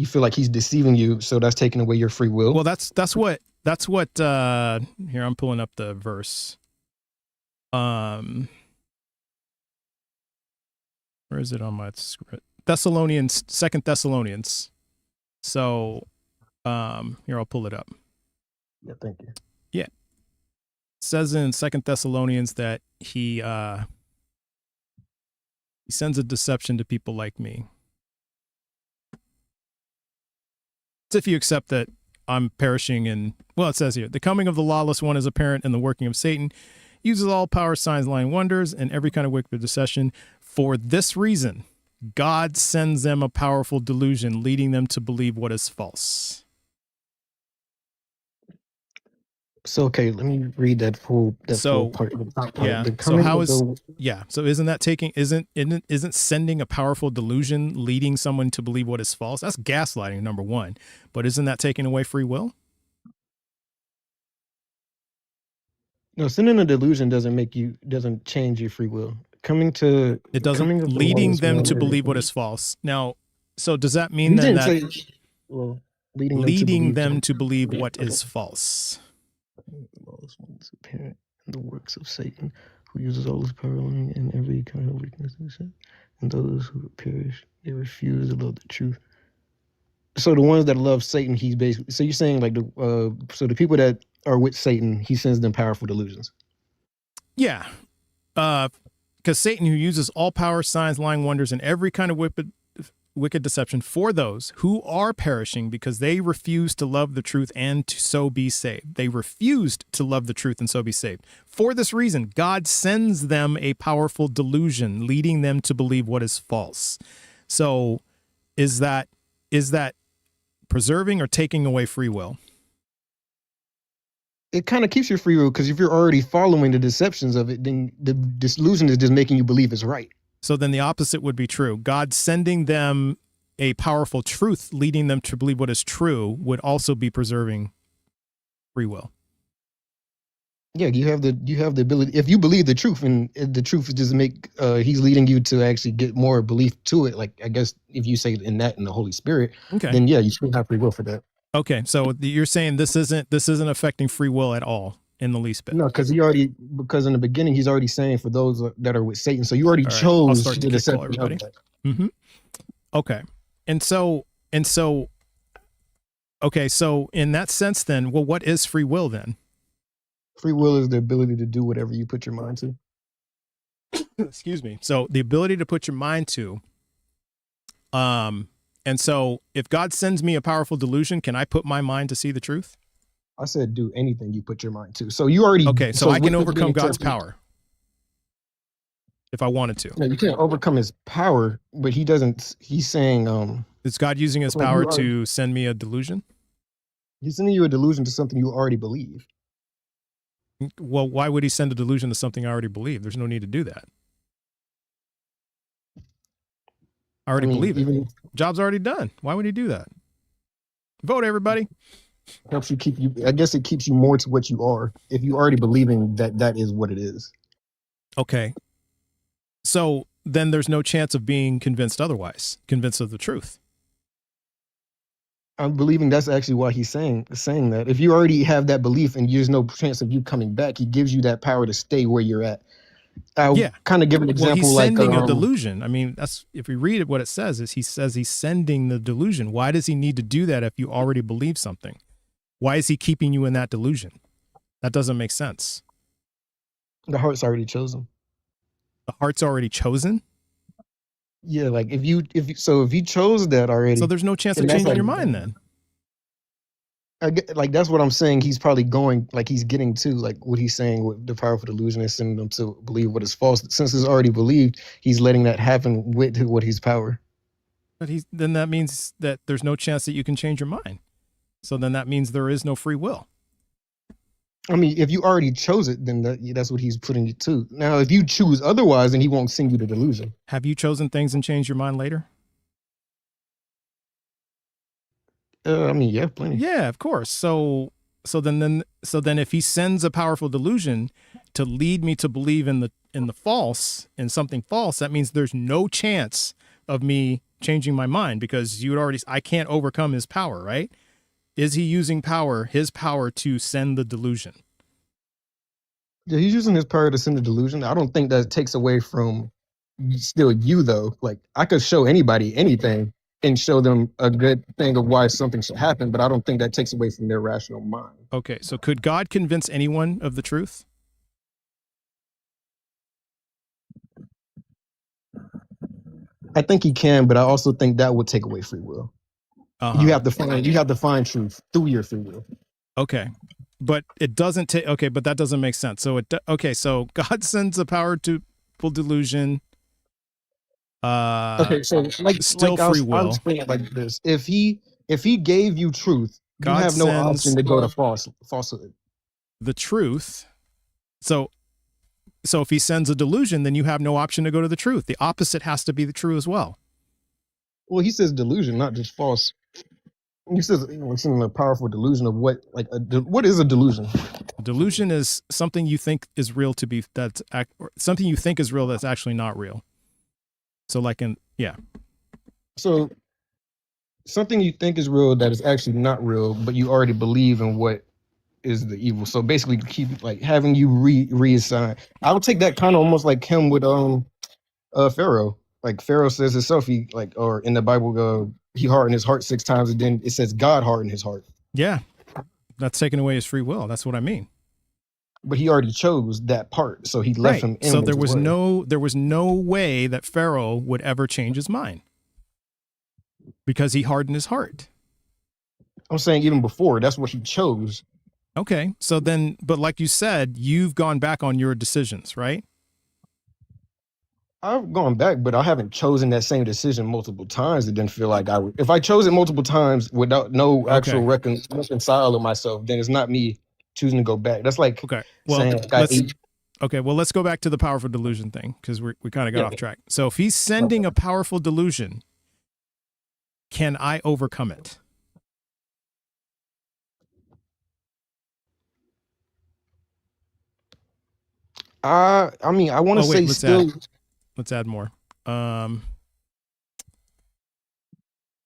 feel like he's deceiving you, so that's taking away your free will. Well, that's what here, I'm pulling up the verse. Where is it on my script? 2 Thessalonians. So here, I'll pull it up. Yeah, thank you. Yeah. It says in 2 Thessalonians that he sends a deception to people like me. It's if you accept that I'm perishing it says here, the coming of the lawless one is apparent in the working of Satan, uses all power, signs, lying wonders, and every kind of wicked deception. For this reason, God sends them a powerful delusion, leading them to believe what is false. So okay, let me read that full part. Yeah. So how is so isn't sending a powerful delusion leading someone to believe what is false? That's gaslighting, number one. But isn't that taking away free will? No, sending a delusion doesn't change your free will. Leading them to believe what is false. Now, so does that mean then that leading them to believe what is false? The lawless one is apparent in the works of Satan, who uses all his power and every kind of weakness. And those who perish, they refuse to love the truth, so the ones that love Satan, he's basically, so you're saying like so the people that are with Satan, he sends them powerful delusions. Yeah. Because Satan, who uses all power, signs, lying wonders, and every kind of wicked deception for those who are perishing because they refuse to love the truth and to so be saved. They refused to love the truth and so be saved. For this reason, God sends them a powerful delusion, leading them to believe what is false. So is that preserving or taking away free will? It kind of keeps your free will, because if you're already following the deceptions of it, then the delusion is just making you believe it's right. So then the opposite would be true. God sending them a powerful truth, leading them to believe what is true, would also be preserving free will. Yeah, you have the ability. If you believe the truth, and the truth is just he's leading you to actually get more belief to it. Like, I guess if you say in the Holy Spirit, okay, then yeah, you still have free will for that. Okay, so you're saying this isn't affecting free will at all in the least bit? No, because in the beginning he's already saying for those that are with Satan. So you already chose to deception of that. Mm-hmm. Okay, and so okay, so in that sense, then, well, what is free will then? Free will is the ability to do whatever you put your mind to. Excuse me. So the ability to put your mind to, and so if God sends me a powerful delusion, can I put my mind to see the truth? I said do anything you put your mind to. So you already... Okay, so I can overcome God's power if I wanted to. No, you can't overcome his power, but he doesn't... He's saying... is God using his power to send me a delusion? He's sending you a delusion to something you already believe. Well, why would he send a delusion to something I already believe? There's no need to do that. I already believe it. Job's already done. Why would he do that? Vote, everybody. Helps you keep you. I guess it keeps you more to what you are if you already believing that is what it is. Okay. So then there's no chance of being convinced otherwise, convinced of the truth. I'm believing that's actually why he's saying that. If you already have that belief and there's no chance of you coming back, he gives you that power to stay where you're at. I'll kind of give an example. Well, he's sending a delusion. I mean, that's, if we read it, what it says is he says he's sending the delusion. Why does he need to do that if you already believe something? Why is he keeping you in that delusion? That doesn't make sense. The heart's already chosen. The heart's already chosen? Yeah, like if you chose that already. So there's no chance of changing your mind then. Like that's what I'm saying. He's probably going, like he's getting to, like what he's saying with the powerful delusion is sending them to believe what is false. Since it's already believed, he's letting that happen with what he's power. But then that means that there's no chance that you can change your mind. So then that means there is no free will. I mean, if you already chose it, then that's what he's putting you to. Now, if you choose otherwise, then he won't send you the delusion. Have you chosen things and changed your mind later? I mean, yeah, plenty. Yeah, of course. So then if he sends a powerful delusion to lead me to believe in the false, in something false, that means there's no chance of me changing my mind because I can't overcome his power, right? Is he using his power to send the delusion? Yeah, he's using his power to send the delusion. I don't think that takes away from still you, though. Like, I could show anybody anything and show them a good thing of why something should happen, but I don't think that takes away from their rational mind. Okay, so could God convince anyone of the truth? I think he can, but I also think that would take away free will. You have to find truth through your free will. Okay, but it doesn't take. Okay, but that doesn't make sense. So so God sends a powerful delusion. Okay, so still free will. I'll explain it like this: if he gave you truth, God, you have no option to go to falsehood. The truth. So if he sends a delusion, then you have no option to go to the truth. The opposite has to be the true as well. Well, he says delusion, not just false. He says it's in a powerful delusion of what is a delusion? A delusion is something you think is real something you think is real that's actually not real. So So something you think is real that is actually not real, but you already believe in what is the evil. So basically keep like having you reassign. I would take that kind of almost like him with Pharaoh. Like Pharaoh says himself, or in the Bible, he hardened his heart 6 times, and then it says God hardened his heart. Yeah, that's taking away his free will. That's what I mean. But he already chose that part, so he left him in. So there was no way that Pharaoh would ever change his mind because he hardened his heart. I'm saying even before, that's what he chose. Okay, so then, but like you said, you've gone back on your decisions, right? I've gone back, but I haven't chosen that same decision multiple times. It didn't feel like I would. If I chose it multiple times without no actual reconciling myself, then it's not me choosing to go back. That's like saying well, let's go back to the powerful delusion thing because we kind of got off track. So if he's sending a powerful delusion, can I overcome it? I mean, I want to say still. Let's add more.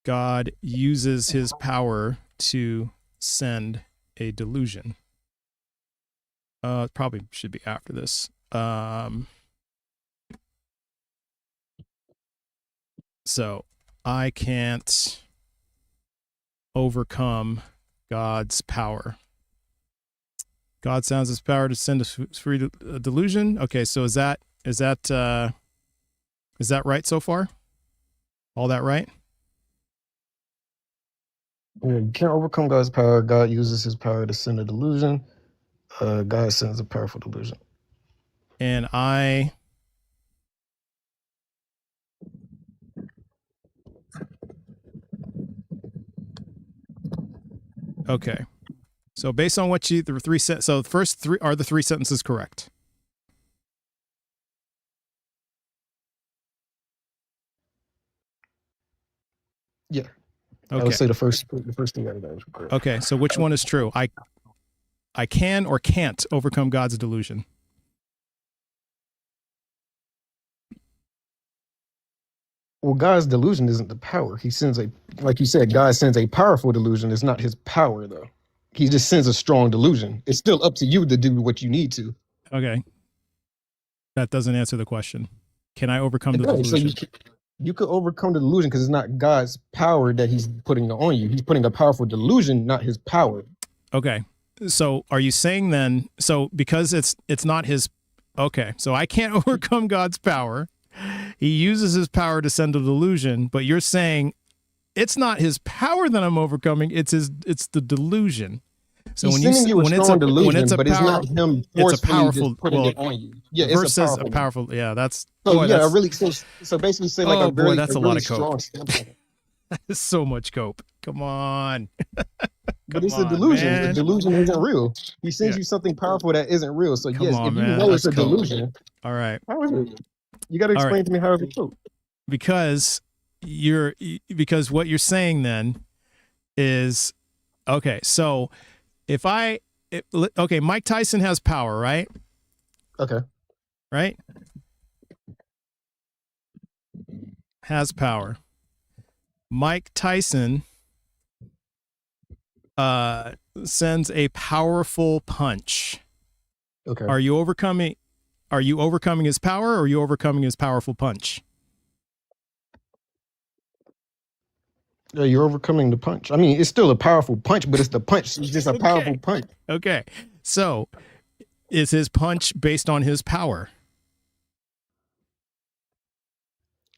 God uses his power to send a delusion. It probably should be after this. So I can't overcome God's power. God sends his power to send a delusion. Okay, so is that right so far? All that right? Yeah, you can't overcome God's power. God uses his power to send a delusion. God sends a powerful delusion. And okay. So based on what so the first three, are the 3 sentences correct? Yeah. Okay. I would say the first thing that was correct. Okay, so which one is true? I can or can't overcome God's delusion. Well, God's delusion isn't the power. He sends like you said, God sends a powerful delusion. It's not his power, though. He just sends a strong delusion. It's still up to you to do what you need to. Okay. That doesn't answer the question. Can I overcome the delusion? So you could overcome the delusion because it's not God's power that he's putting on you. He's putting a powerful delusion, not his power. Okay. So are you saying then, so because it's not his, okay, so I can't overcome God's power. He uses his power to send a delusion, but you're saying it's not his power that I'm overcoming, it's the delusion. So he's sending you a strong delusion, but it's not him forcefully just putting it on you. Yeah, it's a powerful. Yeah, that's. So boy, yeah, really. So basically, say like that's a really lot of cope. That is so much cope. Come on. But it's a delusion. Man. The delusion isn't real. He sends you something powerful that isn't real. So if you know it's a delusion, all right. How is it? You got to explain to me how it's true. Because what you're saying then is okay. So Mike Tyson has power, right? Okay. Right? Has power. Mike Tyson sends a powerful punch. Okay. Are you overcoming his power, or are you overcoming his powerful punch? Yeah, you're overcoming the punch. I mean, it's still a powerful punch, but it's the punch. It's just a powerful punch. Okay. So is his punch based on his power?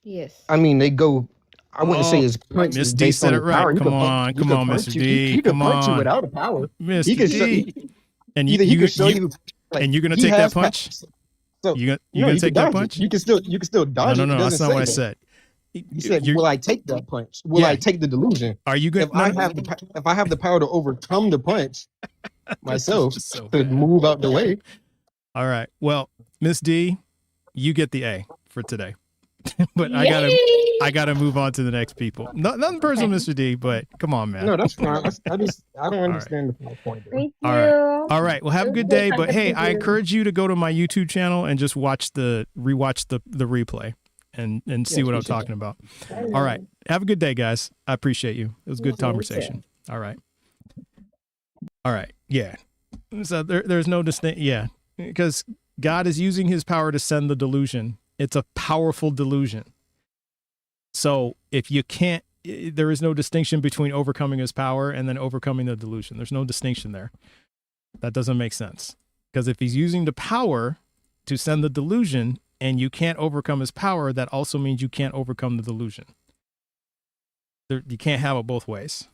Yes. I mean, they go. I wouldn't say his punch is based on his power. Come on, Mr. D. He can punch you without a power. Mr. D. And you're gonna take that punch? So you're gonna take that punch? You can still dodge it. No, that's not what I said. You said, "Will I take that punch? Will I take the delusion? Are you good? If I have the power to overcome the punch myself, to move out the way." All right. Well, Miss D, you get the A for today. But I gotta move on to the next people. Nothing personal, Mr. D, but come on, man. No, that's fine. I don't understand the point. Thank you. All right. Well, have a good day. But hey, I encourage you to go to my YouTube channel and just rewatch the replay and see what I'm talking about. All right. Have a good day, guys. I appreciate you. It was a good conversation. All right. Yeah. So there's no distinct. Yeah, because God is using his power to send the delusion. It's a powerful delusion. So if you can't there is no distinction between overcoming his power and then overcoming the delusion. There's no distinction there. That doesn't make sense. Because if he's using the power to send the delusion and you can't overcome his power, that also means you can't overcome the delusion. You can't have it both ways.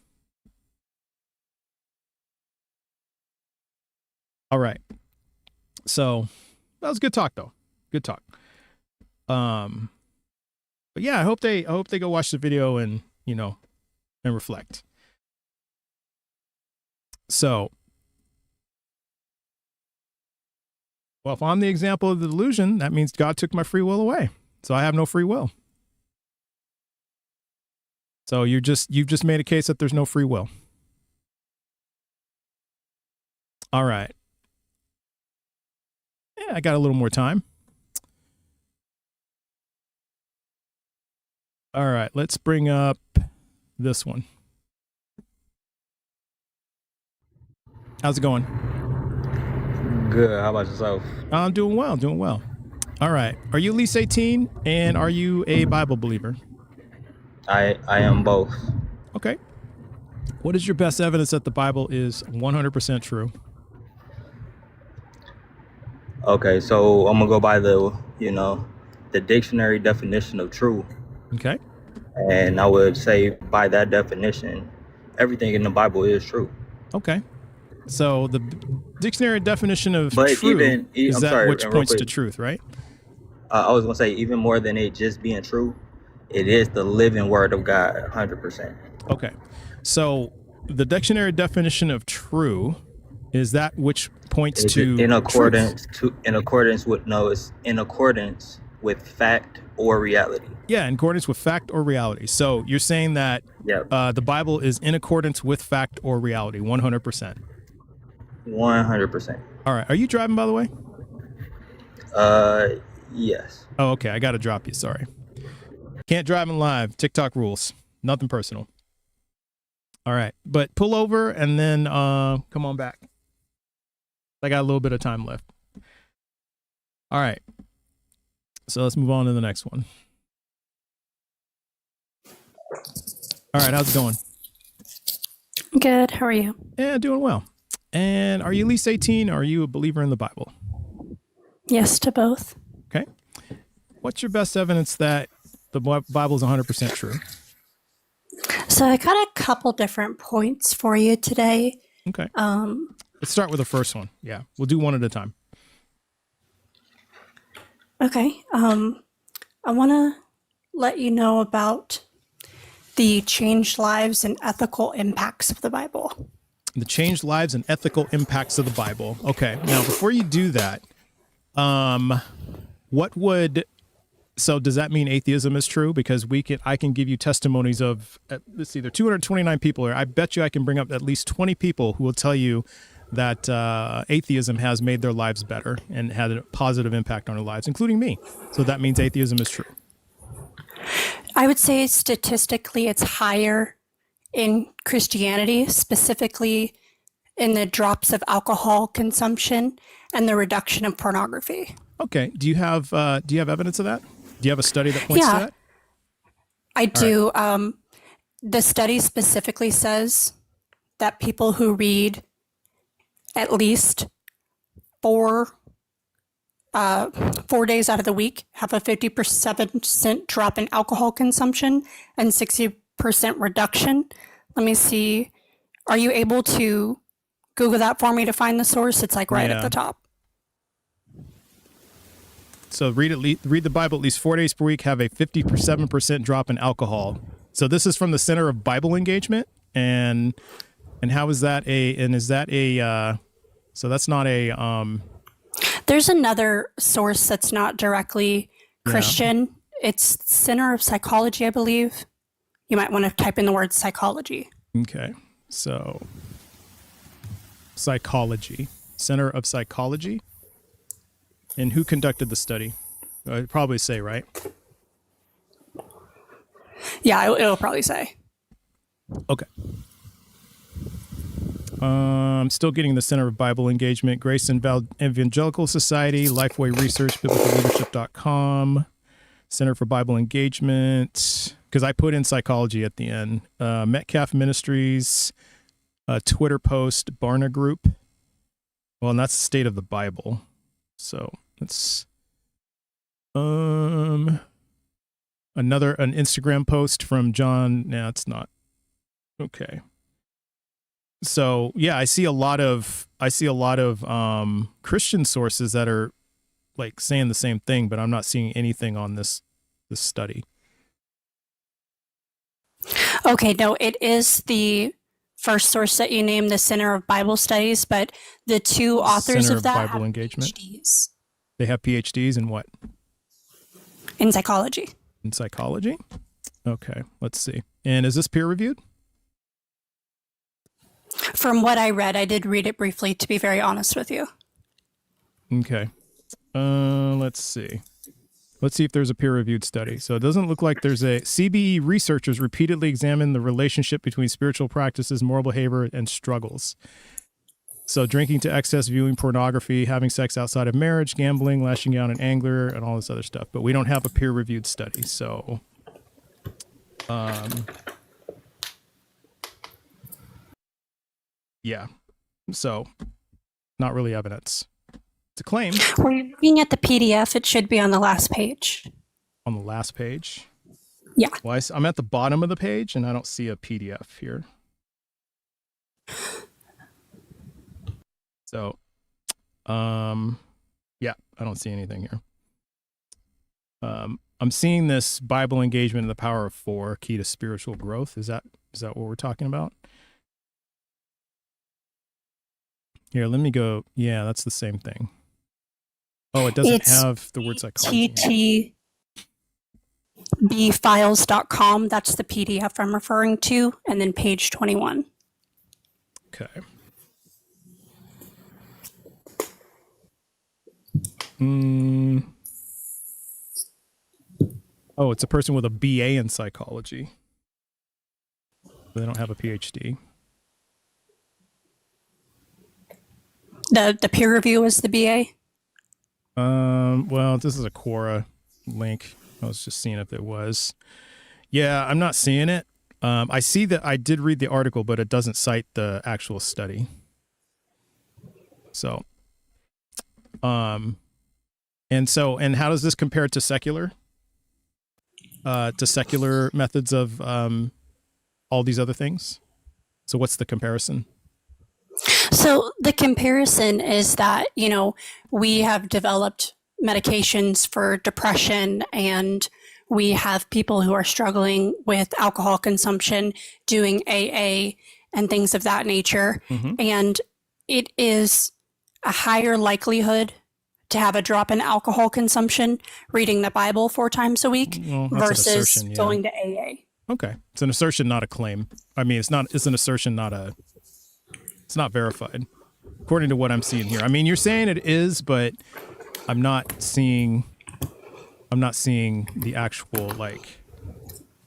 All right. So that was good talk, though. Good talk. But yeah, I hope they go watch the video and, and reflect. So, well, if I'm the example of the delusion, that means God took my free will away. So I have no free will. So you've just made a case that there's no free will. All right. Yeah, I got a little more time. All right, let's bring up this one. How's it going? Good. How about yourself? I'm doing well, doing well. All right. Are you at least 18 and are you a Bible believer? I am both. Okay. What is your best evidence that the Bible is 100% true? Okay, so I'm gonna go by the dictionary definition of true. Okay. And I would say by that definition, everything in the Bible is true. Okay. So the dictionary definition of But true is I'm that sorry, which real points quick. to truth, right? I was gonna say even more than it just being true, it is the living word of God, 100%. Okay. So the dictionary definition of true is that which points Is to it in accordance truth. it's in accordance with fact or reality. Yeah, in accordance with fact or reality. So you're saying that Yep. the Bible is in accordance with fact or reality, 100%. 100%. All right. Are you driving, by the way? Yes. Oh, okay. I got to drop you. Sorry. Can't drive in live. TikTok rules. Nothing personal. All right. But pull over and then come on back. I got a little bit of time left. All right. So let's move on to the next one. All right. How's it going? Good. How are you? Yeah, doing well. And are you at least 18? Or are you a believer in the Bible? Yes to both. Okay. What's your best evidence that the Bible is 100% true? So I got a couple different points for you today. Okay. Let's start with the first one. Yeah, we'll do one at a time. Okay. I want to let you know about the changed lives and ethical impacts of the Bible. The changed lives and ethical impacts of the Bible. Okay. Now, before you do that, so does that mean atheism is true? Because I can give you testimonies of, let's see, there are 229 people here. I bet you I can bring up at least 20 people who will tell you that atheism has made their lives better and had a positive impact on their lives, including me. So that means atheism is true. I would say statistically it's higher in Christianity, specifically in the drops of alcohol consumption and the reduction of pornography. Okay. Do you have evidence of that? Do you have a study that points to that? I do. Right. The study specifically says that people who read at least 4 days out of the week have a 50% drop in alcohol consumption and 60% reduction. Let me see. Are you able to Google that for me to find the source? It's like right at the top. So read the Bible at least 4 days per week, have a 57% drop in alcohol. So this is from the Center of Bible Engagement. And how is that so that's not a, There's another source that's not directly Christian. Yeah. It's Center of Psychology, I believe. You might want to type in the word psychology. Okay. So psychology, Center of Psychology. And who conducted the study? I'd probably say, right? Yeah, it'll probably say. Okay. I'm still getting the Center of Bible Engagement, Grace Evangelical Society, Lifeway Research, BiblicalLeadership.com, Center for Bible Engagement. because I put in psychology at the end. Metcalf Ministries, Twitter post, Barna Group. Well, and that's the state of the Bible. So it's an Instagram post from John. No, it's not. Okay. So yeah, I see a lot of Christian sources that are like saying the same thing, but I'm not seeing anything on this study. Okay, no, it is the first source that you named, the Center of Bible Studies, but the two authors Center of that Bible have Engagement. PhDs They have PhDs in what? in psychology. In psychology? Okay, let's see. And is this peer reviewed? From what I read, I did read it briefly, to be very honest with you. Okay. Let's see. Let's see if there's a peer-reviewed study. So it doesn't look like there's a... CBE researchers repeatedly examine the relationship between spiritual practices, moral behavior, and struggles. So drinking to excess, viewing pornography, having sex outside of marriage, gambling, lashing out in anger, and all this other stuff. But we don't have a peer-reviewed study, so... yeah. So, not really evidence. It's a claim. When you're looking at the PDF, it should be on the last page. On the last page? Yeah. Well, I'm at the bottom of the page, and I don't see a PDF here. So, yeah, I don't see anything here. I'm seeing this Bible engagement in the power of 4, key to spiritual growth. Is that what we're talking about? Here, let me go. Yeah, that's the same thing. Oh, it doesn't have the word psychology. ttbfiles.com. That's the PDF I'm referring to. And then page 21. Okay. Oh, it's a person with a BA in psychology. They don't have a PhD. The peer review is the BA? Well, this is a Quora link. I was just seeing if it was. Yeah, I'm not seeing it. I see that I did read the article, but it doesn't cite the actual study. So, and how does this compare to secular methods of all these other things? So what's the comparison? So the comparison is that, we have developed medications for depression, and we have people who are struggling with alcohol consumption doing AA and things of that nature. Mm-hmm. And it is a higher likelihood to have a drop in alcohol consumption reading the Bible 4 times a week versus going to AA. Okay. It's an assertion, not a claim. I mean, it's an assertion, it's not verified according to what I'm seeing here. I mean, you're saying it is, but I'm not seeing the actual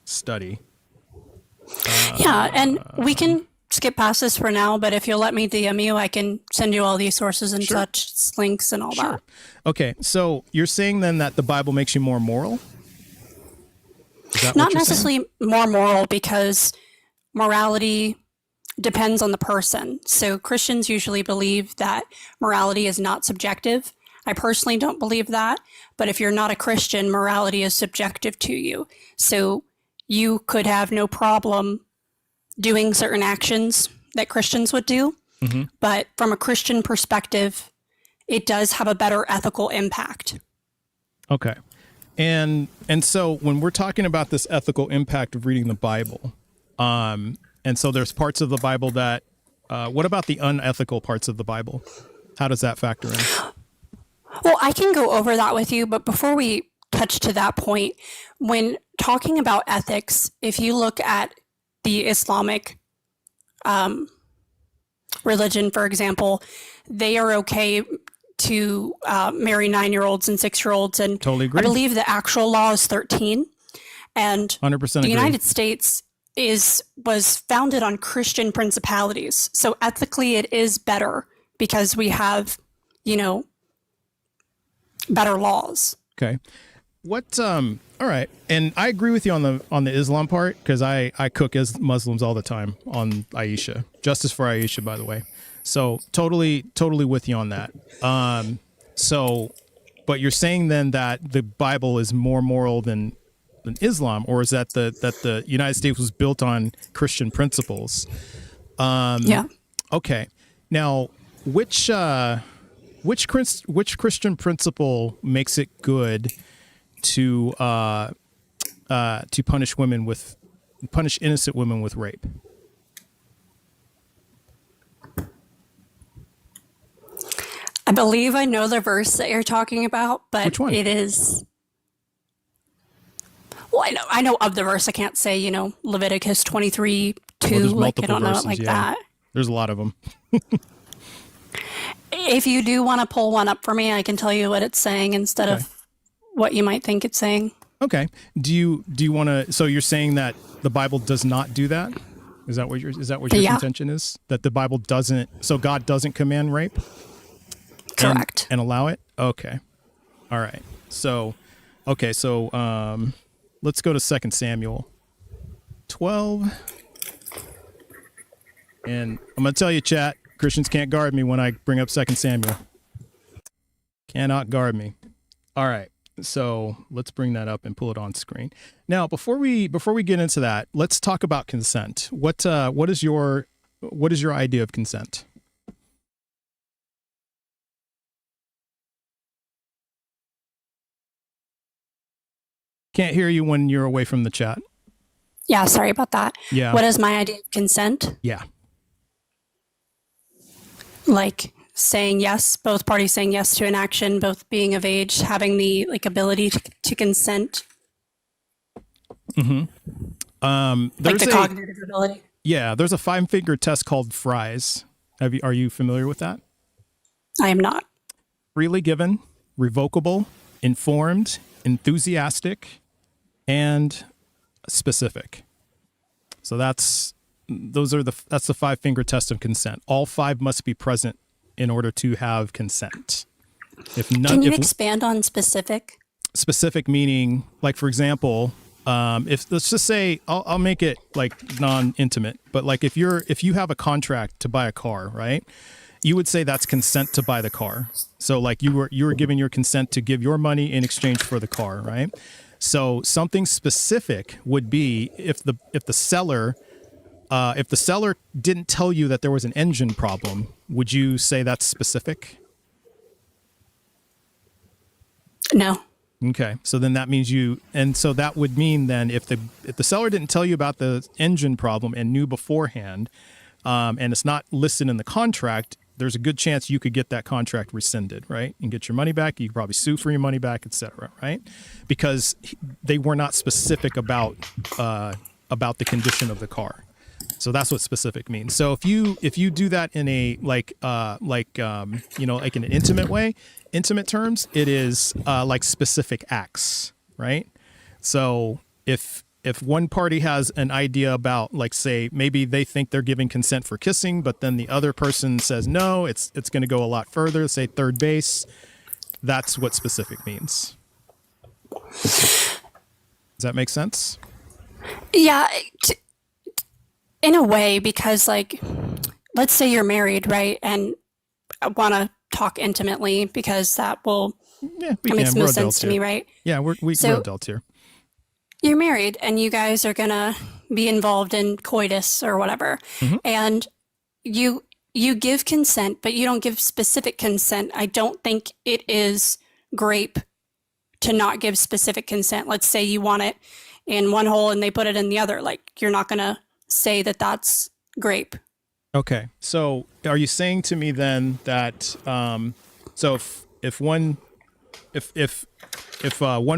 study. Yeah. And we can skip past this for now, but if you'll let me DM you, I can send you all these sources and such links and all that. Okay. So you're saying then that the Bible makes you more moral? Not necessarily more moral, because morality depends on the person. So Christians usually believe that morality is not subjective. I personally don't believe that, but if you're not a Christian, morality is subjective to you. So you could have no problem doing certain actions that Christians would do, mm-hmm. but from a Christian perspective, it does have a better ethical impact. Okay. And so when we're talking about this ethical impact of reading the Bible, and so there's parts of the Bible that, what about the unethical parts of the Bible? How does that factor in? Well, I can go over that with you, but before we touch to that point, when talking about ethics, if you look at the Islamic religion, for example, they are okay to marry 9-year-olds and 6-year-olds, and totally agree. I believe the actual law is 13, and 100% the United States was founded on Christian principalities. So ethically, it is better because we have, better laws. Okay. all right. And I agree with you on the Islam part, because I cook as Muslims all the time on Aisha. Justice for Aisha, by the way. So totally with you on that. But you're saying then that the Bible is more moral than Islam, or is that the United States was built on Christian principles? Yeah. Okay. Now, which Christian principle makes it good to punish innocent women with rape? I believe I know the verse that you're talking about, but Which one? it is. Well, I know of the verse. I can't say, Leviticus 23:2. There's Like, I multiple don't know verses, it like yeah. that. There's a lot of them. If you do want to pull one up for me, I can tell you what it's saying instead of what you might think it's saying. Okay. Do you want to? So you're saying that the Bible does not do that? Is that what your contention is? That the Bible doesn't? So God doesn't command rape? Correct. And allow it? Okay. All right. So, let's go to 2 Samuel 12. And I'm going to tell you, chat, Christians can't guard me when I bring up 2 Samuel. Cannot guard me. All right. So let's bring that up and pull it on screen. Now, before we get into that, let's talk about consent. What is your idea of consent? Can't hear you when you're away from the chat. Yeah, sorry about that. Yeah. What is my idea of consent? Yeah. Like saying yes, both parties saying yes to an action, both being of age, having the ability to consent. Mm-hmm. Like the cognitive ability. Yeah, there's a 5-finger test called Fry's. Are you familiar with that? I am not. Freely given, revocable, informed, enthusiastic, and specific. So that's the 5-finger test of consent. All 5 must be present in order to have consent. Can you expand on specific? Specific meaning, like, for example, if let's just say I'll make it like non-intimate, but like if you have a contract to buy a car, right? You would say that's consent to buy the car. So like you were giving your consent to give your money in exchange for the car, right? So something specific would be if the seller didn't tell you that there was an engine problem, would you say that's specific? No. Okay, so then that means so that would mean then if the seller didn't tell you about the engine problem and knew beforehand, and it's not listed in the contract, there's a good chance you could get that contract rescinded, right? And get your money back. You could probably sue for your money back, etc., right? Because they were not specific about the condition of the car. So that's what specific means. So if you do that in a like in an intimate terms, it is like specific acts, right? So if one party has an idea about, like, say, maybe they think they're giving consent for kissing, but then the other person says no, it's going to go a lot further, say third base, that's what specific means. Does that make sense? Yeah, in a way, because like, let's say you're married, right? And I want to talk intimately because that will makes most sense to me, right? Yeah, we're adults here. You're married and you guys are going to be involved in coitus or whatever. Mm-hmm. And you give consent, but you don't give specific consent. I don't think it is grape to not give specific consent. Let's say you want it in one hole and they put it in the other. Like, you're not going to say that that's grape. Okay. So are you saying to me then that, so if one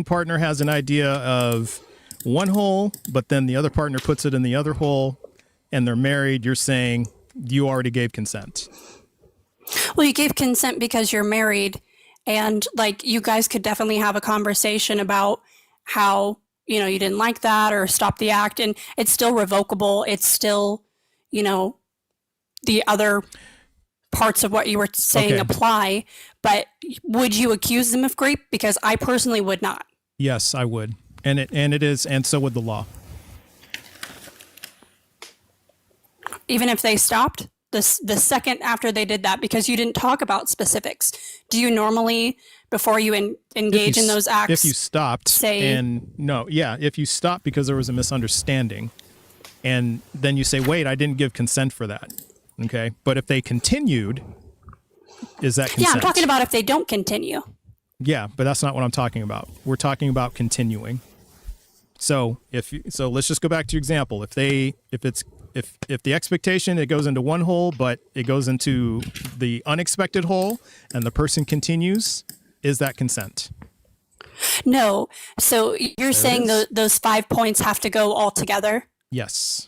partner has an idea of one hole, but then the other partner puts it in the other hole and they're married, you're saying you already gave consent? Well, you gave consent because you're married, and like, you guys could definitely have a conversation about how, you didn't like that or stop the act, and it's still revocable. It's still, the other parts of what you were saying apply, but would you accuse them of grape? Because I personally would not. Yes, I would. And it is, and so would the law. Even if they stopped the second after they did that, because you didn't talk about specifics. Do you normally, before you engage in those acts, if you stopped if you stopped because there was a misunderstanding, and then you say, wait, I didn't give consent for that. Okay. But if they continued, is that consent? Yeah, I'm talking about if they don't continue. Yeah, but that's not what I'm talking about. We're talking about continuing. So let's just go back to your example. If the expectation, it goes into one hole, but it goes into the unexpected hole, and the person continues, is that consent? No. So you're saying those 5 points have to go all together? Yes.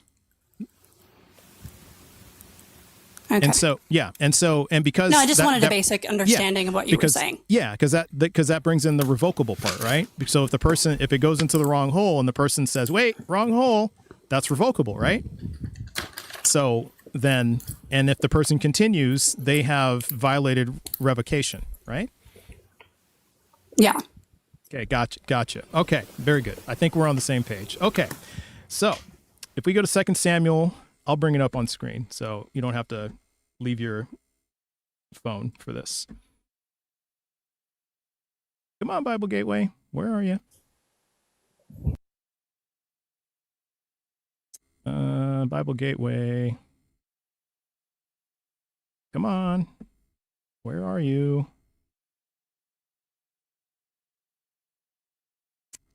Okay. And because no, I just wanted a basic understanding of what you were saying. Yeah, because that brings in the revocable part, right? So if it goes into the wrong hole and the person says, "Wait, wrong hole," that's revocable, right? So then, and if the person continues, they have violated revocation, right? Yeah. Okay, gotcha. Okay, very good. I think we're on the same page. Okay, so if we go to 2 Samuel, I'll bring it up on screen, so you don't have to leave your phone for this. Come on, Bible Gateway. Where are you? Bible Gateway. Come on. Where are you?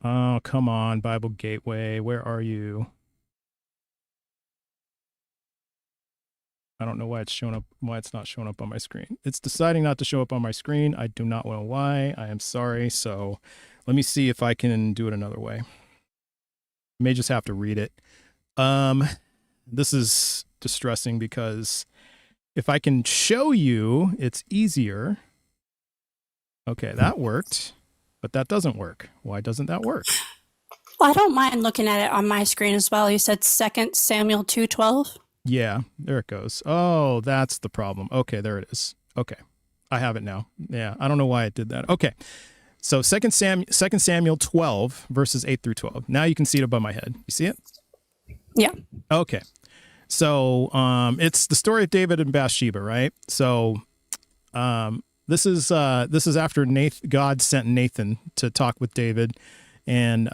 Oh, come on, Bible Gateway. Where are you? I don't know why it's not showing up on my screen. It's deciding not to show up on my screen. I do not know why. I am sorry. So let me see if I can do it another way. May just have to read it. This is distressing because if I can show you, it's easier. Okay, that worked, but that doesn't work. Why doesn't that work? Well, I don't mind looking at it on my screen as well. You said 2 Samuel 2:12. Yeah, there it goes. Oh, that's the problem. Okay, there it is. Okay, I have it now. Yeah, I don't know why it did that. Okay, so 2 Samuel 12, verses 8 through 12. Now you can see it above my head. You see it? Yeah. Okay, so it's the story of David and Bathsheba, right? So this is after God sent Nathan to talk with David, and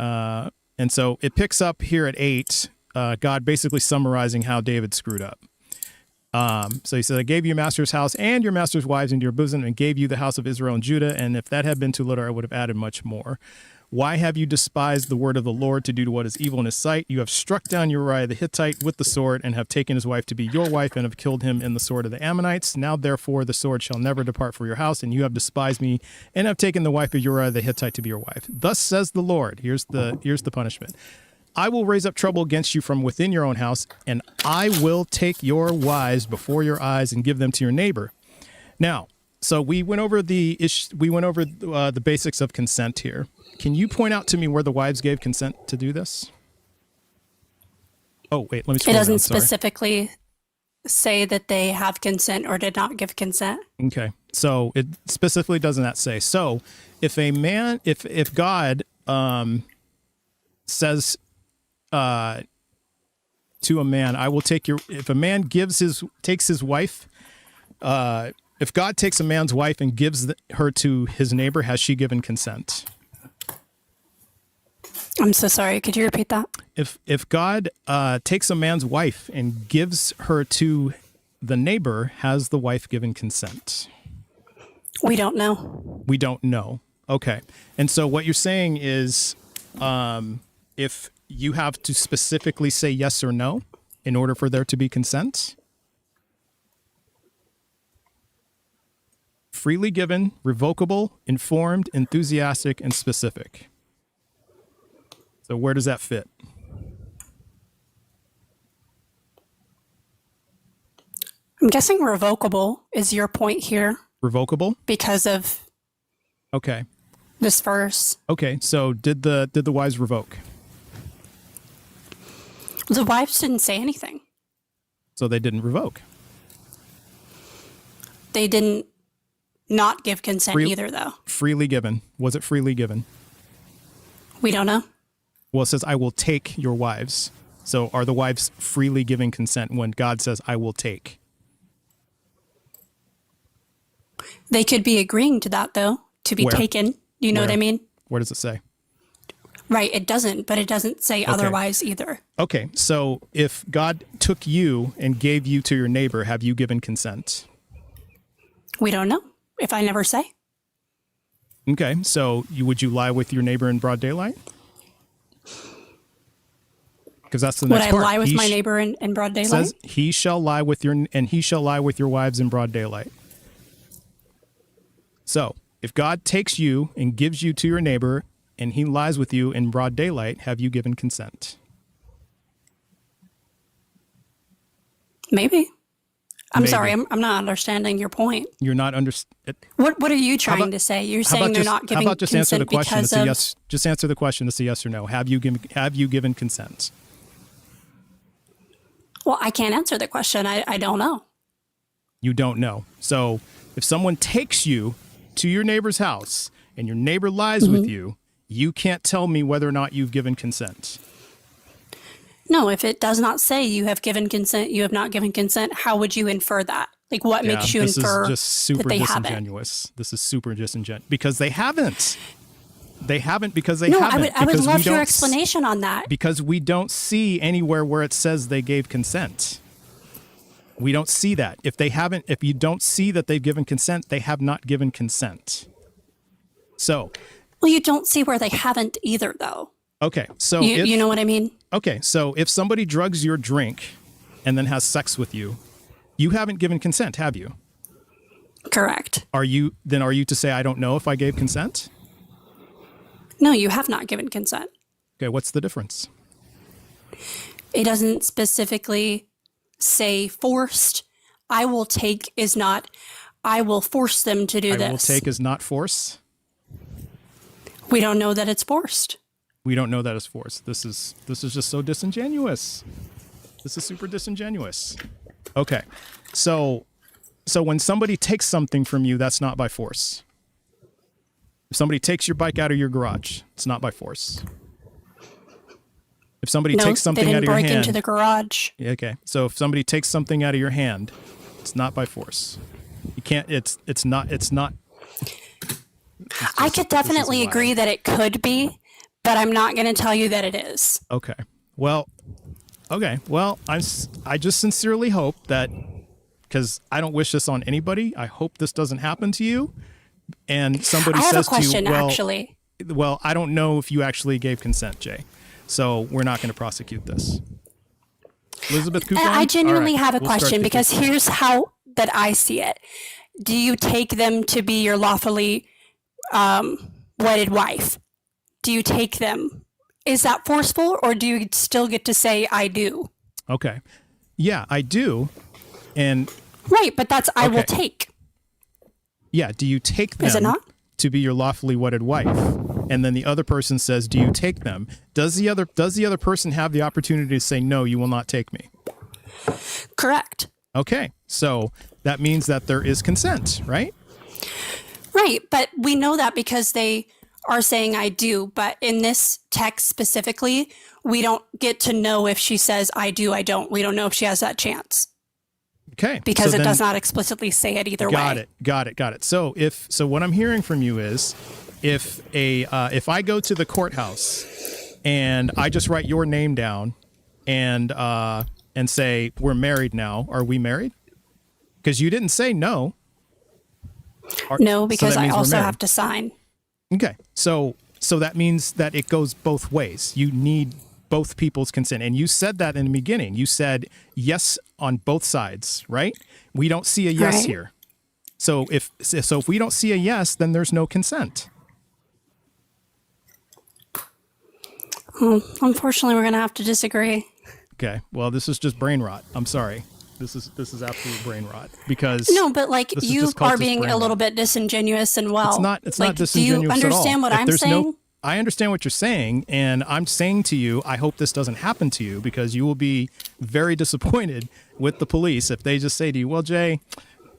so it picks up here at 8. God basically summarizing how David screwed up. So he said, I gave you your master's house and your master's wives into your bosom and gave you the house of Israel and Judah. And if that had been too little, I would have added much more. Why have you despised the word of the Lord to do what is evil in his sight? You have struck down Uriah the Hittite with the sword and have taken his wife to be your wife and have killed him in the sword of the Ammonites. Now, therefore, the sword shall never depart from your house, and you have despised me and have taken the wife of Uriah the Hittite to be your wife. Thus says the Lord. Here's the punishment. I will raise up trouble against you from within your own house, and I will take your wives before your eyes and give them to your neighbor. Now, so we went over the basics of consent here. Can you point out to me where the wives gave consent to do this? Oh, wait, let me scroll down. It doesn't down, specifically say that they have consent or did not give consent. Okay, so it specifically doesn't that say. So if God says to a man, I will take your, if a man takes his wife, if God takes a man's wife and gives her to his neighbor, has she given consent? I'm so sorry. Could you repeat that? If God takes a man's wife and gives her to the neighbor, has the wife given consent? We don't know. We don't know. Okay. And so what you're saying is, if you have to specifically say yes or no in order for there to be consent? Freely given, revocable, informed, enthusiastic, and specific. So where does that fit? I'm guessing revocable is your point here. Revocable? Because of okay. This verse. Okay, so did the wives revoke? The wives didn't say anything. So they didn't revoke. They didn't not give consent either, though. Freely given. Was it freely given? We don't know. Well, it says, I will take your wives. So are the wives freely giving consent when God says, I will take? They could be agreeing to that, though, to be Where? taken. You know what I mean? Where does it say? Right. It doesn't, but it doesn't say otherwise either. Okay. So if God took you and gave you to your neighbor, have you given consent? We don't know if I never say. Okay. So would you lie with your neighbor in broad daylight? Because that's the next part. Would I lie with my neighbor in broad daylight? Says he shall lie with your wives in broad daylight. So if God takes you and gives you to your neighbor and he lies with you in broad daylight, have you given consent? Maybe. I'm Maybe. sorry. I'm not understanding your point. You're not What are you trying to say? You're saying they're not giving consent just answer the question? because It's a of... yes. Just answer the question. It's a yes or no. Have you given consent? Well, I can't answer the question. I don't know. You don't know. So if someone takes you to your neighbor's house and your neighbor lies with you, you can't tell me whether or not you've given consent. No, if it does not say you have given consent, you have not given consent, how would you infer that? Like, what makes you infer This is just super that they disingenuous. This is super disingenuous because they haven't. They haven't because they no, haven't. I would love your explanation on that. Because we don't see anywhere where it says they gave consent. We don't see that. If you don't see that they've given consent, they have not given consent. So. Well, you don't see where they haven't either, though. Okay, so you know what I mean? Okay, so if somebody drugs your drink and then has sex with you, you haven't given consent, have you? Correct. Are you to say I don't know if I gave consent? No, you have not given consent. Okay, what's the difference? It doesn't specifically say forced. I will take is not, I will force them to do this. I will take is not force? We don't know that it's forced. We don't know that it's forced. This is just so disingenuous. This is super disingenuous. Okay, so when somebody takes something from you, that's not by force. If somebody takes your bike out of your garage, it's not by force. If somebody takes something out of your hand, they didn't break into the garage. Okay, so if somebody takes something out of your hand, it's not by force. You can't. It's not. I could definitely agree that it could be, but I'm not going to tell you that it is. Okay. Well, I just sincerely hope that, because I don't wish this on anybody, I hope this doesn't happen to you. And somebody says to you, actually. Well, I don't know if you actually gave consent, Jay. So we're not going to prosecute this. Elizabeth Coupon? I genuinely All right, have a we'll start question the because case. here's how that I see it. Do you take them to be your lawfully wedded wife? Do you take them? Is that forceful, or do you still get to say, I do? Okay. Yeah, I do. And right, but that's I will take. Yeah, do you take them Is it not? to be your lawfully wedded wife? And then the other person says, do you take them? Does the other person have the opportunity to say, no, you will not take me? Correct. Okay, so that means that there is consent, right? Right, but we know that because they are saying I do, but in this text specifically, we don't get to know if she says I do, I don't. We don't know if she has that chance. Okay. Because it does not explicitly say it either way. Got it. So what I'm hearing from you is if I go to the courthouse and I just write your name down and say we're married now, are we married? Because you didn't say no. No, because I also have to sign. Okay. So that means that it goes both ways. You need both people's consent. And you said that in the beginning. You said yes on both sides, right? We don't see a yes here. So if we don't see a yes, then there's no consent. Unfortunately, we're going to have to disagree. Okay. Well, this is just brain rot. I'm sorry. This is absolute brain rot because no, but like you are being a little bit disingenuous and it's not disingenuous at all. Do you understand what I'm saying? I understand what you're saying, and I'm saying to you, I hope this doesn't happen to you because you will be very disappointed with the police if they just say to you, "Well, Jay,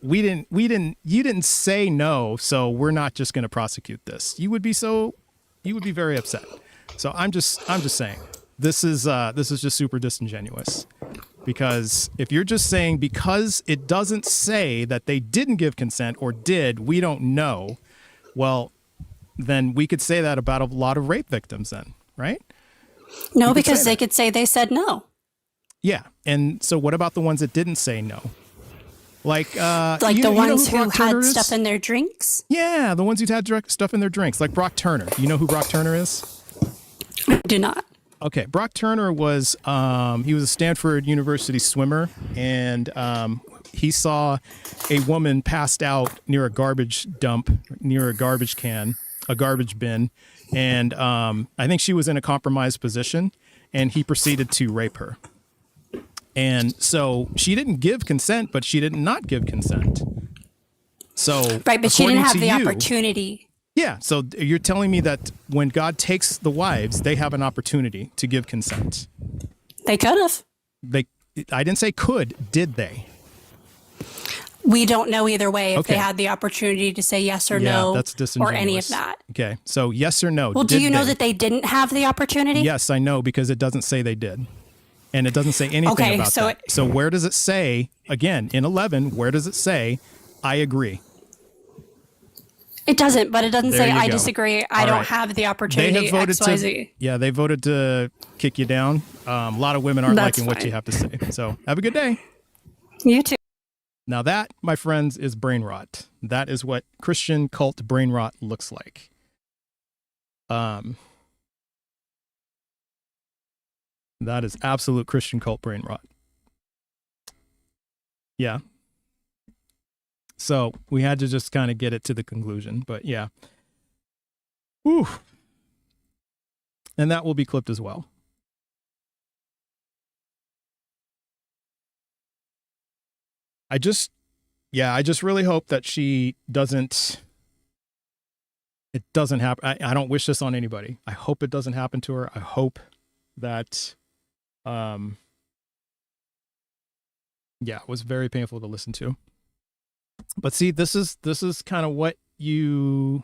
you didn't say no, so we're not just going to prosecute this." You would be very upset. So I'm just saying this is just super disingenuous, because if you're just saying because it doesn't say that they didn't give consent or did, we don't know. Well, then we could say that about a lot of rape victims then, right? No, because they could say they said no. Yeah. And so what about the ones that didn't say no? Like the ones who had stuff in their drinks? Yeah, the ones who had stuff in their drinks, like Brock Turner. You know who Brock Turner is? I do not. Okay, Brock Turner was he was a Stanford University swimmer, and he saw a woman passed out near a garbage dump, near a garbage can, a garbage bin, and I think she was in a compromised position, and he proceeded to rape her. And so she didn't give consent, but she did not give consent. So right, but she didn't have the opportunity. Yeah, so you're telling me that when God takes the wives, they have an opportunity to give consent. They could have. I didn't say could. Did they? We don't know either way if they had the opportunity to say yes or no, that's disingenuous. or any of that. Okay, so yes or no. Well, do you know that they didn't have the opportunity? Yes, I know, because it doesn't say they did. And it doesn't say anything about that. So where does it say, again, in 11, where does it say, I agree? It doesn't, but it doesn't say I go. disagree. I don't have the opportunity. They have voted XYZ. they voted to kick you down. A lot of women aren't liking what you have to say. So have a good day. You too. Now that, my friends, is brain rot. That is what Christian cult brain rot looks like. That is absolute Christian cult brain rot. Yeah. So we had to just kind of get it to the conclusion, but yeah. Whew. And that will be clipped as well. I just really hope that it doesn't happen. I don't wish this on anybody. I hope it doesn't happen to her. I hope that, it was very painful to listen to. But see, this is kind of what you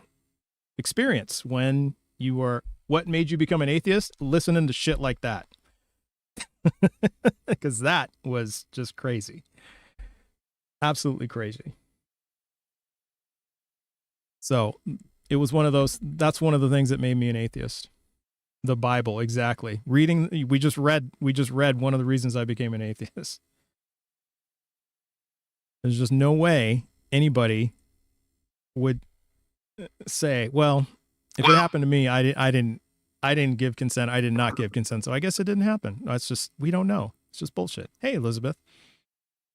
experience when you are, what made you become an atheist? Listening to shit like that. Because that was just crazy. Absolutely crazy. So it was one of those, that's one of the things that made me an atheist. The Bible, exactly. Reading, we just read one of the reasons I became an atheist. There's just no way anybody would say, well, if it happened to me, I didn't give consent. I did not give consent. So I guess it didn't happen. It's just, we don't know. It's just bullshit. Hey, Elizabeth.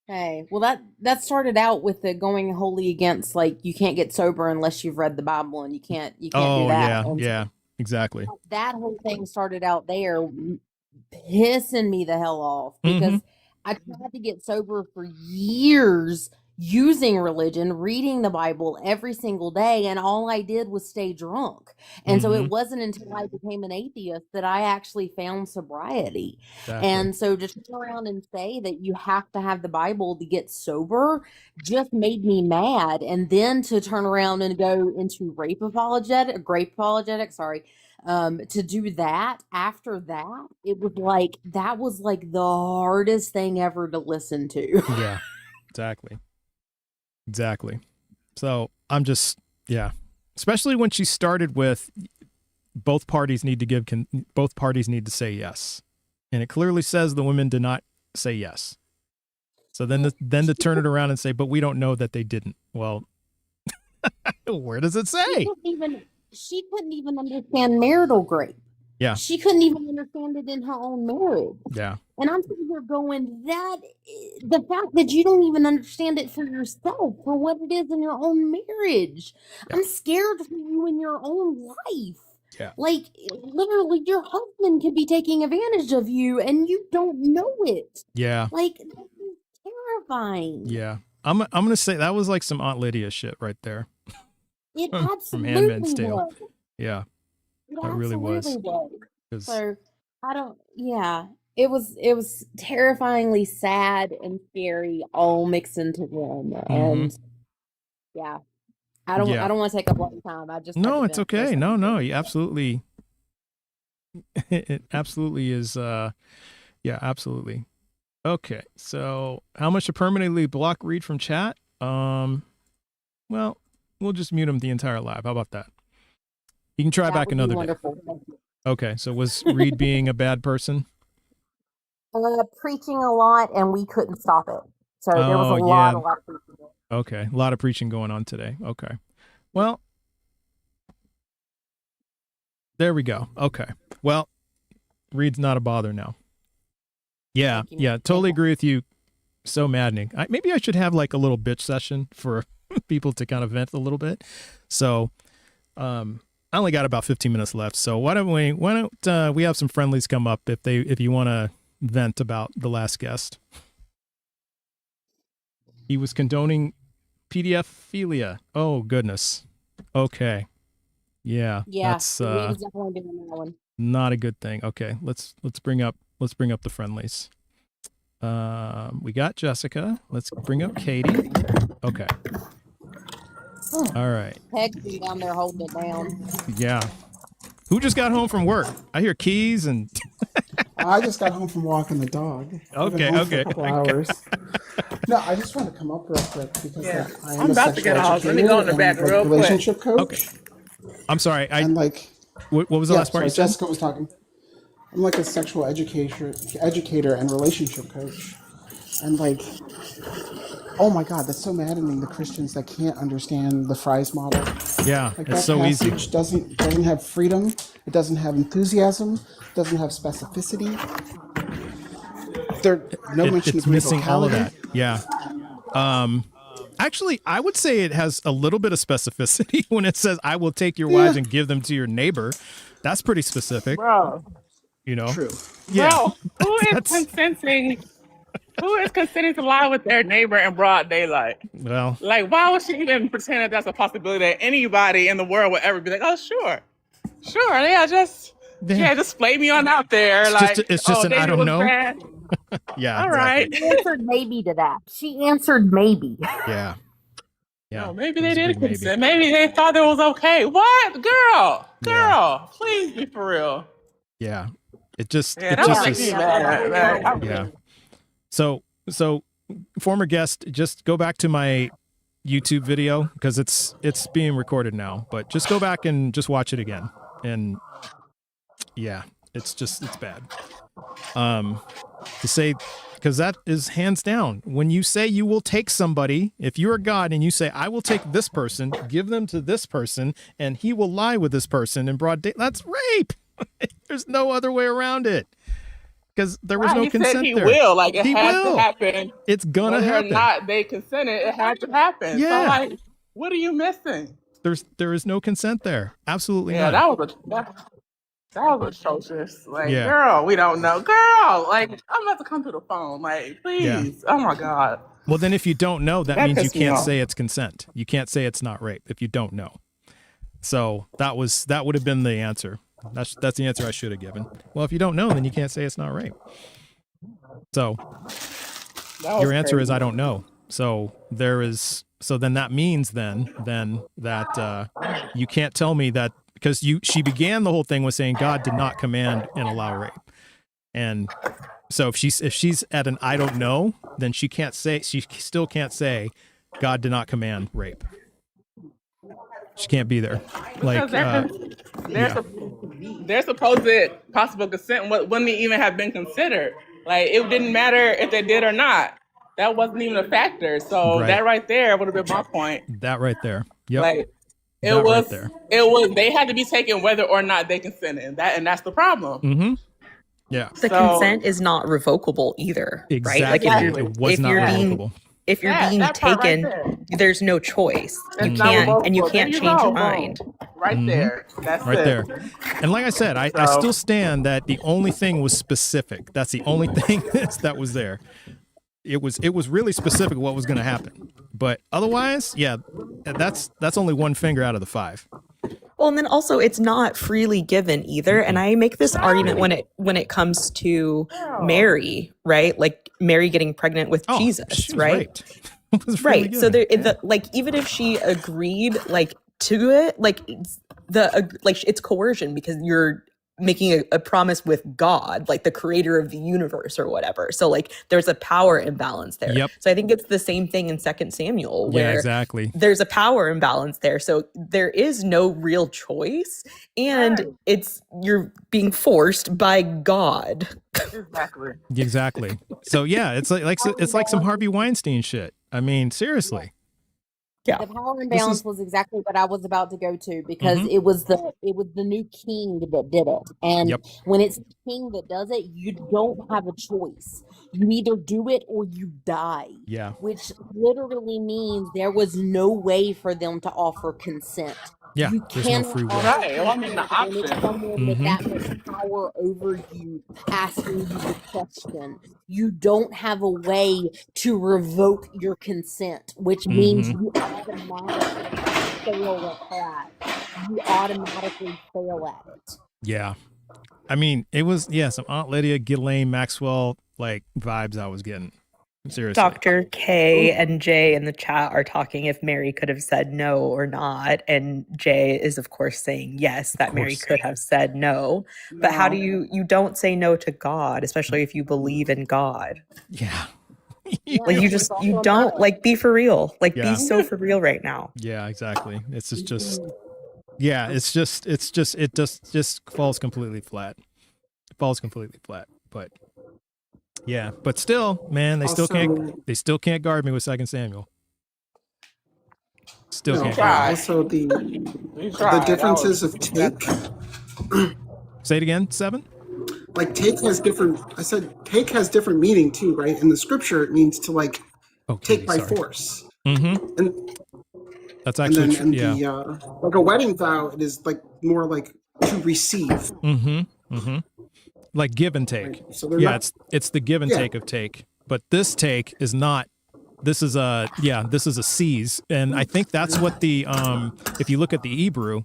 Hey, well that started out with the going wholly against, like, you can't get sober unless you've read the Bible, and you can't do that. Yeah, exactly. That whole thing started out there pissing me the hell off, because I tried to get sober for years using religion, reading the Bible every single day, and all I did was stay drunk. And so it wasn't until I became an atheist that I actually found sobriety. Exactly. And so to turn around and say that you have to have the Bible to get sober just made me mad. And then to turn around and go into grape apologetic, to do that after that, it was like, that was like the hardest thing ever to listen to. Yeah, exactly. So I'm just, especially when she started with both parties need to say yes. And it clearly says the women did not say yes. So then to turn it around and say, but we don't know that they didn't. Well, where does it say? She couldn't even understand marital grape. Yeah. She couldn't even understand it in her own marriage. Yeah. And I'm sitting here going, the fact that you don't even understand it for yourself, for what it is in your own marriage. Yeah. I'm scared for you in your own life. Yeah. Like, literally, your husband could be taking advantage of you and you don't know it. Yeah. Like, that's terrifying. Yeah. I'm going to say that was like some Aunt Lydia shit right there. It from absolutely Handmaid's Tale. was. Yeah. It really was. So it was terrifyingly sad and scary, all mixed into one. And I don't want to take up a lot of time. No, it's okay. No, you absolutely It absolutely is. Yeah, absolutely. Okay, so how much to permanently block Reed from chat? Well, we'll just mute him the entire live. How about that? You can try That back would be another day. wonderful. Thank you. Okay, so was Reed being a bad person? Preaching a lot, and we couldn't stop it. So there was a lot of preaching. Okay, a lot of preaching going on today. Okay, well, there we go. Okay, well, Reed's not a bother now. Yeah, totally agree with you. So maddening. Maybe I should have like a little bitch session for people to kind of vent a little bit. So, I only got about 15 minutes left. So why don't we have some friendlies come up if you want to vent about the last guest. He was condoning pedophilia. Oh goodness. Okay. Yeah. That's Reed is definitely doing that one. not a good thing. Okay. Let's bring up the friendlies. We got Jessica. Let's bring up Katie. Okay. All right. Peg's been down there holding it down. Yeah. Who just got home from work? I hear keys and. I just got home from walking the dog. Okay. For a couple hours. No, I just want to come up real quick because I am I'm about to get off. Let me go in the back real quick. Relationship coach. Okay. I'm sorry. What was the last part you said? Jessica was talking. I'm like a sexual educator and relationship coach. And oh my God, that's so maddening. The Christians that can't understand the Fry's model. Yeah, it's so easy. Doesn't have freedom. It doesn't have enthusiasm. Doesn't have specificity. It's missing all of that. Yeah. Actually, I would say it has a little bit of specificity when it says, "I will take your wives and give them to your neighbor." That's pretty specific. Bro. True. Yeah. Bro, who is consenting? Who is consenting to lie with their neighbor in broad daylight? Well, why would she even pretend that that's a possibility that anybody in the world would ever be like, "Oh, sure, yeah, just play me on out there." It's just an I don't know. Yeah. All right. She answered maybe to that. She answered maybe. Yeah. No, maybe they did consent. Maybe they thought it was okay. What, girl? Please be for real. Yeah. It just. Yeah, that makes me mad. Yeah. So former guest, just go back to my YouTube video because it's being recorded now, but just go back and just watch it again. And yeah, it's bad. To say, because that is hands down. When you say you will take somebody, if you're a God and you say, I will take this person, give them to this person, and he will lie with this person in broad day, that's rape. There's no other way around it. Because there was no consent he there. Will. It has to happen. It's gonna happen. Whether or not they consented, it had to happen. Yeah. So, what are you missing? There is no consent there. Absolutely not. That was atrocious. Girl, we don't know. Girl, I'm about to come to the phone. Please. Yeah. Oh my God. Well, then if you don't know, that means you can't say it's consent. You can't say it's not rape if you don't know. So that would have been the answer. That's the answer I should have given. Well, if you don't know, then you can't say it's not rape. So your answer is I don't know. So then that means then that you can't tell me that, because she began the whole thing with saying God did not command and allow rape. And so if she's at an I don't know, then she still can't say God did not command rape. She can't be there. Their supposed possible consent wouldn't even have been considered. It didn't matter if they did or not. That wasn't even a factor. So that right there would have been my point. That right there. Yep. It was. They had to be taken whether or not they consented. And that's the problem. Mm-hmm. Yeah. The consent is not revocable either. Exactly. Right? It was not revocable. If you're being taken, there's no choice. You can't change your mind. Right there. That's right there. And like I said, I still stand that the only thing was specific. That's the only thing that was there. It was really specific what was going to happen. But otherwise, yeah, that's only one finger out of the five. Well, and then also it's not freely given either. And I make this argument when it comes to Mary, right? Mary getting pregnant with Jesus, right? Right. So even if she agreed to it, it's coercion because you're making a promise with God, like the creator of the universe or whatever. So like there's a power imbalance there. Yep. So I think it's the same thing in 2 Samuel where exactly. there's a power imbalance there. So there is no real choice and you're being forced by God. Exactly. So yeah, it's like some Harvey Weinstein shit. I mean, seriously. Yeah. The power imbalance was exactly what I was about to go to because it was the new king that did it. And when it's the king that does it, you don't have a choice. You either do it or you die. Yeah. Which literally means there was no way for them to offer consent. Yeah, You there's no free will. Right, it wasn't the when it's option. someone with that much power over you asking you the question. You don't have a way to revoke your consent, which means you automatically fail at that. You automatically fail at it. Yeah. I mean, it was, some Aunt Lydia, Ghislaine Maxwell, like, vibes I was getting. Seriously. Dr. K and Jay in the chat are talking if Mary could have said no or not. And Jay is, of course, saying yes, that Mary could have said no. But how do you don't say no to God, especially if you believe in God? Yeah. Like you don't, like, be for real. Like, be so for real right now. Yeah, exactly. It's just it just falls completely flat. It falls completely flat. But yeah, but still, man, they still can't guard me with 2 Samuel. Still can't guard me. Also the differences of take. Say it again, 7? Like take has different meaning too, right? In the scripture it means to like take by force. And that's actually and then like a wedding vow, it is like more like to receive. Like give and take. Right. So it's the give and take of take. But this take is not. This is a seize, and I think that's what the if you look at the Hebrew,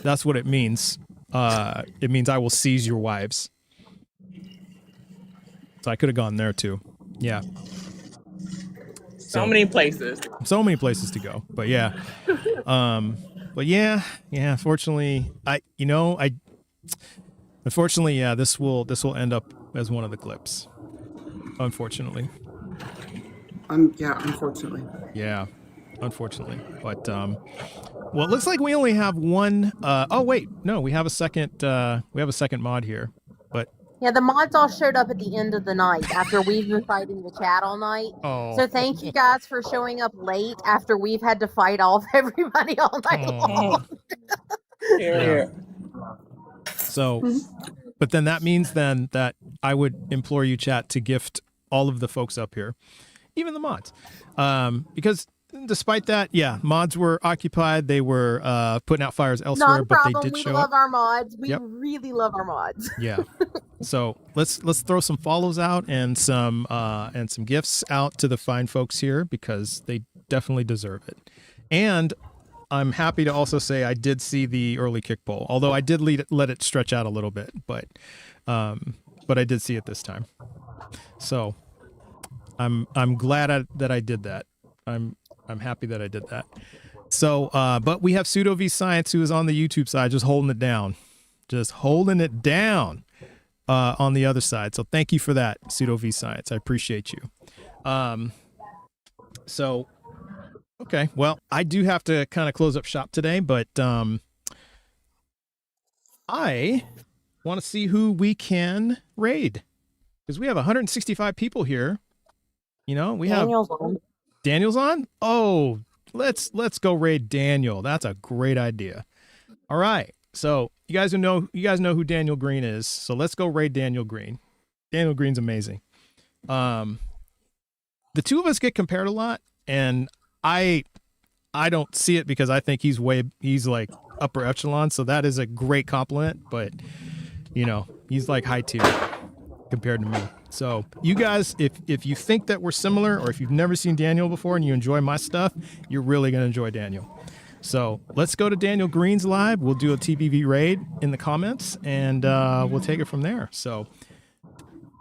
that's what it means. It means I will seize your wives. So I could have gone there too. Yeah. So many places. So many places to go. But yeah. But yeah, unfortunately, unfortunately, this will end up as one of the clips. Unfortunately. Unfortunately. Yeah, unfortunately. But well, it looks like we only have one. Oh wait, no, we have a second. We have a second mod here. But yeah, the mods all showed up at the end of the night after we've been fighting the chat all night. Oh. So thank you guys for showing up late after we've had to fight off everybody all night long. Yeah. So, but then that means then that I would implore you, chat, to gift all of the folks up here, even the mods, because despite that, mods were occupied. They were putting out fires elsewhere, but they did show up. We love our mods. We really love our mods. Yeah. So let's throw some follows out and some gifts out to the fine folks here because they definitely deserve it. And I'm happy to also say I did see the early kick poll, although I did let it stretch out a little bit, but I did see it this time. So I'm glad that I did that. I'm happy that I did that. So, but we have Pseudo V Science, who is on the YouTube side, just holding it down on the other side. So thank you for that, Pseudo V Science. I appreciate you. So, okay. Well, I do have to kind of close up shop today, but I want to see who we can raid because we have 165 people here. You know, we have Daniel's on. Oh, let's go raid Daniel. That's a great idea. All right. So you guys know who Daniel Green is. So let's go raid Daniel Green. Daniel Green's amazing. The two of us get compared a lot, and I don't see it because I think he's like upper echelon. So that is a great compliment, but you know, he's like high tier compared to me. So you guys, if you think that we're similar, or if you've never seen Daniel before and you enjoy my stuff, you're really going to enjoy Daniel. So let's go to Daniel Green's live. We'll do a TBV raid in the comments, and we'll take it from there. So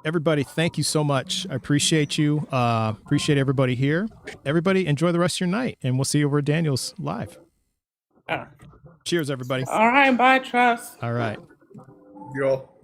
everybody, thank you so much. I appreciate you. Appreciate everybody here. Everybody, enjoy the rest of your night, and we'll see you over at Daniel's live. Cheers, everybody. All right, bye, Trust. All right. Y'all.